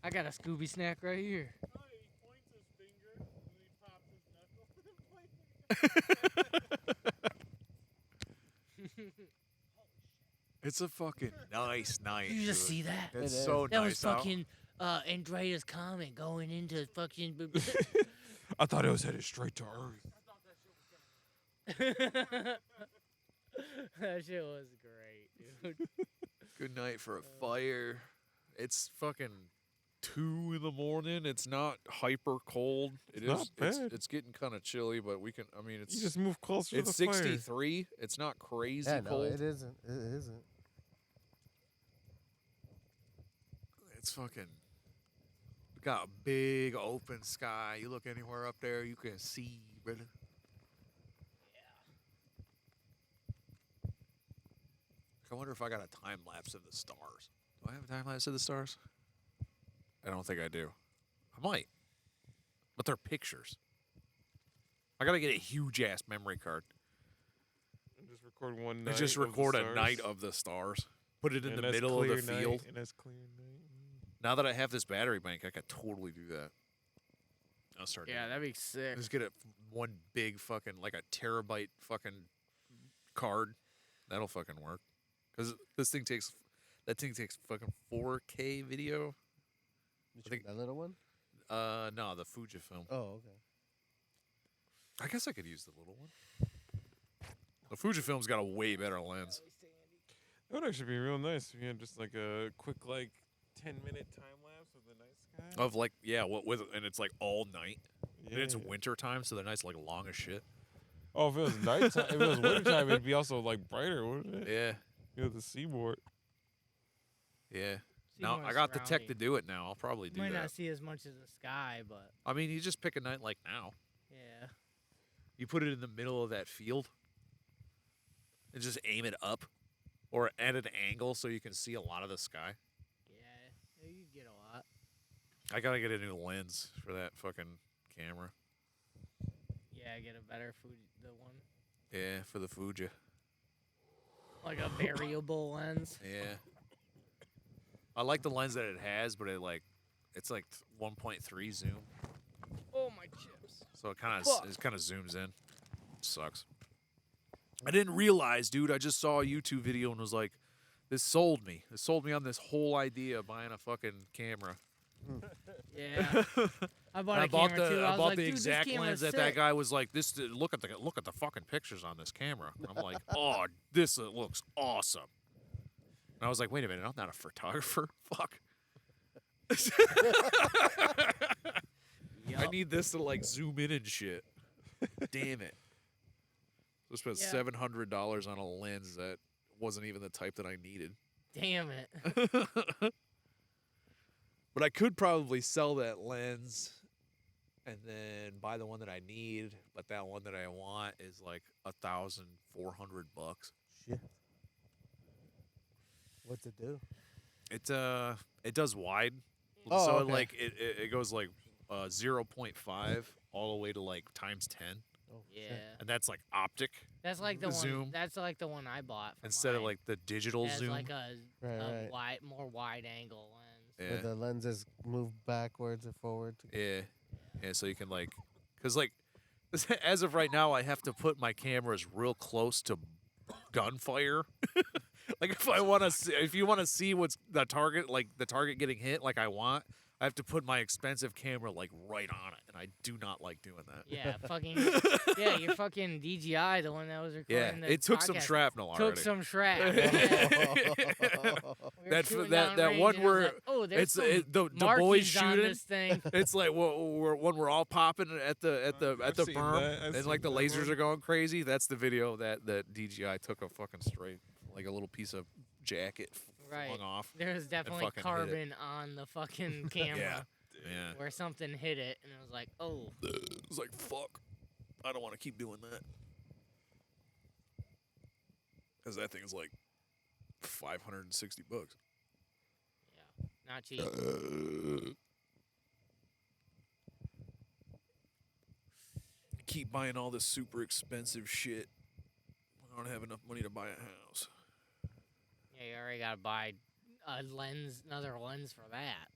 I got a Scooby snack right here. Oh, he points his finger and he pops his knuckle and points it. It's a fucking nice night. You just dude. see that? It's It is. so That nice. was fucking Andrea's comment going into fucking. I thought it was headed straight to Earth. That shit was great, dude. Good night for a fire. It's fucking 2 in the morning. It's not hyper cold. It It's is. not bad. It's getting kind of chilly, but we can. I mean, You it's just move closer to it's the fire. 63. It's not crazy Yeah, no, cold. it isn't. It isn't. It's fucking got a big open sky. You look anywhere up there, you can see, brother. I wonder if I got a time lapse of the stars. Do I have a time lapse of the stars? I don't think I do. I might, but they're pictures. I gotta get a huge ass memory card And just record one and night. just of the record a stars. night of the stars. Put it in And the that's middle of the clear night, field. And that's clear night. Now that I have this battery bank, I could totally do that. I'll start. Yeah, doing that'd be sick. Just get one big fucking like a terabyte fucking card. That'll fucking work. Cause that thing takes fucking 4K video. Which think- one, that little one? No, the Fujifilm. Oh, okay. I guess I could use the little one. The Fujifilm's got a way better lens. That would actually be real nice if you had just like a quick 10-minute time lapse of the night sky. Of like, yeah, and it's like all night. yeah. And it's winter time, so the night's like long as shit. Oh, if it was nighttime, if it was wintertime, it'd be also like brighter, wouldn't it? Yeah, You know, the seaboard. yeah. See Now more I got the tech to surrounding. do it now. I'll probably do Might not that. see as much as the sky, but I mean, you just pick a night like now. yeah. You put it in the middle of that field and just aim it up or at an angle so you can see a lot of the sky. Yeah, you get a lot. I gotta get a new lens for that fucking camera. Yeah, get a better food. The one Yeah, for the Fuji. like a variable lens. Yeah. I like the lens that it has, but it's like 1.3 zoom, Oh my chips. so it kind Fuck. of zooms in. Sucks. I didn't realize, dude. I just saw a YouTube video and was like, "This sold me. This sold me on this whole idea of buying a fucking camera." Yeah. I bought I a bought camera the too. I was bought like, the "Dude, this exact camera's lens that sick." guy was like, "This look at the fucking pictures on this camera." I'm like, "Oh, this looks awesome." And I was like, "Wait a minute, I'm not a photographer. Fuck." I need this to like zoom in and shit. Damn it. So I spent Yeah. $700 on a lens that wasn't even the type that I needed. Damn it. But I could probably sell that lens and then buy the one that I need, but that one that I want is like $1,400. Shit. What's it do? It does wide. Oh, so okay. like it goes like 0.5 all the way to like times 10. Oh, shit. Yeah. And that's like optic That's like the Zoom. one. That's like the one I bought. For instead of mine. like the digital It has zoom. like a Right. wide, more wide angle lens. Yeah. Where the lenses move backwards or forward. Yeah. Yeah, so you can like cuz like as of right now I have to put my cameras real close to gunfire. Like if you want to see what's the target getting hit like I want, I have to put my expensive camera like right on it, and I do not like doing that. Yeah, fucking. Yeah, your fucking DJI, the one that was Yeah, recording the it took some podcast, shrapnel already. Took some shrapnel. that one where it's the boys shooting. This thing. It's like when we're all popping at the seen berm, that. I've and like the seen that lasers one. are going crazy. That's the video that DJI took a fucking straight, like a little piece of jacket Right. flung off. There's definitely fucking hit it. carbon on the fucking camera Yeah, where something hit it, and it was like, oh. it was like fuck. I don't want to keep doing that because that thing is like $560. Yeah, not cheap. Keep buying all this super expensive shit. I don't have enough money to buy a house. Yeah, you already gotta buy a lens, another lens for that.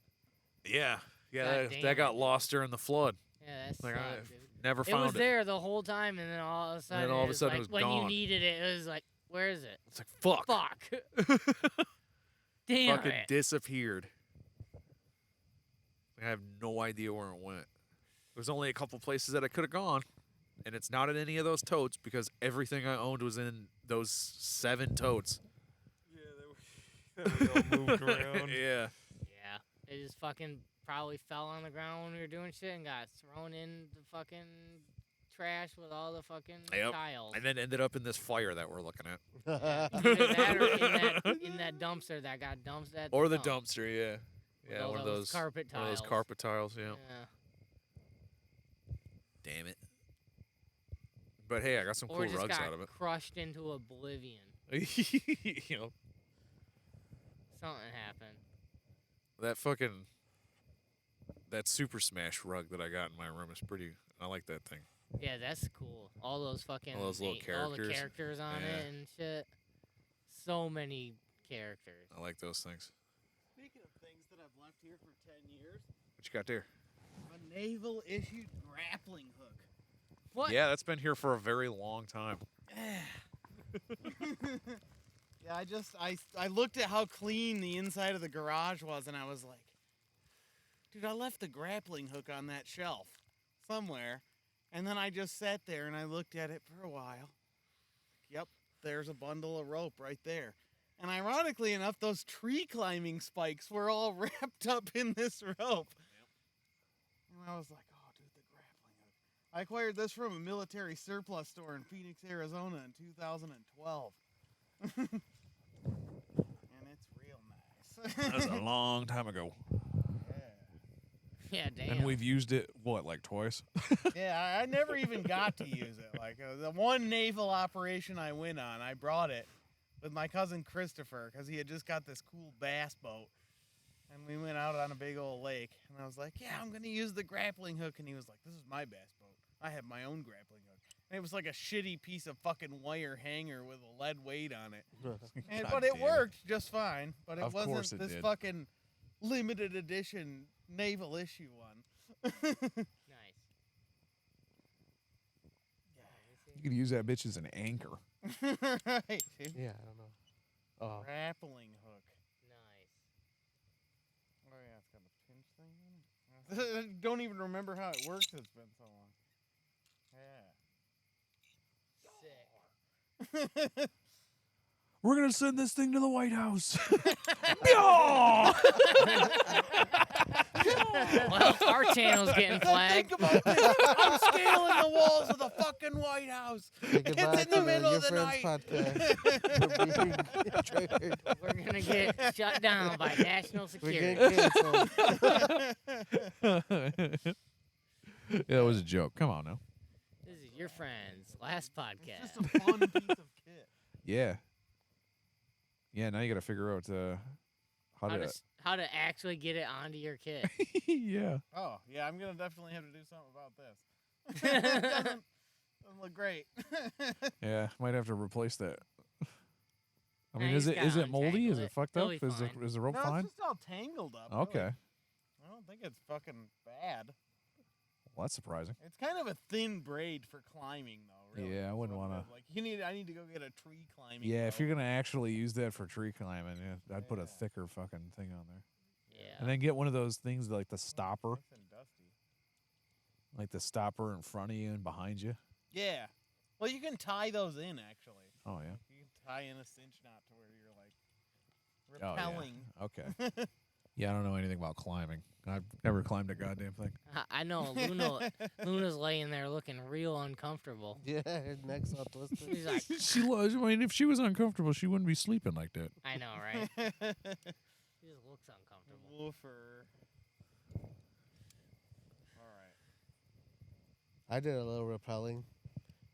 Yeah, God that damn got it. lost during the flood. Yeah, that's Like I sucks, dude. never It found was there the whole time, and then all of a sudden, all of a was sudden it like, was when you gone. needed it, it was like, where is it? It's like fuck. Fuck. Damn Fucking it. disappeared. I have no idea where it went. There's only a couple places that I could have gone, and it's not in any of those totes because everything I owned was in those 7 totes. Yeah, they all moved around. Yeah. Yeah, it just fucking probably fell on the ground when we were doing shit and got thrown in the fucking trash with all the fucking Yep. tiles. And then ended up in this fire that we're looking at. Either that or in that dumpster that got dumped at Or the dump. dumpster, yeah. Yeah, all one of those those carpet One of those tiles. carpet tiles, yeah. Yeah. Damn it. But hey, I got some Or cool just rugs got out of it. crushed into oblivion. You know, Something happened. that Super Smash rug that I got in my room is pretty. I like that thing. Yeah, that's cool. All those fucking All those little all the characters. characters on Yeah. it and shit. So many characters. I like those things. Speaking of things that I've left here for 10 years, What you got there? a naval issued grappling hook. What? Yeah, that's been here for a very long time. Yeah, I looked at how clean the inside of the garage was, and I was like, dude, I left the grappling hook on that shelf somewhere. And then I just sat there and I looked at it for a while. Yep, there's a bundle of rope right there. And ironically enough, those tree climbing spikes were all wrapped up in this rope. And I was like, oh, dude, the grappling hook. I acquired this from a military surplus store in Phoenix, Arizona in 2012. And it's real nice. That was a long time ago. Yeah, damn. And we've used it, what, like twice? Yeah, I never even got to use it. Like the one naval operation I went on, I brought it with my cousin Christopher because he had just got this cool bass boat. And we went out on a big old lake. And I was like, yeah, I'm going to use the grappling hook. And he was like, this is my bass boat. I have my own grappling hook. And it was like a shitty piece of fucking wire hanger with a lead weight on it. And, but it damn it. worked just fine. But it Of course wasn't it this did. fucking limited edition naval issue one. Nice. You could use that bitch as an anchor. Right, dude. Yeah, I don't know. Oh, Grappling hook. Nice. Oh yeah, it's got a pinch thing? Don't even remember how it works. It's been so long. Yeah. Sick. We're gonna send this thing to the White House. Well, our channel's getting flagged. I'm scaling the walls of the fucking White House. Say goodbye It's in the to middle Your of the Friends night. podcast. We're being triggered. We're gonna get shut down by national We're security. getting canceled. Yeah, that was a joke. Come on now. This is your friend's last Just podcast. a fun piece of kit. Yeah. Yeah, now you got to figure out How to actually get it onto your kit. Yeah. Oh, yeah, I'm going to definitely have to do something about this. It doesn't look great. Yeah, might have to replace that. I Nah, mean, you is just it gotta moldy? untangle Is it. it fucked It'll up? be Is the fine. is the rope No, fine? it's just all tangled up. Okay. Really. I don't think it's fucking bad. Well, that's surprising. It's kind of a thin braid for climbing, though. Really. Yeah, I wouldn't So, wanna- like I need to go get a tree climbing. Yeah, if bow. you're gonna actually use that for tree climbing, yeah, I'd put a thicker fucking thing on there, Yeah. and then get one of those things like the stopper, Nice and dusty. like the stopper in front of you and behind you. Yeah. Well, you can tie those in actually. Oh yeah. You can tie in a cinch knot to where you're like Oh, yeah. repelling. Okay. Yeah, I don't know anything about climbing. I've never climbed a goddamn thing. I know Luna's laying there looking real uncomfortable. Yeah, her neck's all twisted. She's like, She was. I mean, if she was uncomfortable, she wouldn't be sleeping like that. I know, right? She just looks uncomfortable. Woofer. All right. I did a little rappelling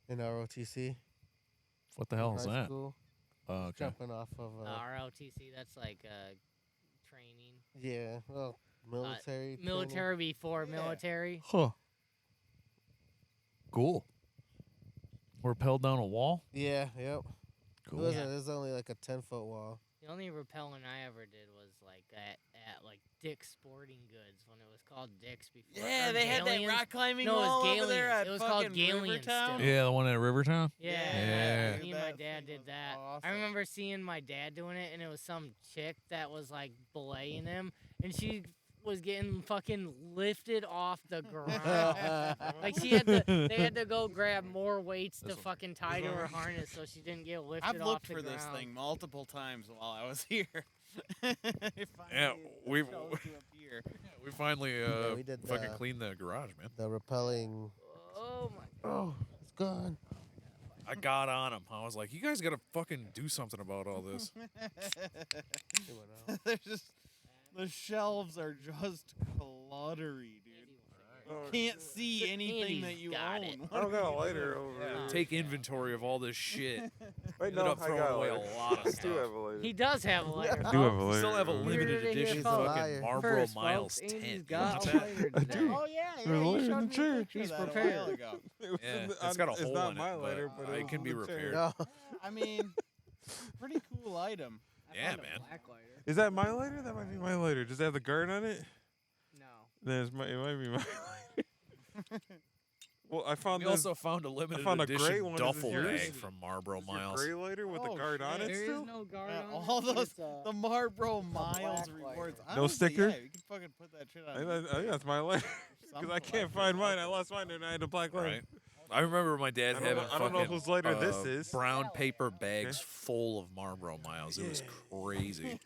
in ROTC. What the hell is high that? school. Oh, okay. Jumping off of ROTC, that's like training. yeah, well, military. training. Military before Yeah. military. Huh. Cool. Rappelled down a wall. Yeah, yep. Cool. It wasn't. Yeah. It was only like a 10-foot wall. The only rappelling I ever did was like at like Dick's Sporting Goods when it was called Dick's before. Yeah, or they had that Galileans. rock climbing No, it was wall over there Galileans. at It was called fucking Galileans Rivertown. still. Yeah, the one at Rivertown. Yeah, Yeah. me and my dad did that. Awesome. I remember seeing my dad doing it, and it was some chick that was like belaying him, and she was getting fucking lifted off the ground. Like they had to go grab more weights to fucking tie to her harness so she didn't get lifted I've off looked the for ground. this thing multiple times while I was here. Yeah, we've- here. We finally we did fucking the- cleaned the garage, man. The rappelling. Oh my! Oh, it's gone. I got on him. I was like, you guys gotta fucking do something about all this. There's just the shelves are just cluttery, dude. Can't see anything Andy's that you got own. it. I don't got a lighter over Yeah. Take inventory of all this shit. Wait, Ended no, up I throwing got away lighter. a lot of I do stuff. have a lighter. He does have a lighter. I do have a We lighter. still have a over there. limited Heard it here, edition folks. fucking Marlboro First, Miles folks, 10. Andy's You got want a that? lighter I today. do. Oh yeah, There's yeah. a You lighter in showed the me chair. a picture He's of that prepared. a while ago. It was Yeah, in the- it's got a it's hole not in my it, but lighter, but it can be was in the chair. repaired. No. I mean, pretty cool item. Yeah, man. Black lighter. Is that my lighter? That might be my lighter. Does it have the guard on it? No. Then it might be my lighter. Well, I found We this. also found a limited found a gray edition one. Is this duffel yours? bag from Marlboro Is your Miles. gray lighter with the Oh, guard on shit. it There still? is no guard Yeah, on all it, but those it's, the Marlboro black Miles lighter. rewards. No Honestly, sticker? Yeah, you can fucking put that shit on. I think that's my lighter. Because I can't find mine. I lost mine and I had a black lighter. Right. I remember my dad I don't having know- I don't know fucking, whose lighter this is. brown paper bags full of Marlboro Miles. It was crazy.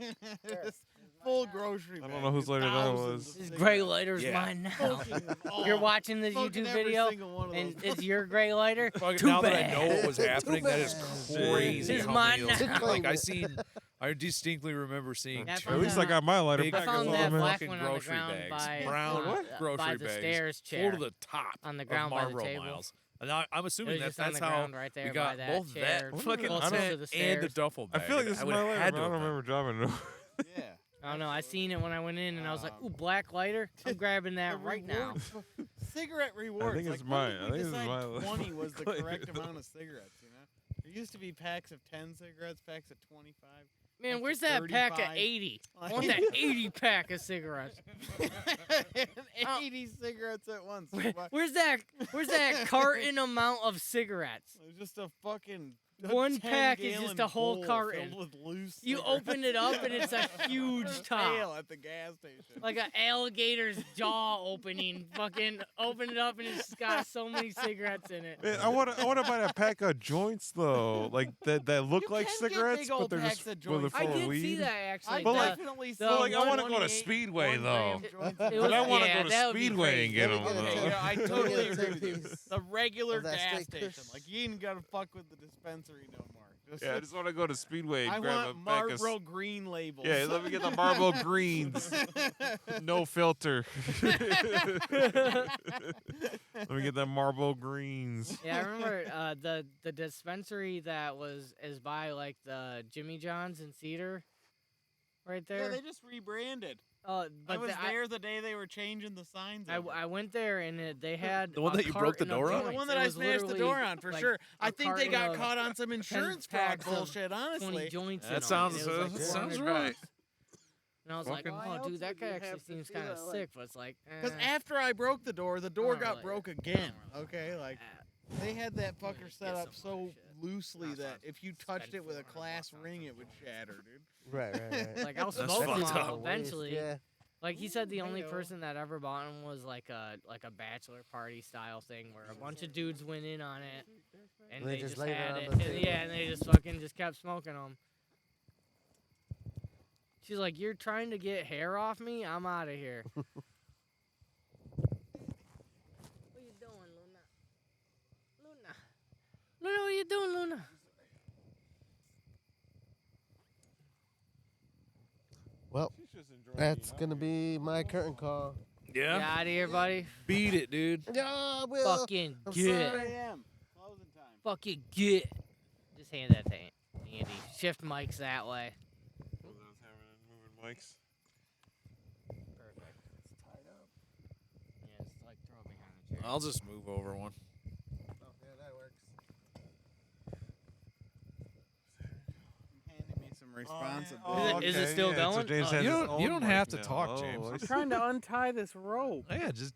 Full grocery. I don't bag, know whose lighter that thousands was. of This cigarettes. gray lighter's Yeah. mine now. Smoking them all. You're watching the Smoking YouTube every video, single one of and those. it's your gray lighter. Fucking Too now that I bad. know what was Too happening, that is bad. crazy. This is how mine many of those- now. Like I distinctly remember seeing That two At least I got my lighter big back. I found full that of black fucking one on the grocery ground bags, by brown by grocery the bags, stairs chair. full to the top On the of ground by the Marlboro table. Miles. And I'm It assuming was that just on that's the how ground right there we got by that both chair, that fucking closest to tent the and the stairs. duffel I bag. feel like this is would my have lighter, had but to I don't have remember dropping it. Yeah. I don't know. I seen it when I went in, and I was like, "Ooh, black lighter! I'm grabbing The that right now." rewards- Cigarette rewards. think it's like, mine. When I did we think it's decide mine. 20 was the Like- correct amount of cigarettes, you know? There used to be packs of 10 cigarettes, packs of 25. Man, Like where's the that pack of 35. 80? I want that 80 pack of cigarettes. and 80 cigarettes at once. Where's that carton amount of cigarettes? It was just a fucking one pack is 10-gallon just a whole bowl carton. filled with loose You cigarettes. open it up and it's a huge Ale top. at the gas station. Like an alligator's jaw opening. Fucking open it up and it's got so many cigarettes in it. Man, I want to buy a pack of joints though, like that look You like can get cigarettes, big but old they're packs just of full joints. I of did weed. see that actually. I But like- definitely the But like, I want to go to 128 Speedway though. 1 gram joints. It But I was- want to yeah, go to that would be Speedway and get Let them me get a though. ten- Yeah, I let me totally get a agree 10 with you. piece The regular of that gas straight station. Kush. Like, you ain't got to fuck with the dispensary no more. Just Yeah, I just want to go to Speedway and I grab a want pack Marlboro of. green labels. Yeah, let me get the Marlboro Greens. No filter. Let me get the Marlboro Greens. Yeah, I remember the dispensary that is by like the Jimmy John's in Cedar, right Yeah, there. they just rebranded. But I was there the day they were changing the signs. over. I went there and they had The one a that you broke the carton of door on? The joints. one It that I was smashed the literally, door on for like, sure. I a think they carton got of caught on some insurance fraud packs of bullshit. 20 Honestly, joints in That them, sounds and it was like sounds $400. right. And I was like, Fucking- oh, dude, that guy You'd actually have to seems see kind of that, like- sick. But it's like, because after I broke the door don't got really- broke again. I don't really Okay, like they had that fucker set up so loosely that if you touched it with a glass ring, it would shatter, dude. Right, right, right. like I'll That's smoke them fucked all up. eventually. Yeah. Like he said, the only person that ever bought him was like a bachelor party style thing where a bunch of dudes went in on it, and They they just just laid it had on it. the And table. yeah, and they just fucking just kept smoking them. She's like, "You're trying to get hair off me? I'm out of here." What you doing, Luna? Luna, what are you doing, Luna? Well, that's gonna be my curtain call. Get Yeah. out of here, buddy. Beat it, dude. Yeah, Will. Fucking I'm get. sorry. a.m. Closing time. Fucking get. Just hand that to Andy. Shift mics that way. Mics. Perfect. It's tied up. Yeah, just like throw it behind the chair. I'll just move over one. Oh, yeah, that works. Handing me some responsibility. Oh, Is it still So going? James Oh, has you his don't- own you don't mic have to now. talk, Oh, James. I I'm see. Trying to untie this rope. Yeah, just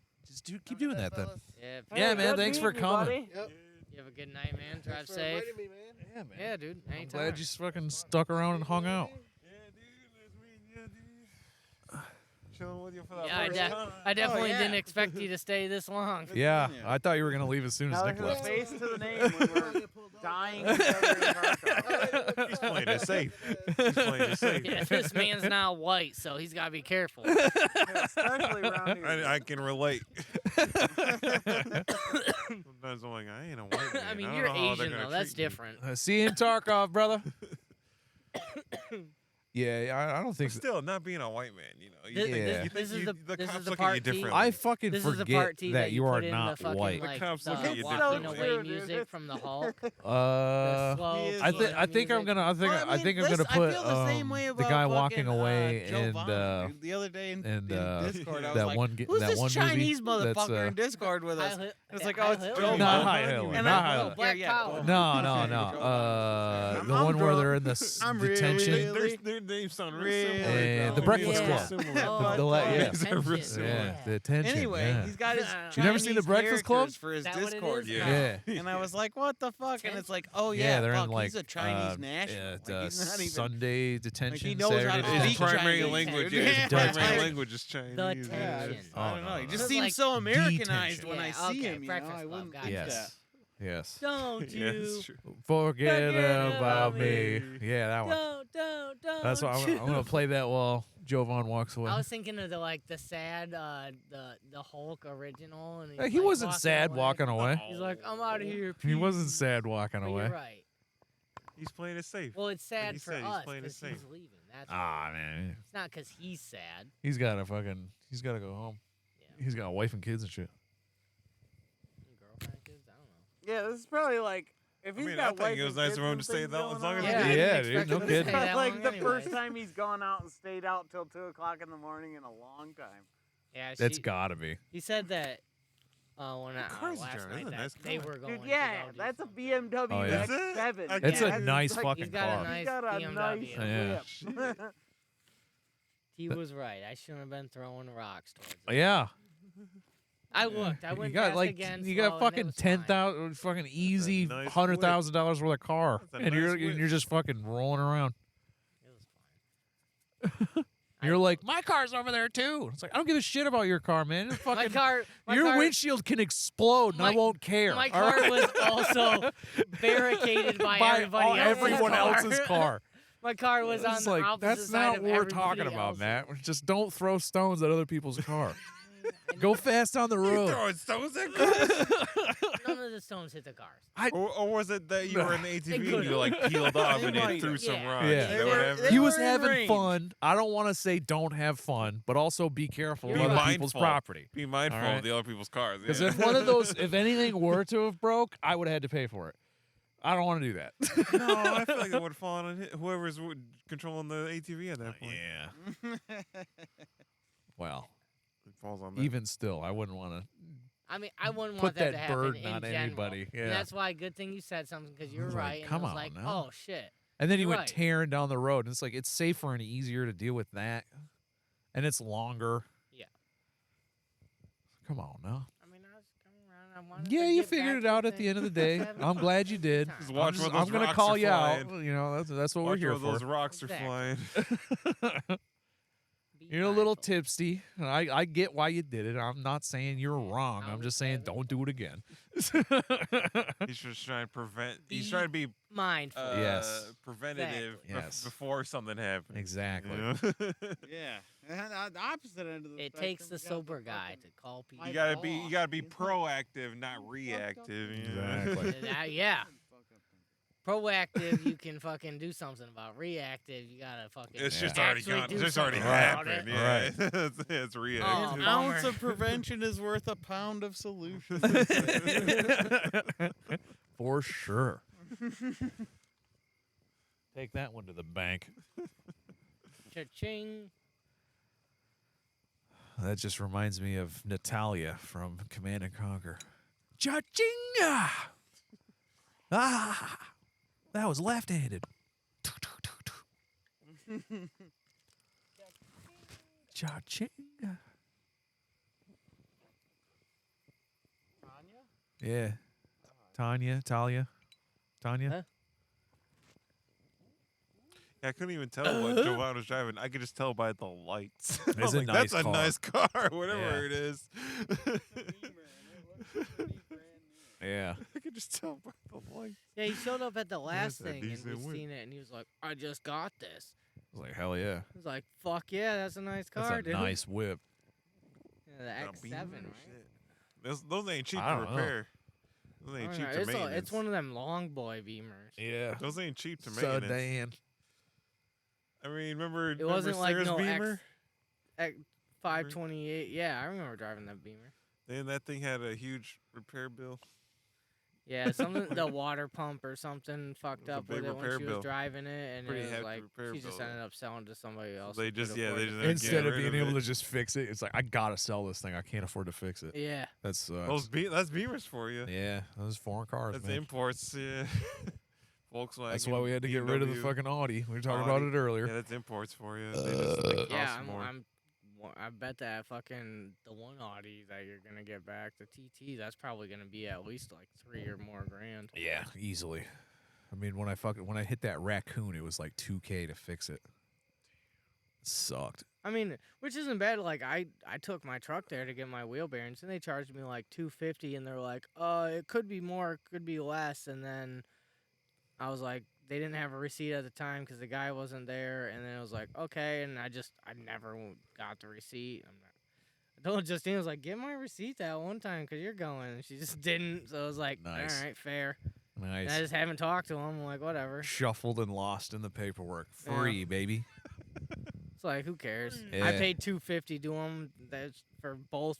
keep doing that then. fellas. Yeah, Yeah, man, good thanks for meeting you, coming. buddy. Yep. you have a good night, man. Drive Thanks for safe. inviting me, man. Yeah, man. Yeah, dude. I'm Anytime. glad you fucking stuck around and hung out. Yeah, dude. That's me. Yeah, dude. Chilling with you for that Yeah, I, first time. I definitely yeah. didn't expect you to stay this long. Yeah, Yeah. I thought you were gonna leave as soon as Now Nick there's a left. face to the name when we're dying together in Kharkov. He's playing it safe. He's playing it safe. Yeah, this man's not white, so he's got to be careful. Especially around here. I can relate. Sometimes I'm like, I ain't a white man. I mean, don't you're know how they're Asian, gonna though. That's treat me. different. See you in Tarkov, brother. Yeah, I don't think But so. still, not being a white man, you know. This, Yeah. this, You this think is you- the the this cops is the look at you part T. differently. I fucking This is the forget part T that you put are in not the fucking, white. Like, The cops the look at you walking differently. away So true, music dude. from the Hulk. The Uh, slow He is I like- think I think I'm music. gonna I think Well, I think I'm this- gonna I put feel the same way the about guy fucking, walking away Joe and Vaughn, dude. The other day in Discord, I was that like, one "Who's that this one Chinese movie that's, motherfucker in Discord with us?" It's like, "Oh, it's Joe Not Vaughn." High Hitler, And not I- High oh, Hitler. Black yeah, Power. No, no, Okay, no. Joe Vaughn. The I'm one where drunk. they're in the I'm really detention. really- Their names sound real Really similar. And bro. the Breakfast Yeah. Club. Similar. The la- yeah. Attention. Yeah, the attention. Anyway, yeah. he's got his You never seen The Chinese Breakfast Club? characters for his Is that what it Discord. is? Yeah. And I was like, "What the fuck?" And it's like, "Oh Yeah, yeah, they're fuck, in like he's a Chinese national. Like, he's not even." Sunday detention. he knows how to Saturday speak His detention. primary Chinese, language, dude. yeah, his Yeah. primary Like- language is Chinese. The yeah. tension. Oh, I don't know. no, He no, just no. seems Like so Americanized detention. when I Yeah, see okay, him. You know, Breakfast I Club, wouldn't got think it. that. Yes. Yes. Don't Yeah, you? it's true. Forget Forget about about me. me. Yeah, that one. Don't. That's why I'm gonna play that while Jovan walks away. I was thinking of the sad the Hulk original, and he's, He like, wasn't sad away. walking away. He's like, I'm out of here. He peace." wasn't sad walking But away. You're right. He's playing it safe. Well, it's sad he for said, he's us playing it because he's safe. leaving. That's Ah man, it's not because he's sad. he's gotta go home. Yeah. He's got a wife and kids and shit. Girlfriend, kids, I don't know. Yeah, this is probably like if I he's mean, got I think wife it was and nice kids of him and to stay things that going as long as on. he Yeah, did. Yeah, I didn't dude, expect no him to kidding. stay that like long the anyways. first time he's gone out and stayed out till 2:00 in the morning in a long time. Yeah, That's gotta be. He said that when car's last John, night that's a that nice they car. were going. Dude, to yeah, go do that's a something. BMW Oh, yeah. X7. It's a Yeah, nice like- fucking He's got a car. nice He's got a BMW. nice Yeah. He was right. I shouldn't have been throwing rocks towards him. Yeah. I looked. I went You got past like again. you slow, got and it fucking was fine. 10,000, fucking easy nice $100,000 worth of car, That's a and nice whip. you're just fucking rolling around. It was fine. You're like, my car's over there too. It's like, I don't give a shit about your car, man. It's My fucking, car. your car, windshield can explode, and I My- won't care. My all car right? was also barricaded by, everybody everyone else's car. My car was on It's the like, opposite that's side not of what we're everybody talking about, else's. Matt. Just don't throw stones at other people's car. Go fast on the road. Throwing stones at cars? None of the stones hit the cars. or was it that you were in the ATV and you could've. like peeled off and might you threw have. some Yeah. rocks? Yeah. Is that They what were- happened? He were was in having range. fun. I don't want to say don't have fun, but also be careful You're of other right. people's Mindful. property. Be mindful All right. of the other people's cars. Because yeah. if one of those, if anything were to have broke, I would have had to pay for it. I don't want to do that. No, I feel like it would have fallen on whoever's controlling the ATV at that point. Yeah. Well, It falls on them. even still, I wouldn't want to. I mean, I wouldn't Put want that that to happen burden in on general. anybody, And yeah. that's why good thing you said something because you're was like, right. And come I was on like, now. oh shit. And then he You're went right. tearing down the road, and it's like it's safer and easier to deal with that, and it's longer. Yeah. Come on now. I mean, I was coming around. I wanted Yeah, to you get figured back it to out at the thing. end of the day. Having I'm fun. glad you Good did. time. Just watch where those I'm gonna rocks call are you out. flying. You know, that's what we're Watch here where those for. rocks are Exactly. flying. Be You're a little mindful. tipsy. I get why you did it. I'm not saying you're wrong. I'm just saying don't do it again. He's just trying to prevent. Be He's trying to be Mindful. Yes. preventative Exactly. Yes. before something happens. Exactly. You, know? Yeah. And on the opposite end of the It spectrum, takes the you got sober guy fucking- to call people. My you gotta boss, be. You gotta be you know? proactive, not reactive. You know? Exactly. Yeah. Fuck up things. Proactive, you can fucking do something about. Reactive, you gotta fucking. It's just Yeah. already actually gone. do It's just already something about happened. it. Yeah, it's Oh, reactive. An bummer. ounce of prevention is worth a pound of solution. For sure. Take that one to the bank. Cha-ching. That just reminds me of Natalia from Command and Conquer. Cha-ching! Ah! That was left-handed. Cha-ching. Yeah. Talia. Huh? Yeah, I couldn't even tell what Jovan was driving. I could just tell by the lights. I was a like, nice That's car." a nice car, whatever Yeah. it is. Yeah. I could just tell by the lights. Yeah, he showed up at the last That's a thing and decent we whip. seen it, and he was like, "I just got this." I was like, hell yeah. I was like, "Fuck yeah, that's a nice car, That's a dude." nice whip. Yeah, the A X7, Beamer? right? Shit. Those ain't cheap I to don't know. repair. Those I ain't don't cheap know, to it's, maintenance. it's one of them long boy Beamers. Yeah. Those ain't cheap to maintenance. Sedan. I mean, remember It wasn't like Sarah's no Beamer? X 528. Yeah, I remember driving that Beamer. And that thing had a huge repair bill. Yeah, something the water pump or something fucked It was a up with big it when repair she bill. was driving it, and Pretty it was hefty like repair she just bill. ended up selling to somebody else. They who could just yeah, afford they it. just ended up Instead getting of rid being of able it. to just fix it, it's like, I gotta sell this thing. I can't afford to fix it. Yeah, That sucks. That's Beamers for you. Yeah, those foreign cars, That's man. imports. Yeah. Volkswagen. That's why we had to get rid of the BMW. fucking Audi. We were talking Audi. about it earlier. Yeah, that's imports for you. They just they cost yeah. more. I bet that fucking the one Audi that you're gonna get back, the TT, that's probably gonna be at least like $3 or more grand. Yeah, easily. I mean, when I hit that Raccoon, it was like $2K to fix it. It sucked. I mean, which isn't bad. Like I took my truck there to get my wheel bearings, and they charged me like $250, and they're like, it could be more, it could be less, and then I was like, they didn't have a receipt at the time because the guy wasn't there, and then it was like, okay, and I never got the receipt. I told Justine, I was like, get my receipt that one time because you're going, and she just didn't. So I was like, Nice. all right, fair. Nice. And I just haven't talked to him. I'm like, whatever. Shuffled and lost in the paperwork. Free, baby. It's like, who cares? Yeah. I paid $250 to him. That's for both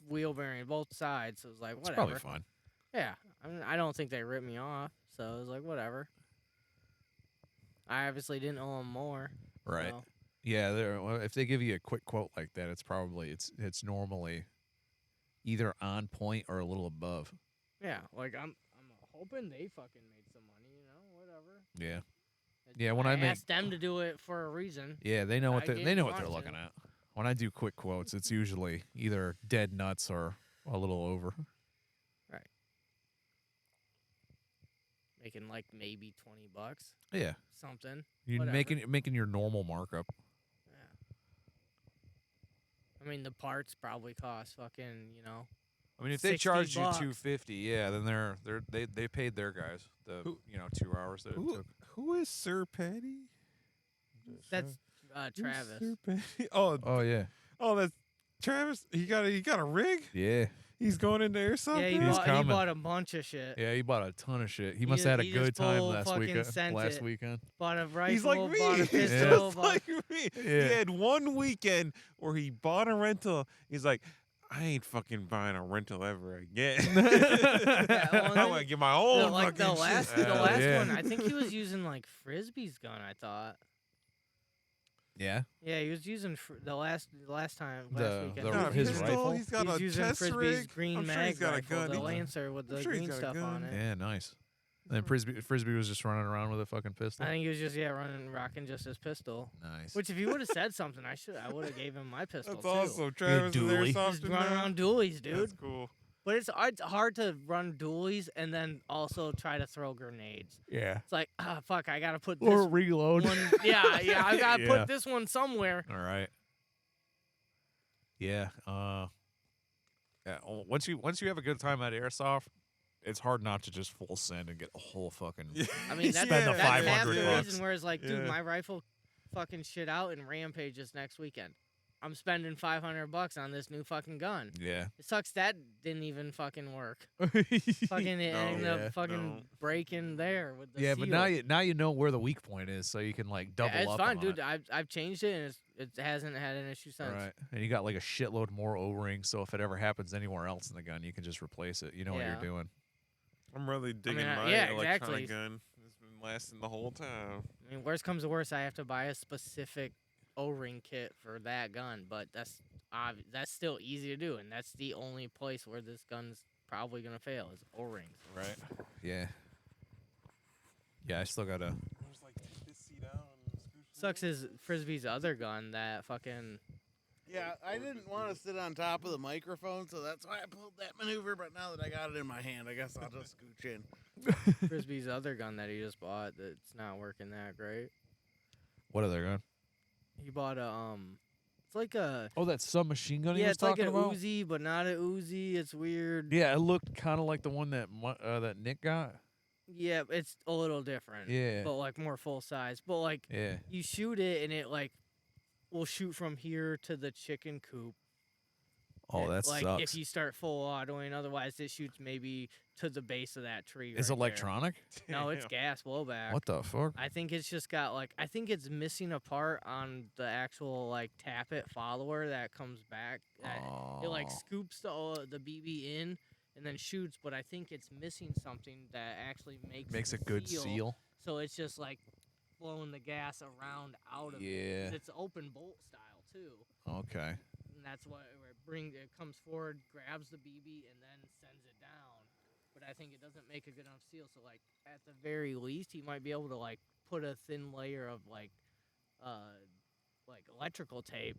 wheel bearing, both sides. So it was like, It's whatever. probably fine. Yeah, I mean, I don't think they ripped me off. So it was like, whatever. I obviously didn't owe them more. Right. so- Yeah, well, if they give you a quick quote like that, it's normally either on point or a little above. Yeah, like I'm hoping they fucking made some money. Whatever. Yeah. Yeah, when I make- asked them to do it for a reason. Yeah, they know what I they know what they're gave looking Martin. at. When I do quick quotes, it's usually either dead nuts or A little over. Right. Making like maybe $20. Yeah. Something. You're Whatever. making your normal markup. Yeah. I mean, the parts probably cost fucking, I mean, if they 60 charged you bucks. $250, yeah, then they paid their guys the 2 hours that it took. Who is Sir Patty? That's Travis. Sir Patty? Oh, yeah. oh, that's Travis. He got a rig. Yeah. He's going into airsoft. Yeah, he now? he bought a bunch of shit. Yeah, he bought a ton of shit. He He must just- have had he a good just time full last fucking weekend. sent Last it. weekend. Bought a rifle, He's like me. bought a Just pistol, like me. Yeah. He had one weekend where he bought a rental. He's like, I ain't fucking buying a rental ever again. I'm gonna get my own like the fucking last, shit. the last yeah. one. I think he was using like Frisbee's gun. I thought. Yeah. Yeah, he was using the last time The- last weekend. the- he was Got a his using, pistol. rifle? He's got he's a using test Frisbee's rig. green I'm sure mag he's got a rifle, gun. the He's- Lancer with the I'm sure he's green got a stuff gun. on it. Yeah, nice. And Frisbee was just running around with a fucking pistol. I think he was just rocking just his pistol. Nice. Which if he would have said something, I would have gave him my pistol That's too. awesome. Travis is dually. airsoft. Just running around dualies, dude. That's cool. But it's hard to run dualies and then also try to throw grenades. Yeah. It's like, fuck, I gotta put Or this reload. one. Yeah, I gotta Yeah. put this one somewhere. All right. Yeah. Yeah. Once you have a good time at airsoft, it's hard not to just full send and get a whole fucking. I mean, that's, Spend the that's half 500 the bucks. reason where it's like, dude, Yeah. my rifle fucking shit out and rampages next weekend. I'm spending $500 on this new fucking gun. Yeah. It sucks that didn't even fucking work. Fucking it ended yeah. up fucking breaking there with the Yeah, but seal. now you know where the weak point is, so you can like double It's up fine, on dude. it. I've changed it and it hasn't had an issue since. Right. And you got like a shitload more O-rings, so if it ever happens anywhere else in the gun, you can just replace it. You know what Yeah. you're doing. I'm really digging I- my yeah, electronic exactly. gun. It's been lasting the whole time. I mean, worst comes to worst, I have to buy a specific O-ring kit for that gun, but that's still easy to do, and that's the only place where this gun's probably gonna fail is O-rings. Right. Yeah. Yeah, I still gotta. Just like take this seat out and scooch Sucks is Frisbee's other gun that fucking Yeah, I didn't want to sit on top of the microphone, so that's why I pulled that maneuver. But now that I got it in my hand, I guess I'll just scooch in. Frisbee's other gun that he just bought that's not working that great. What other gun? He bought a it's like a Oh, that submachine gun he yeah, was it's like talking an about. Uzi, but not a Uzi. It's weird. Yeah, it looked kind of like the one that that Nick got. Yeah, it's a little different. Yeah. But like more full size. But like Yeah. you shoot it and it like will shoot from here to the chicken coop. Oh, that like sucks. if you start full autoing, otherwise it shoots maybe to the base of that tree. Is right it electronic? there. No, it's Damn. gas blowback. What the fuck? I think it's just got like I think it's missing a part on the actual like tap it follower that comes back. It like Oh. scoops the BB in and then shoots, but I think it's missing something that actually makes a the good seal. So it's just like blowing the gas around out of it. Yeah. 'Cause it's open bolt style too. Okay. And that's why it comes forward, grabs the BB, and then sends it down. But I think it doesn't make a good enough seal. So like at the very least, he might be able to like put a thin layer of like electrical tape,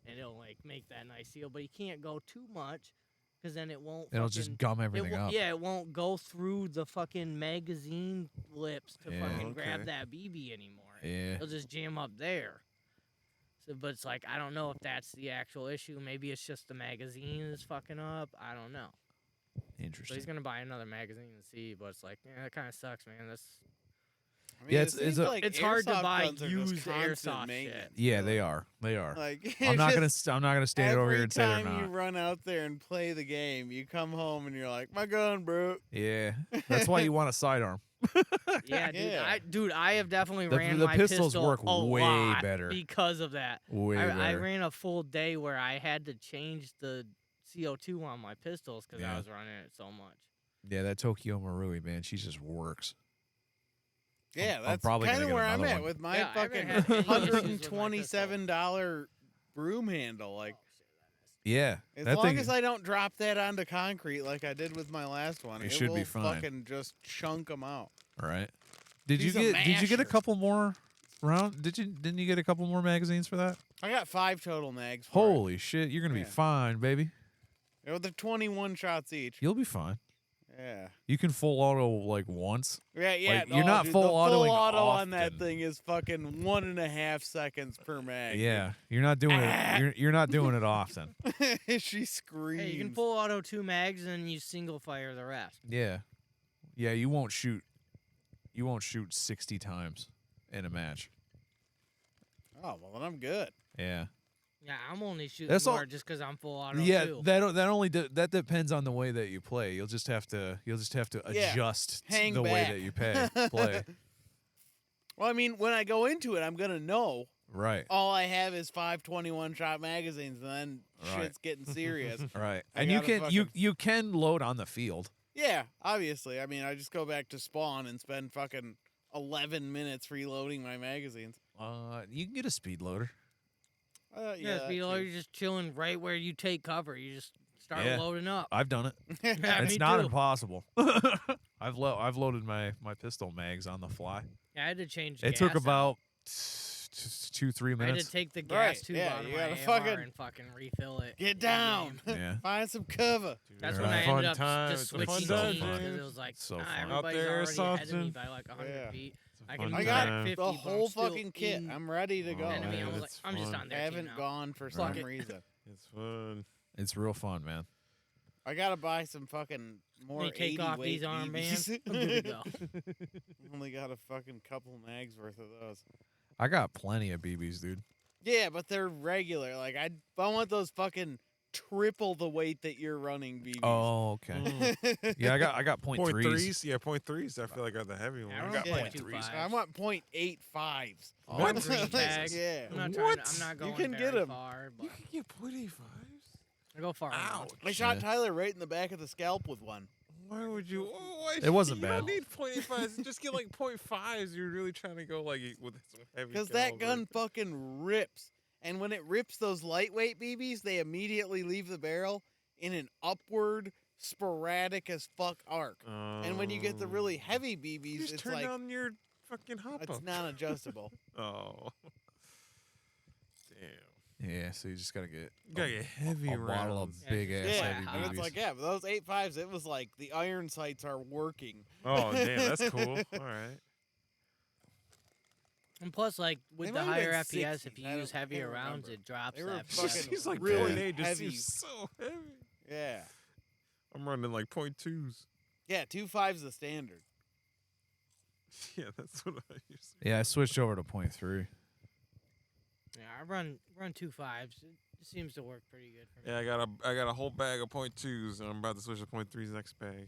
and it'll like make that nice seal. But he can't go too much, because then it won't. It'll just fucking- gum everything up. Yeah, it won't go through the fucking magazine lips to Yeah. fucking grab Okay. that BB anymore. Yeah. It'll just jam up there. So, but it's like I don't know if that's the actual issue. Maybe it's just the magazine is fucking up. I don't know. So Interesting. he's gonna buy another magazine and see. But it's like, yeah, that kind of sucks, man. That's I mean, Yeah, it it's seems a- like it's hard to airsoft buy guns are just used constant airsoft maintenance. shit. Yeah, they are. They are. Like I'm not gonna stand over here and say they're Every time you not. run out there and play the game, you come home and you're like, my gun broke. Yeah. That's why you want a sidearm. Yeah, dude. Yeah. I have definitely The- ran the my pistols pistol work a way lot better. because of that. Way I better. ran a full day where I had to change the CO2 on my pistols because Yeah. I was running it so much. Yeah, that Tokyo Marui, man, she just works. Yeah, I'm that's probably kind gonna of get where I'm another at one. with my Yeah, I haven't fucking had any issues with my pistol. $127 broom handle. Like, Yeah. as that long thing, as I don't drop that onto concrete like I did with my last one, It it should will be fine. fucking just chunk them out. All right. Did you He's a get a masher. couple more round? Didn't you get a couple more magazines for that? I got 5 total mags. For it. Holy shit, you're gonna be Yeah. fine, baby. You know, they're 21 shots each. You'll be fine. Yeah. You can full auto like once. Yeah, yeah. Like, you're not dude, full the autoing full auto on that often. thing is fucking 1.5 seconds per mag. Yeah, you're not doing it. You're not doing it often. She screams. Hey, you can full auto 2 mags and you single fire the rest. Yeah, yeah. You won't shoot 60 times in a match. Oh well, then I'm good. Yeah. Yeah, I'm only shooting That's all- more just because I'm full auto Yeah, too. that depends on the way that you play. You'll just have to Yeah, adjust hang the way back. that you play. Well, I mean, when I go into it, I'm gonna know Right. all I have is 5 21-shot magazines, and then Right. shit's getting serious. Right. I And you gotta can you can load on the field. Yeah, obviously. I mean, I just go back to spawn and spend fucking 11 minutes reloading my magazines. You can get a speed loader. Yeah, that speed too. loader, you're just chilling right where you take cover. You just start Yeah. loading up. I've done it. Yeah, It's me not too. impossible. I've loaded my pistol mags on the fly. Yeah, I had to change. It gas took out. about 2-3 I had minutes. to take the Right, gas tube yeah, out of you my gotta AR fucking and fucking refill it. Get in down. game. Yeah. Find some cover. That's Right. when I Fun ended up time, just it's a fun switching time. teams So fun. because it was like, So nah, fun. Out everybody's there or already ahead of me something. by like 100 Yeah. feet. a I fun can I move got at 50, the but whole I'm still fucking kit. in I'm ready to go. enemy. I man, was like, it's I'm just fun. on I their team haven't now. gone for Fuck some it. reason. It's fun. It's real fun, man. I gotta buy some fucking more They take 80 off weight these armbands. BBs. I'm good to go. Only got a fucking couple mags worth of those. I got plenty of BBs, dude. Yeah, but they're regular. Like I want those fucking triple the weight that you're running BBs. Oh, okay. Yeah, I got point Point threes. threes? Yeah, point threes. I feel like are the heavy Yeah, I ones. got Yeah. point two fives. I want .85s. One green tag. Yeah. I'm not What? I'm not going can very get 'em. far, but You can get .85s? I go far enough. I shot Yeah. Tyler right in the back of the scalp with one. Why would you? Why It wasn't you bad. don't need .85s. Just get like .5s. You're really trying to go like with some heavy. Because that caliber. gun fucking rips. And when it rips those lightweight BBs, they immediately leave the barrel in an upward, sporadic as fuck arc. And when you get the really heavy you BBs, just it's turn like down your fucking hop it's up. not adjustable. Oh, damn. Yeah, so you just gotta get You gotta get heavy a bottle of rounds. big ass Yeah, heavy and BBs. it's like, yeah, but those 8.5s, it was like the iron sights are working. Oh, damn, that's cool. All right. And plus, like with They the might have higher been FPS, 60s. if you I use don't- I heavier can't rounds, remember. it drops They were that. fucking FPS. He's like really .8 just heavy. seems so heavy. Yeah. I'm running like .2s. Yeah, 2.5's the standard. Yeah, that's what I used. Yeah, I switched over to point three. Yeah, I run 2.5s. It seems to work pretty good for me. Yeah, I got a whole bag of .2s, and I'm about to switch to .3s next bag.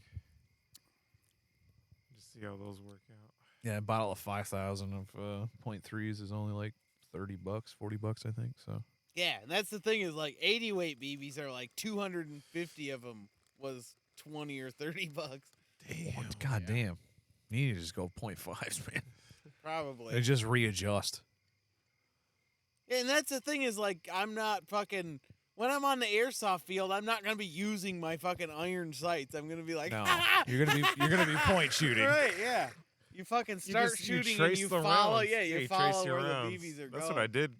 Just see how those work out. Yeah, a bottle of 5,000 of point threes is only like $30, $40, I think. So Yeah, and that's the thing is like 80 weight BBs are like 250 of them was 20 or 30 bucks. Damn. God damn, you need to just go point fives, man, Probably. and just readjust. And that's the thing is like I'm not fucking when I'm on the airsoft field, I'm not gonna be using my fucking iron sights. I'm gonna be like, No, "Ah!" you're gonna be point shooting. Right? Yeah. You fucking start shooting and trace you the follow. rounds. Yeah, you trace follow your where rounds. the BBs are That's going. what I did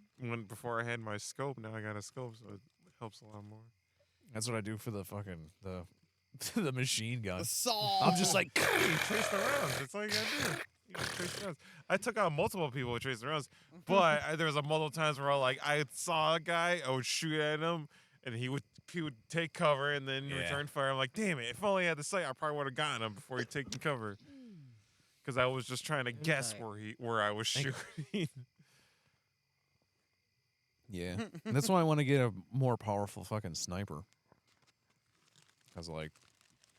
before I had my scope. Now I got a scope, so it helps a lot more. That's what I do for the fucking the machine gun. The saw. I'm just like, You trace the rounds. That's all you gotta do. You just trace the rounds. I took out multiple people with trace the rounds, but there was a multiple times where I saw a guy, I would shoot at him, and he would take cover and then Yeah. return fire. I'm like, damn it! If only I had the sight, I probably would have gotten him before he taken cover. Because I was just trying to guess where I was shooting. yeah. And that's why I want to get a more powerful fucking sniper. Because like,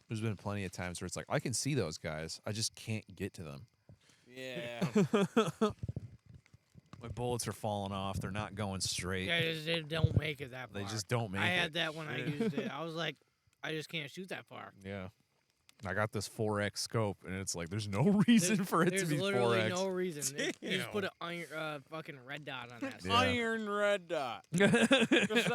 there's been plenty of times where it's like I can see those guys, I just can't get to them. Yeah. My bullets are falling off. They're not going straight. Yeah, they don't make it that far. They just don't make I it. had that when I used it. I was like, I just can't shoot that far. Yeah. I got this 4X scope, and it's like there's no reason for it to There's be literally 4X. no reason. You just Damn. put a iron, fucking red dot on that. Yeah. Iron red dot. Just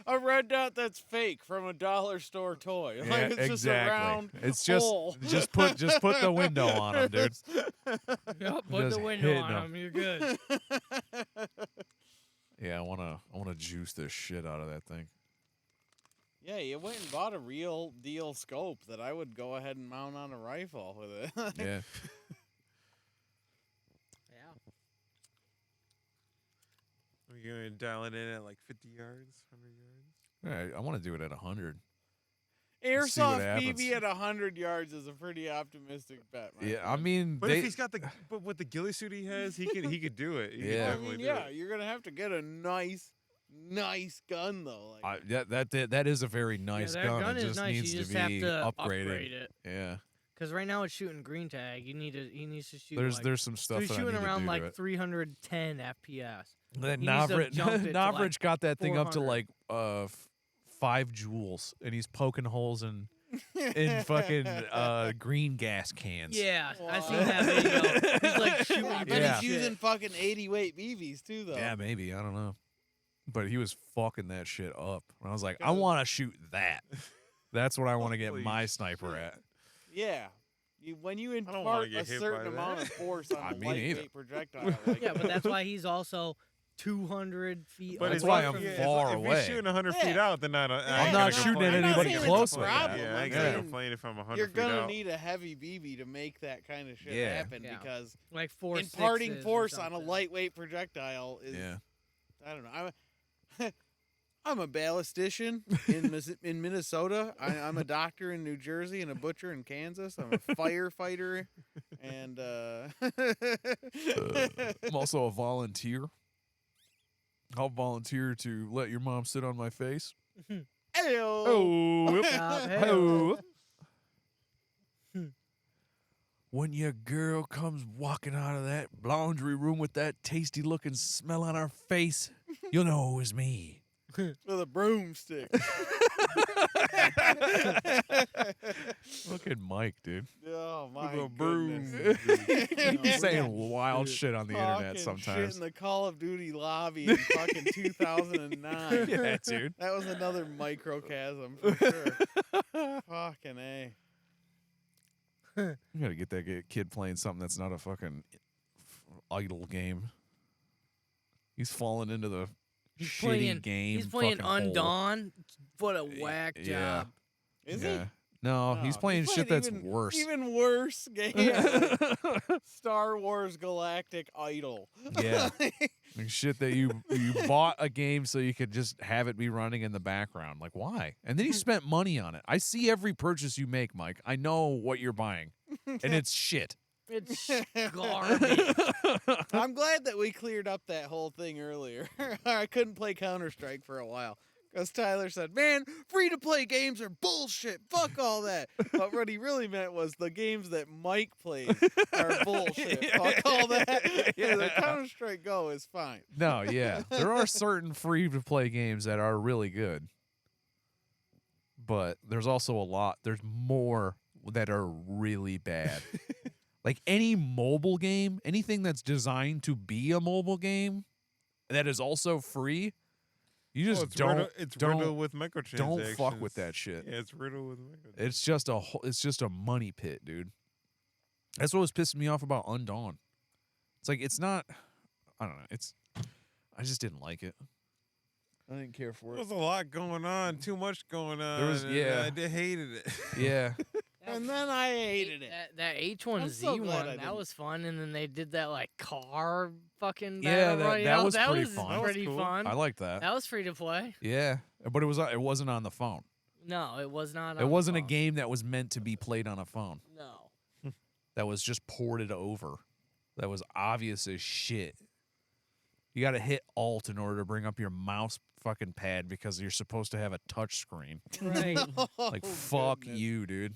a red dot that's fake from a dollar store toy. Like Yeah, it's just a exactly. round It's just hole. just put the window on them, dude. Yep, put Just the window hitting on 'em. them. You're good. Yeah, I wanna juice the shit out of that thing. Yeah, you went and bought a real deal scope that I would go ahead and mount on a rifle with it. Yeah. Yeah. We're going to dial it in at like 50 yards, 100 yards. All right, I want to do it at 100. Airsoft happens. BB at 100 yards is a pretty optimistic bet. My Yeah, I friend. mean, But if he's got but with the ghillie suit he has, he could do it. He could Yeah. I definitely mean, do yeah, it. you're gonna have to get a nice gun though. Like, that is a very nice yeah, that gun it is just nice. needs You just to have be to upgraded. upgrade it. Yeah, Because right now it's shooting green tag. He needs to shoot. there's some stuff he's that I shooting need to around do like to it. 310 FPS. That he needs to Novrich, jump it to, Novrich like, got that thing up to 400. like 5 joules, and he's poking holes in fucking green gas cans. Yeah, I seen Wow. that video. He's like shooting. I bet Yeah. he's using fucking 80 weight BBs too though. Yeah, maybe, I don't know, but he was fucking that shit up. And I was like, I Because- want to shoot that. That's what I want to get Holy my sniper at. Yeah. When you don't wanna impart get a hit certain by amount that. of force on I a mean, either. lightweight projectile, like, Yeah, but that's why he's also 200 feet. But That's if why he- I'm yeah, far if away. he's shooting 100 feet Yeah. out, then I don't. I'm not shooting at I'm not anybody saying it's a close like problem. that. Yeah, I I'm ain't saying gonna complain if I'm 100 you're feet gonna out. need a heavy BB to make that kind of shit Yeah. happen Yeah. because like 4 imparting 6s or force on a something. lightweight projectile is Yeah. I don't know. I'm a ballistician in Minnesota. I'm a doctor in New Jersey and a butcher in Kansas. I'm a firefighter, and I'm also a volunteer. I'll volunteer to let your mom sit on my face. Ayo. Oh, Stop, hey. oh. When your girl comes walking out of that laundry room with that tasty looking smell on her face, you'll know it was me. With a broomstick. Fucking Mike, dude. Oh my a goodness. He's saying wild shit on the internet Talking sometimes. Shit in the Call of Duty lobby in fucking 2009. Yeah, dude. That was another microcosm for sure. Fucking A. You gotta get that kid playing something that's not a fucking idle game. He's falling into the He's shitty playing. game. He's playing fucking hole. Undawn. What a whack Yeah. job. Is yeah. he? No, he's No, playing shit that's even, worse. Even worse game. Star Wars Galactic Idol. Yeah. Like shit that you bought a game so you could just have it be running in the background. Like, why? And then you spent money on it. I see every purchase you make, Mike. I know what you're buying. And it's shit. It's garbage. I'm glad that we cleared up that whole thing earlier. I couldn't play Counter-Strike for a while. Because Tyler said, man, free-to-play games are bullshit. Fuck all that. But what he really meant was the games that Mike plays are bullshit. Fuck all that. Yeah. The Counter-Strike Go is fine. No, yeah. There are certain free to play games that are really good. But there's also there's more that are really bad. Like any mobile game, anything that's designed to be a mobile game that is also free, you just it's don't riddled with microtransactions. don't fuck with that shit. Yeah, it's riddled with microtransactions. It's just a money pit, dude. That's what was pissing me off about Undawn. It's like it's not. I don't know. I just didn't like it. I didn't care for There was a lot going on, too much going on. There was- and yeah. I hated it. Yeah. And then I hated it. That H1Z I'm so glad I one, that didn't. was fun, and then they did that like car fucking Yeah, battle that royale. was that pretty was fun. That was pretty cool. fun. I like that. That was free to play. Yeah, but it wasn't on the phone. No, it was not. It on wasn't the a phone. game that was meant to be played on a phone. No. That was just ported over. That was obvious as shit. You got to hit Alt in order to bring up your mouse fucking pad because you're supposed to have a touch screen. Right. Like Oh, fuck goodness. you, dude.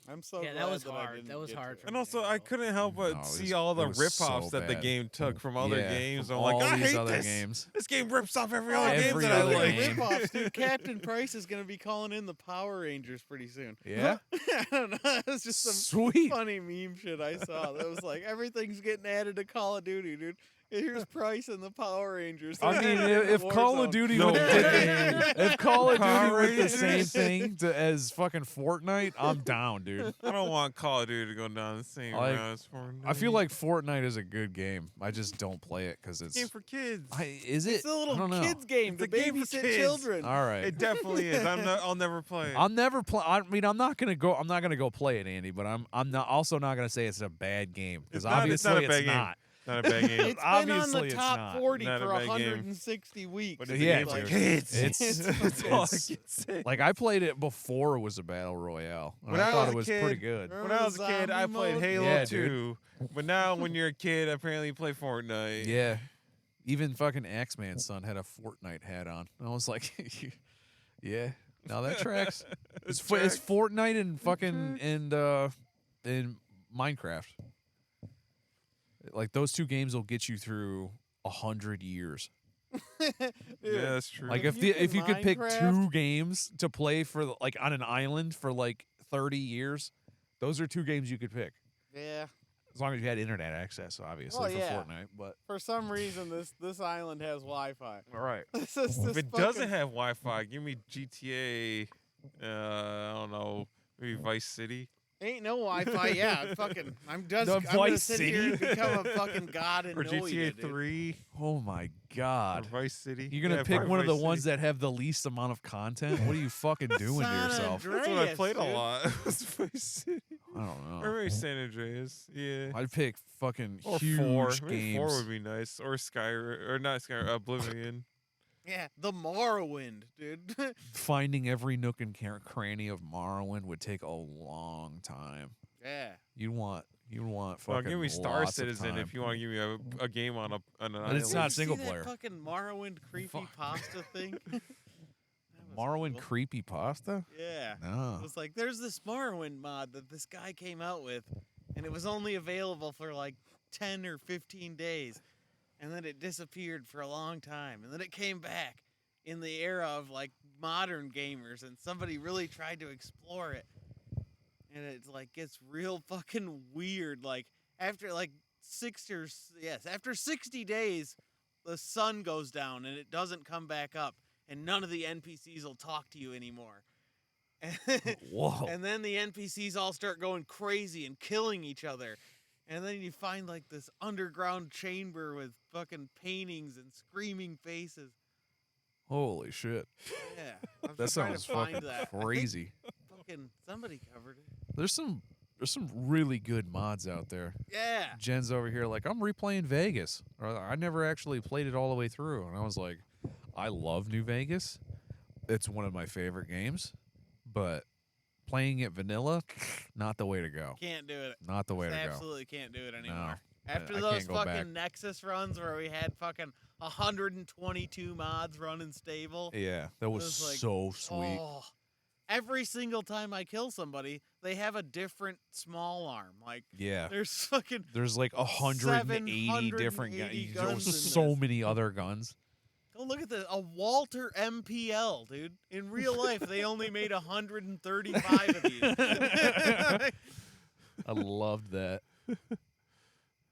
I'm so Yeah, that glad was I hard. didn't That was get to hard it. for And also, I couldn't help but No, it see was- all the it was rip-offs so that the bad. game took from other Yeah, games. from I'm like, all I these hate other this. games. This game rips off every other game Every that I other like. game. Rip-offs, dude. Captain Price is going to be calling in the Power Rangers pretty soon. Yeah? I don't know. It's just some Sweet. funny meme shit I saw. That was like, everything's getting added to Call of Duty, dude. Here's Price and the Power Rangers. I mean, if Call of Duty No would way. if Call of Duty Power were the same Rangers. thing as fucking Fortnite, I'm down, dude. I don't want Call of Duty to go down the same Like, route as Fortnite. I feel like Fortnite is a good game. I just don't play it because it's. game for kids. Is it? It's a little I don't know. kids game It's to a game for babysit kids. children. All right. It definitely is. I'll never play it. I'll never play. I mean, I'm not gonna go play it, Andy. But I'm not also not gonna say it's a bad game because It's not a obviously bad it's game. not. Not a bad game. It's been on Obviously the it's top not. 40 Not a for bad game. 160 weeks. But It's it's a Yeah, game for like- kids. It's That's all I it's- can say. like I played it before it was a battle royale. And When I I thought was it a was kid- pretty good. When I was a kid, I Zombie played mode? Halo Yeah, 2. But now, when you're a kid, apparently you play Fortnite. Yeah, even fucking X-Man's son had a Fortnite hat on. I was like, yeah, now that tracks. It's Fortnite and fucking and Minecraft. Like those two games will get you through 100 years. Dude, Yeah, that's true. Like If if you you can could pick Minecraft- 2 games to play for like on an island for like 30 years, those are 2 games you could pick. yeah. As long as you had internet access, obviously, Well, for yeah. Fortnite. But For some reason, this island has Wi-Fi. all right, This is If this it doesn't have Wi-Fi, give me GTA. I don't know, maybe Vice City. ain't no Wi-Fi. Yeah, fucking. I'm The I'm gonna Vice sit here and City? become a fucking god and Or know GTA you, dude. 3. oh my Or god. Vice City. You're gonna Yeah, pick probably one of the Vice ones City. that have the least amount of content? What are you fucking doing to San yourself? That's what I Andreas, played a dude. lot. was Vice City. I don't know. Or maybe San Andreas. Yeah. I'd pick fucking Or huge 4. games. Maybe 4 would be nice. Or Skyrim. Or not Skyrim. Oblivion. Yeah, the Morrowind, dude. Finding every nook and cranny of Morrowind would take a long time. yeah. You'd want Well, fucking give me Star lots of Citizen time. if you want to give me a game on an But island. it's not Did you single see player. That fucking Morrowind creepy pasta thing. That was Morrowind cool. creepy pasta? Yeah. No. It was like, there's this Morrowind mod that this guy came out with, and it was only available for like 10 or 15 days. And then it disappeared for a long time. And then it came back in the era of like modern gamers, and somebody really tried to explore it. And it like gets real fucking weird. Like after like after 60 days, the sun goes down and it doesn't come back up, and none of the NPCs will talk to you anymore. Whoa. And then the NPCs all start going crazy and killing each other. And then you find like this underground chamber with fucking paintings and screaming faces. Holy shit. Yeah. I'm That just trying sounds to find fucking that. I think crazy. fucking somebody covered it. There's some really good mods out there. Yeah. Jen's over here like, I'm replaying Vegas. Or I never actually played it all the way through. And I was like, I love New Vegas. It's one of my favorite games. But playing it vanilla, not the way to go. Can't do it. Not the way to go. Absolutely can't do it anymore. I After can't those go fucking back. Nexus runs where we had fucking 122 mods running stable. Yeah, that was, was like, so sweet. Oh, every single time I kill somebody, they have a different small arm. Like Yeah. there's fucking There's like 180 different 780 guns. guns in So this. many other guns. go look at a Walter MPL, dude. In real life, they only made 135 of these. I loved that.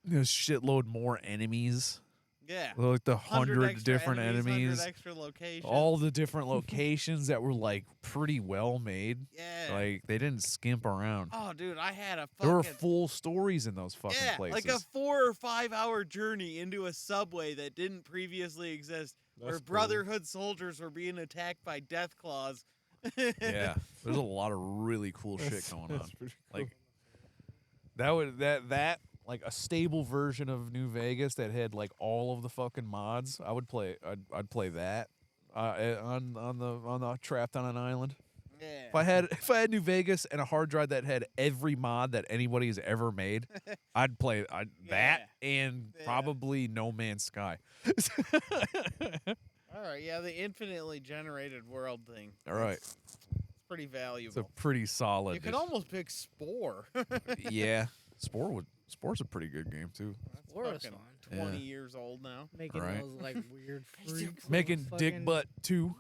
There's shitload more enemies. yeah. Like the 100 100 extra different enemies. 100 extra locations. All the different locations that were like pretty well made. yeah. Like they didn't skimp around. Oh, dude, I had a There were fucking full stories in those fucking yeah, places. like a 4 or 5 hour journey into a subway that didn't previously exist, where That's cool. Brotherhood soldiers were being attacked by death claws. Yeah, there's a lot of really cool shit going on. That's pretty cool. Like that like a stable version of New Vegas that had like all of the fucking mods. I'd play that on the Trapped on an Island. Yeah. If I had New Vegas and a hard drive that had every mod that anybody has ever made, I'd play that and Yeah. probably No Man's Sky. All right, yeah, the infinitely generated world thing. All right, It's pretty it's a valuable. pretty solid. You could almost pick Spore. Yeah, Spore's a pretty good game too. That's Spore was fucking fun. 20 Yeah. years old now. Making Right. those like weird freaks. Making Dick fucking- Butt 2.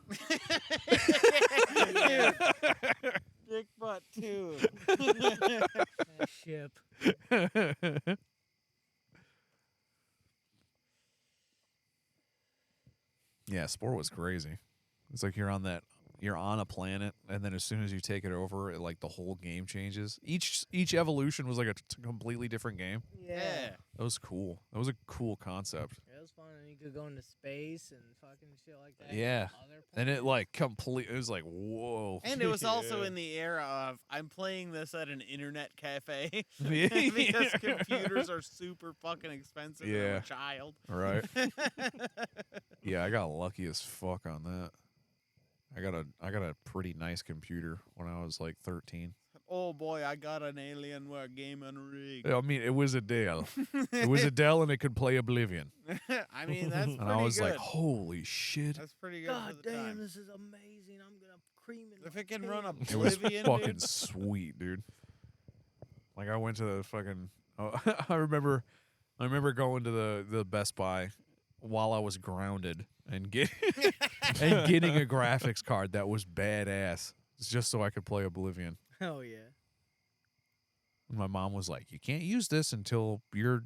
Dick butt too. that ship. Yeah, Spore was crazy. It's like you're on a planet, and then as soon as you take it over, like the whole game changes. Each evolution was like a completely different game. Yeah. That was cool. That was a cool concept. It was fun, and you could go into space and fucking shit like that. Yeah. Other And it planets. like it was like, whoa. And it was also Yeah. in the era of I'm playing this at an internet cafe Yeah. because computers are super fucking expensive when I'm Yeah. a child. Right. Yeah, I got lucky as fuck on that. I got a pretty nice computer when I was like 13. Oh boy, I got an Alienware gaming rig. I mean, it was a Dell. It was a Dell, and it could play Oblivion. I mean, that's pretty And I was good. like, holy shit. That's pretty good God for the damn, time. this is amazing. I'm gonna cream in If my it can run pants. It was Oblivion, fucking dude. sweet, dude. Like I went to the fucking. Oh, I remember going to the Best Buy while I was grounded and getting a graphics card that was badass, just so I could play Oblivion. Oh yeah. And my mom was like, "You can't use this until you're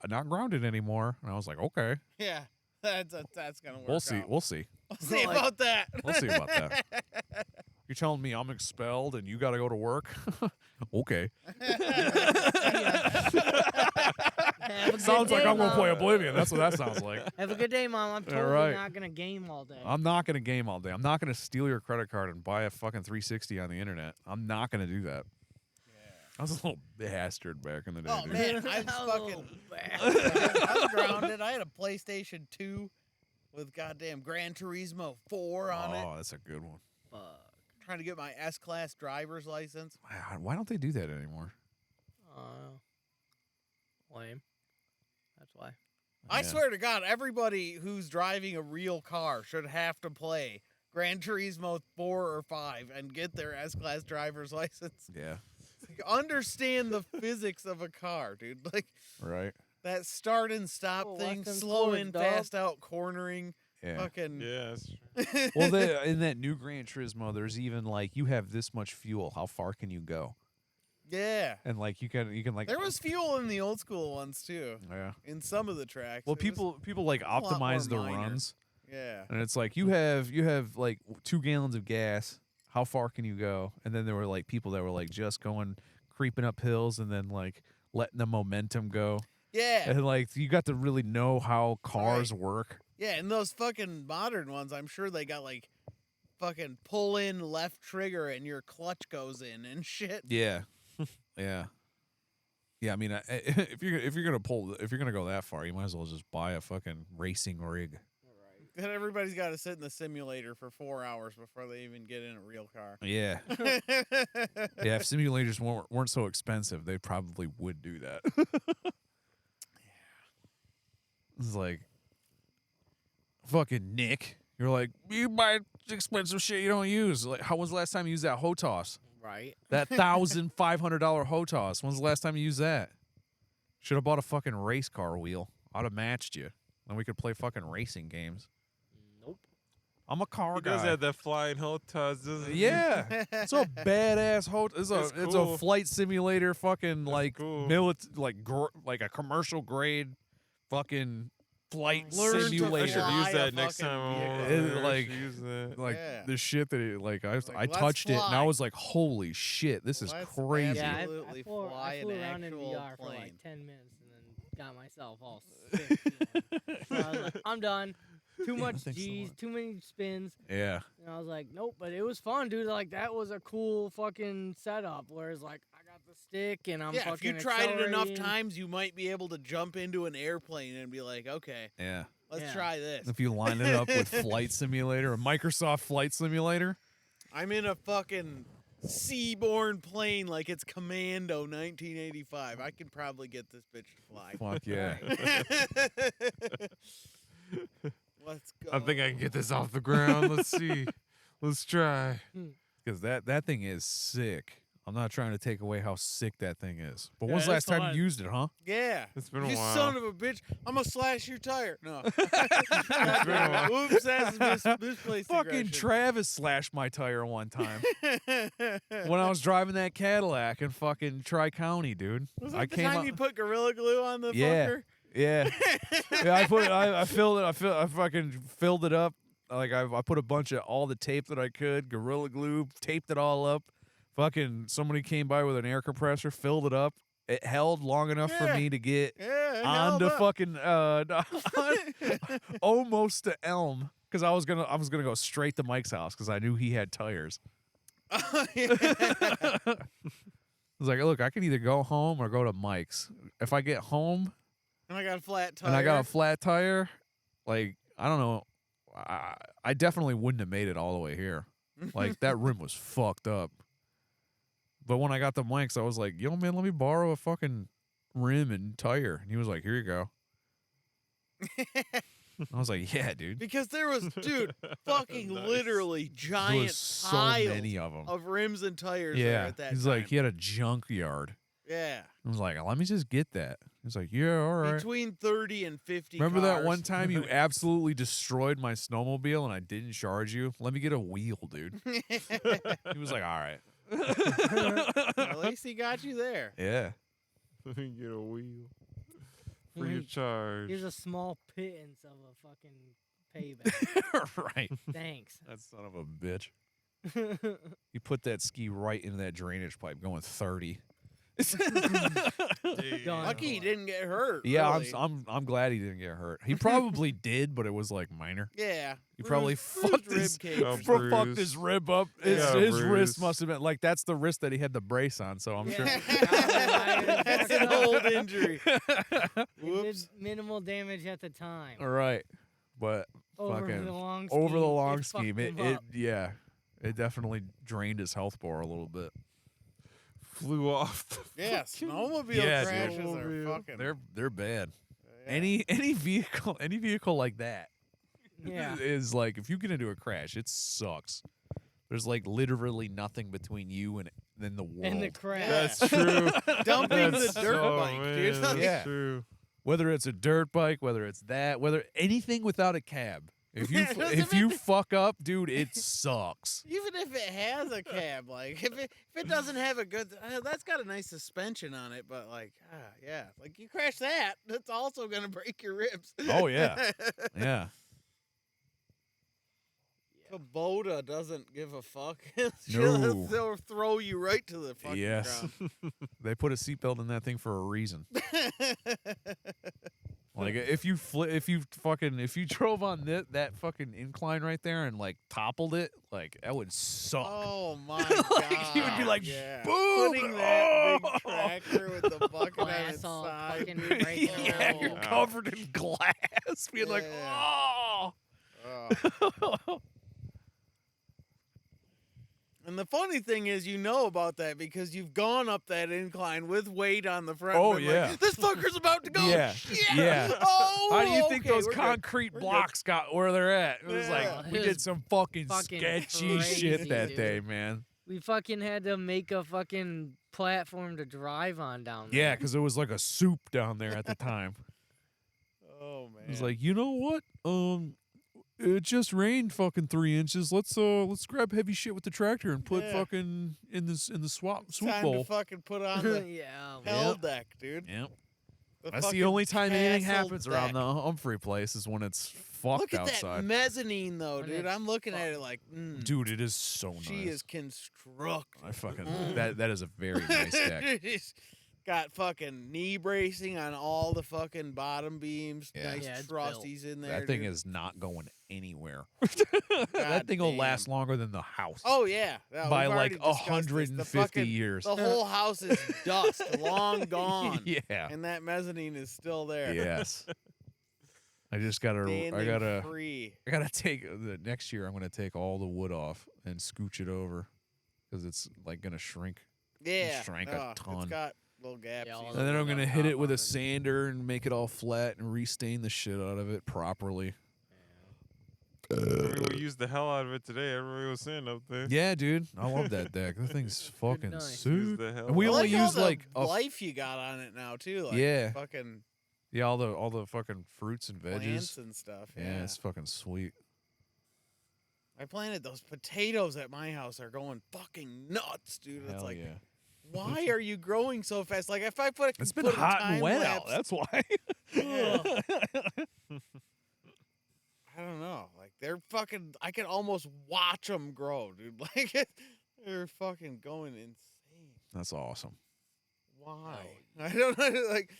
not grounded anymore." And I was like, "Okay, Yeah, that's gonna work. we'll see. out. We'll see. We'll see Like- about that. We'll see about that." You're telling me I'm expelled and you got to go to work? Okay. Have a good Sounds like day, I'm gonna play Mom. Oblivion. That's what that sounds like. Have a good day, Mom. I'm totally right. not gonna game all day. I'm not gonna game all day. I'm not gonna steal your credit card and buy a fucking 360 on the internet. I'm not gonna do that. I was a little bastard back in the day, Oh dude. man, I was Oh, fucking. bad. I was grounded. I had a PlayStation 2 with goddamn Gran Turismo 4 on it. Oh, that's a good one. Fuck. Trying to get my S-Class driver's license. Wow, why don't they do that anymore? Lame. That's why. I Yeah. swear to God, everybody who's driving a real car should have to play Gran Turismo 4 or 5 and get their S-Class driver's license. Yeah, Like, understand the physics of a car, dude. Like right. that start and stop Oh, thing, left and slow forward, in, dog. fast out, cornering, Yeah. fucking. Yeah, that's true. Well, in that new Gran Turismo, there's even like you have this much fuel. How far can you go? Yeah. And like you can like There was fuel in the old school ones too. yeah. In some of the tracks. Well, It was- people like a lot more optimize the minor. runs. Yeah. And it's like you have like 2 gallons of gas. How far can you go? And then there were like people that were like just going creeping up hills and then like letting the momentum go. Yeah. And like you got to really know how cars work. Yeah, and those fucking modern ones, I'm sure they got like fucking pull in left trigger and your clutch goes in and shit. Yeah. Yeah. Yeah, I mean, if you're gonna go that far, you might as well just buy a fucking racing rig. And everybody's got to sit in the simulator for 4 hours before they even get in a real car. Yeah, yeah. If simulators weren't so expensive, they probably would do that. It's like, fucking Nick. You're like, you buy expensive shit you don't use. Like, how was the last time you used that HOTOS? Right. That $1,500 HOTOS. When's the last time you used that? Should have bought a fucking race car wheel. I'd have matched you. Then we could play fucking racing games. Nope. I'm a car He guy. does have that flying HOTAS, doesn't he? Yeah, it's a badass HOTAS. It's a cool. flight simulator, fucking like cool. like a commercial grade, fucking flight Learn to I simulator. should fly use a that next fucking time. vehicle. It, like- should use that. Like Yeah. the shit that it like I Like, I let's touched it and I fly. was like, holy shit, this is Let's crazy. Yeah, Absolutely fly I flew an around in actual VR for plane. like 10 minutes and then got myself all sick. So I was like, I'm done. Too much thanks a G's, lot. too many spins. Yeah, And I was like, nope, but it was fun, dude. Like, that was a cool fucking setup. Whereas, like, I got the stick and I'm Yeah, if fucking you tried it enough accelerating. times, you might be able to jump into an airplane and be like, okay, yeah. let's Yeah. try this. If you line it up with Flight Simulator, a Microsoft Flight Simulator, I'm in a fucking seaborne plane like it's Commando 1985. I can probably get this bitch to fly. fuck yeah. Let's go. I think I can get this off the ground. Let's see. Let's try. Because that thing is sick. I'm not trying to take away how sick that thing is. But Yeah, when's the last it's time fun. you used it, huh? Yeah. It's been a You while. son of a bitch. I'm going to slash your tire. No. been a while. Oops, that's misplaced Fucking aggression. Travis slashed my tire one time when I was driving that Cadillac in fucking Tri-County, dude. Was I that the came time out- you put Gorilla Glue on the Yeah. fucker? Yeah. Yeah, I filled it. I fucking filled it up. Like I put a bunch of all the tape that I could, Gorilla Glue, taped it all up. Fucking somebody came by with an air compressor, filled it up. It held long enough for me to get onto fucking almost to Elm, because I was gonna go straight to Mike's house because I knew he had tires. I was like, look, I can either go home or go to Mike's. If I get home And I got a flat tire. and I got a flat tire, like, I don't know, I definitely wouldn't have made it all the way here. Like, that rim was fucked up. But when I got the Mike's, I was like, yo, man, let me borrow a fucking rim and tire. And he was like, here you go. I was like, yeah, dude. Because there was, dude, fucking Nice. literally There giant was so piles many of them. of rims and tires there Yeah. at that He's time. like, he had a junkyard. Yeah. I was like, let me just get that. He's like, yeah, all right. Between 30 and 50 Remember that cars. one time you absolutely destroyed my snowmobile and I didn't charge you? Let me get a wheel, dude. He was like, all right. At least he got you there. Yeah. Let me get a wheel. Free of Here's- charge. Here's a small pittance of a fucking payback. Right. Thanks. That son of a bitch. He put that ski right into that drainage pipe going 30. Done. Lucky he didn't get hurt. Yeah, really. I'm glad he didn't get hurt. He probably did, but it was like minor. Yeah. He probably Bruised fucked rib his, cage. Oh, fucked bruised. his rib up. Yeah, His wrist bruised. must have been like, that's the wrist that he had the brace on. So I'm sure. That's an old injury. It Whoops. did minimal damage at the time. All right, but Over fucking the long over the scheme, long it fucked scheme, him it up. yeah, it definitely drained his health bar a little bit. Flew off the Yeah, fucking- snowmobile Yeah, dude. crashes are Snowmobile. fucking. They're bad. yeah. Any vehicle like that Yeah. is like, if you get into a crash, it sucks. There's like literally nothing between you and then the world. And the crash. That's true. Dumping That's the dirt oh, bike, man, dude. That's Yeah. true. Whether it's a dirt bike, whether it's that, whether anything without a cab. If you Doesn't if you fuck up, dude, it sucks. Even if it has a cab, like if it doesn't have a good, that's got a nice suspension on it, but like, yeah, like you crash that, that's also gonna break your ribs. Oh, yeah. Yeah. Kubota doesn't give a fuck. No. They'll throw you right to the fucking Yes. They put a seatbelt in that thing for a reason. ground. Like if you drove on that fucking incline right there and like toppled it, like that would suck. Oh my god! you would be like, yeah. boom! Putting that big Oh! tractor with the bucket on Glass its all side. fucking dude. breaking Yeah, out. you're covered in glass, being like, Yeah. oh. Oh. And the funny thing is, you know about that because you've gone up that incline with weight on the front. Oh, and been yeah. like, this fucker's about to go. Yeah. Shit. Yeah. Oh, How do you think okay, those we're good. concrete We're good. blocks got where they're at? It was Yeah. like we It did was some fucking fucking sketchy shit crazy, that dude. day, man. We fucking had to make a fucking platform to drive on down there. Yeah, because it was like a soup down there at the time. Oh man. It was like, you know what? It just rained fucking 3 inches. Let's grab heavy shit with the tractor and put Yeah. fucking in the swoop time bowl. to fucking put on the yeah. hell Yep. deck, dude. Yep. The That's the fucking only time anything castle happens around deck. the Humphrey place is when it's fucked Look at outside. that mezzanine, though, When dude. it's I'm looking at it like, Dude, it is so nice. she is constructed. I fucking Mm. that is a very nice deck. It's got fucking knee bracing on all the fucking bottom beams. Yeah. Nice Yeah, it's trusties in there. That thing dude. is not going anywhere. God That thing will damn. last longer than the house. Oh yeah, yeah, by we've like already discussed this. 150 The fucking- years. The whole house is dust, long gone, Yeah. and that mezzanine is still there. Yes. I just gotta. Standing I gotta. free. I gotta take the next year. I'm gonna take all the wood off and scooch it over because it's like gonna shrink. Yeah, shrank a ton. It's got little gaps. Yeah, all easy. And then I'm wood gonna up hit top it with on a it. sander and make it all flat and restain the shit out of it properly. I mean, we used the hell out of it today. Everybody was saying up there. Yeah, dude, I love that deck. That thing's fucking night. Used sick. the hell And we I out only like all use the like life you got on it now too. Like Yeah. fucking all the fucking fruits and plants veggies. and stuff. Yeah, Yeah, it's fucking sweet. I planted those potatoes at my house. Are going fucking nuts, dude. It's Hell like yeah. why are you growing so fast? Like if I put It's been put a hot and time wet lapse, out. That's why. I don't know. Like they're fucking. I can almost watch them grow, dude. Like they're fucking going insane. That's awesome. Why? I don't know. Like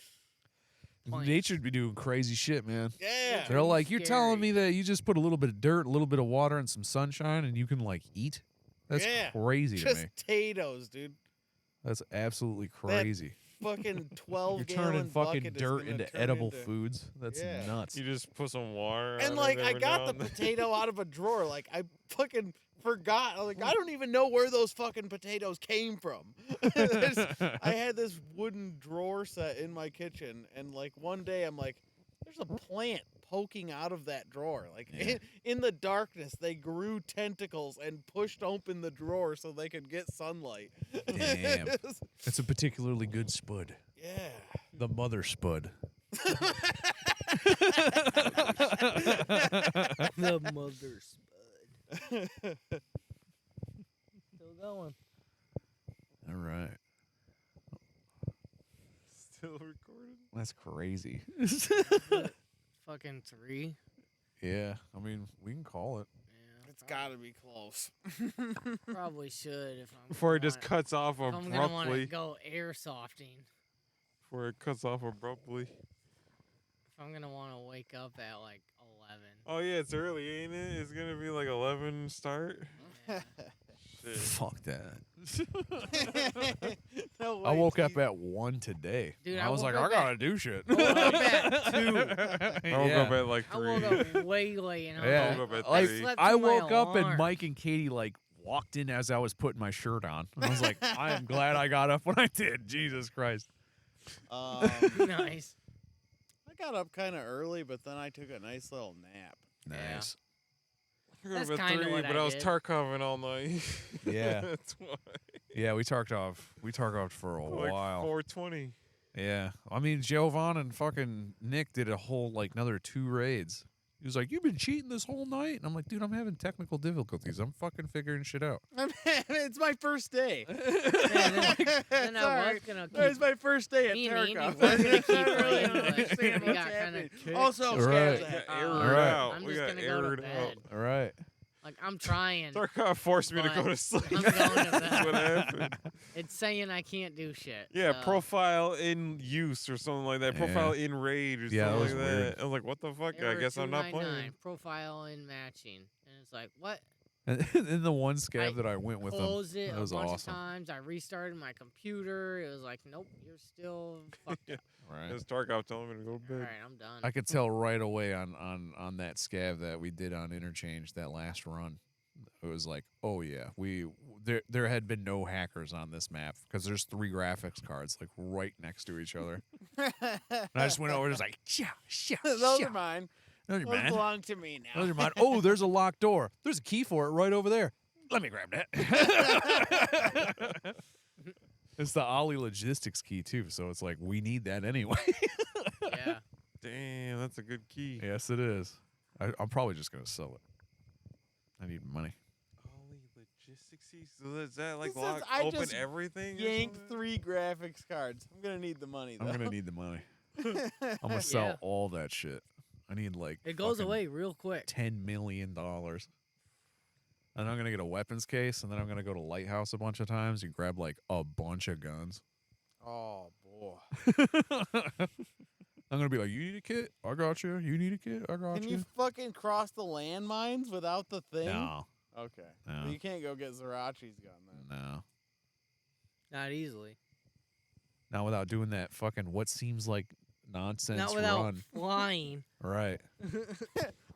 Plants. Nature'd be doing crazy shit, man. yeah. They're like, you're telling Scary. me that you just put a little bit of dirt, a little bit of water, and some sunshine, and you can like eat? That's Yeah. crazy to Just me. potatoes, dude. That's absolutely crazy. Fucking 12 You're gallon turning fucking bucket is dirt gonna into turn edible into- foods. That's Yeah. nuts. You just put some water. And on like it I every got now the and then. potato out of a drawer. Like I fucking forgot. I was like, I don't even know where those fucking potatoes came from. I had this wooden drawer set in my kitchen, and like one day I'm like, there's a plant poking out of that drawer. Like Yeah. in the darkness, they grew tentacles and pushed open the drawer so they could get sunlight. Damn. It's a particularly good spud. Yeah. The mother spud. The mother spud. Still going. All right. Still recording. That's crazy. Fucking 3. Yeah. I mean, we can call it. Yeah, It's got to be close. probably should if I'm. Before it gonna just cuts off wanna- if I'm gonna want to abruptly. go airsofting. Before it cuts off abruptly. If I'm gonna want to wake up at like 11. Oh yeah, it's early, ain't it? It's gonna be like 11 start. Yeah. Shit. Fuck that. No I way, woke up geez. at 1 today. Dude, I was woke like, I up gotta do shit. I woke up at 2. I woke up at like I 3. woke up way late and I Yeah. was woke like, up at Like, 3. slept I through my woke up and alarm. Mike and Katie like walked in as I was putting my shirt on. And I was like, I am glad I got up when I did. Jesus Christ. Nice. I got up kind of early, but then I took a nice little nap. Yeah. Nice. I woke up That's at kinda 3, what but I I was did. Tarkoving all night. Yeah. That's why. Yeah, we talked off. We talked off for a Like while. 4:20. Yeah. I mean, Jovan and fucking Nick did a whole, like, another 2 raids. He was like, you've been cheating this whole night? And I'm like, dude, I'm having technical difficulties. I'm fucking figuring shit out. It's my first day. Yeah, then I Sorry. was gonna That was keep. my first day at Me and Andy Tarkov. were gonna keep I really playing, don't but understand we what's got kinda happening. kicked. Also, Right. Scab's We got at- aired Alright. out. I'm We just got gonna go to aired bed. out. All right. Like I'm trying. Tarkov forced me to go But to sleep. I'm going to That's bed. what happened. It's saying I can't do shit. Yeah, so- profile in use or something like that. Yeah. Profile in raid or Yeah, that something was like weird. that. I was like, what the fuck? I Error guess I'm not 299, playing. Profile in matching, and it's like what? And then the one scab I that I went with them, Closed it that a was bunch awesome. of times. I restarted my computer. It was like, nope, you're still fucked up. Right. It was Tarkov telling me to go to All bed. right, I'm done. I could tell right away on that scav that we did on interchange that last run. It was like, oh yeah, there had been no hackers on this map because there's 3 graphics cards like right next to each other. And I just went over, just like, Those are mine. Those are Those mine. belong to me now. Those are mine. Oh, there's a locked door. There's a key for it right over there. Let me grab that. It's the Ollie logistics key too, so it's like we need that anyway. yeah. Damn, that's a good key. Yes, it is. I'm probably just gonna sell it. I need money. Holy logistics. So is that like This is- lock I open just everything? or Yank something? 3 graphics cards. I'm gonna need the money though. I'm gonna need the money. I'm gonna sell Yeah. all that shit. I need like It goes fucking away real quick. $10 million. And I'm gonna get a weapons case, and then I'm gonna go to Lighthouse a bunch of times and grab like a bunch of guns. Oh boy. I'm gonna be like, you need a kit? I got you. You need a kit? I got Can you fucking cross the landmines without the thing? No, Okay. No. So you can't go get Zerachi's gun then. no, Not easily. not without doing that fucking what seems like nonsense Not without run. flying. Right?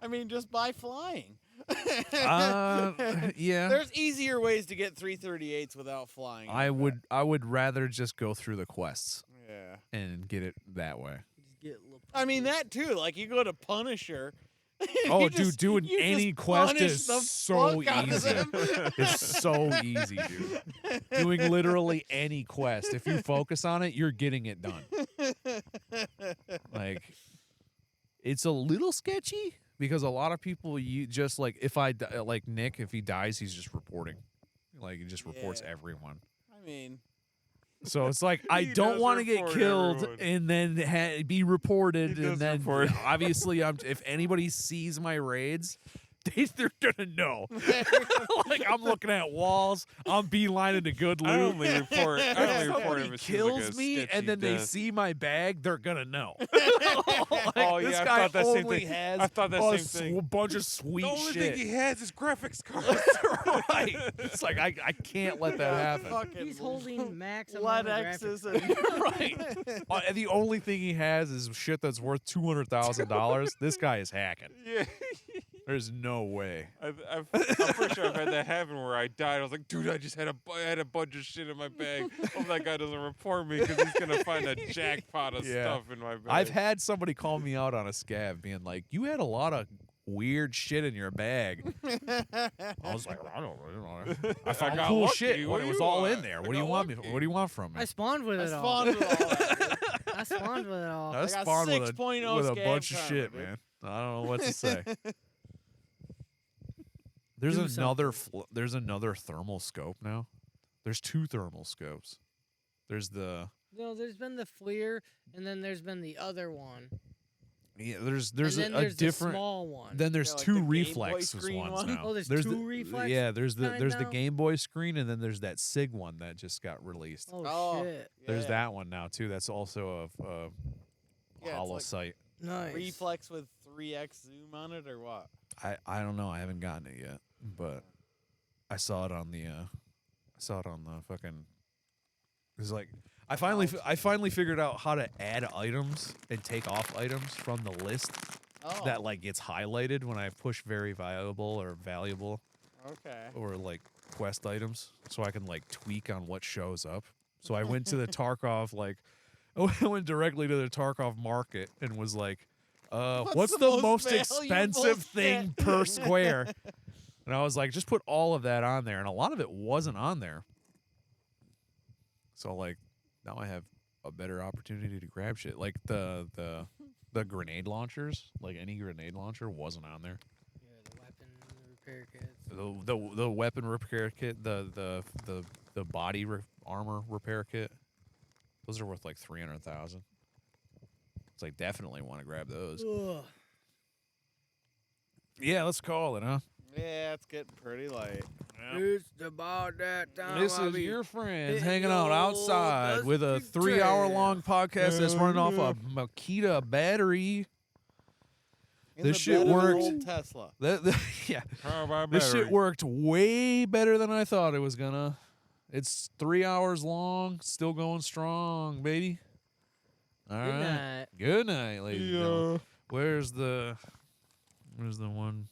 I mean, just by flying. Yeah. There's easier ways to get 338s without flying. I would rather just go through the quests Yeah. and get it that way. Just get a little I mean that too. Like you go to Punisher. Oh, you dude, just- doing you any just quest punish is the so fuck out of easy. them. It's so easy, dude. Doing literally any quest, if you focus on it, you're getting it done. Like, it's a little sketchy because a lot of people, you just like, if I like Nick, if he dies, he's just reporting. Like, he just reports Yeah. everyone. I mean, So it's like I He don't does want to get report killed everyone. and then be reported, He does and then report. obviously if anybody sees my raids, they're gonna know. Like I'm looking at walls, I'm beelining to good I loot. only report. I If only report somebody if it seems like kills a me sketchy and then they death. see my bag, they're gonna know. Like, Oh, this yeah, I guy thought that same only thing. has I thought that a same thing. bunch of sweet The only shit. thing he has is graphics cards. Right. It's like I can't let that happen. Fucking He's holding max lead amount of X's graphics. and Right. And the only thing he has is shit that's worth $200,000. This guy is hacking. Yeah. There's no way. I'm pretty sure I've had that happen where I died. I was like, dude, I just had a bunch of shit in my bag. Hope that guy doesn't report me because he's gonna find a jackpot of Yeah. stuff in my bag. I've had somebody call me out on a scav being like, you had a lot of weird shit in your bag. I was like, I don't know. I found got cool lucky. shit What when do it was you all want? in there. I What do you got want me? lucky. What do you want from me? I spawned with I it all. spawned with all that. I spawned with it all. I got spawned with 6.0 with a scav bunch of karma, shit, dude. man. I don't know what to say. There's Do there's another thermal scope now. There's 2 thermal scopes. There's the No, there's been the FLIR, and then there's been the other one. there's and then a there's different the small one. then there's Yeah, like 2 the Game Boy reflex screen ones one? now. Oh, there's the, 2 reflex Yeah, there's the kind there's the now? Game Boy screen, and then there's that SIG one that just got released. Oh, Oh. shit. There's Yeah. that one now too. That's also a Yeah, it's hollow like- sight. Nice. Reflex with 3x zoom on it or what? I don't know. I haven't gotten it yet, but I saw it on the fucking. It's like I finally figured out how to add items and take off items from the list Oh, that like gets highlighted when I push very valuable or valuable okay. or like quest items, so I can like tweak on what shows up. So I went to the Tarkov I went directly to the Tarkov market and was like, what's the most valuable expensive thing shit?" per square? And I was like, just put all of that on there. And a lot of it wasn't on there. So like now I have a better opportunity to grab shit. Like the grenade launchers, like any grenade launcher wasn't on there. Yeah, the weapon repair kits. The weapon repair kit, the body armor repair kit. Those are worth like 300,000. It's like definitely want to grab those. Ugh. Yeah, let's call it, huh? Yeah, it's getting pretty late. It's about that time. This I is be your friends hitting hanging the out old outside with a dusty 3-hour-long podcast that's running off a Makita battery. In This the shit bed of an worked. old Tesla. Yeah, Power by this shit battery. worked way better than I thought it was gonna. It's 3 hours long, still going strong, baby. All Good right. night. Good night, ladies and gentlemen. Where's the one?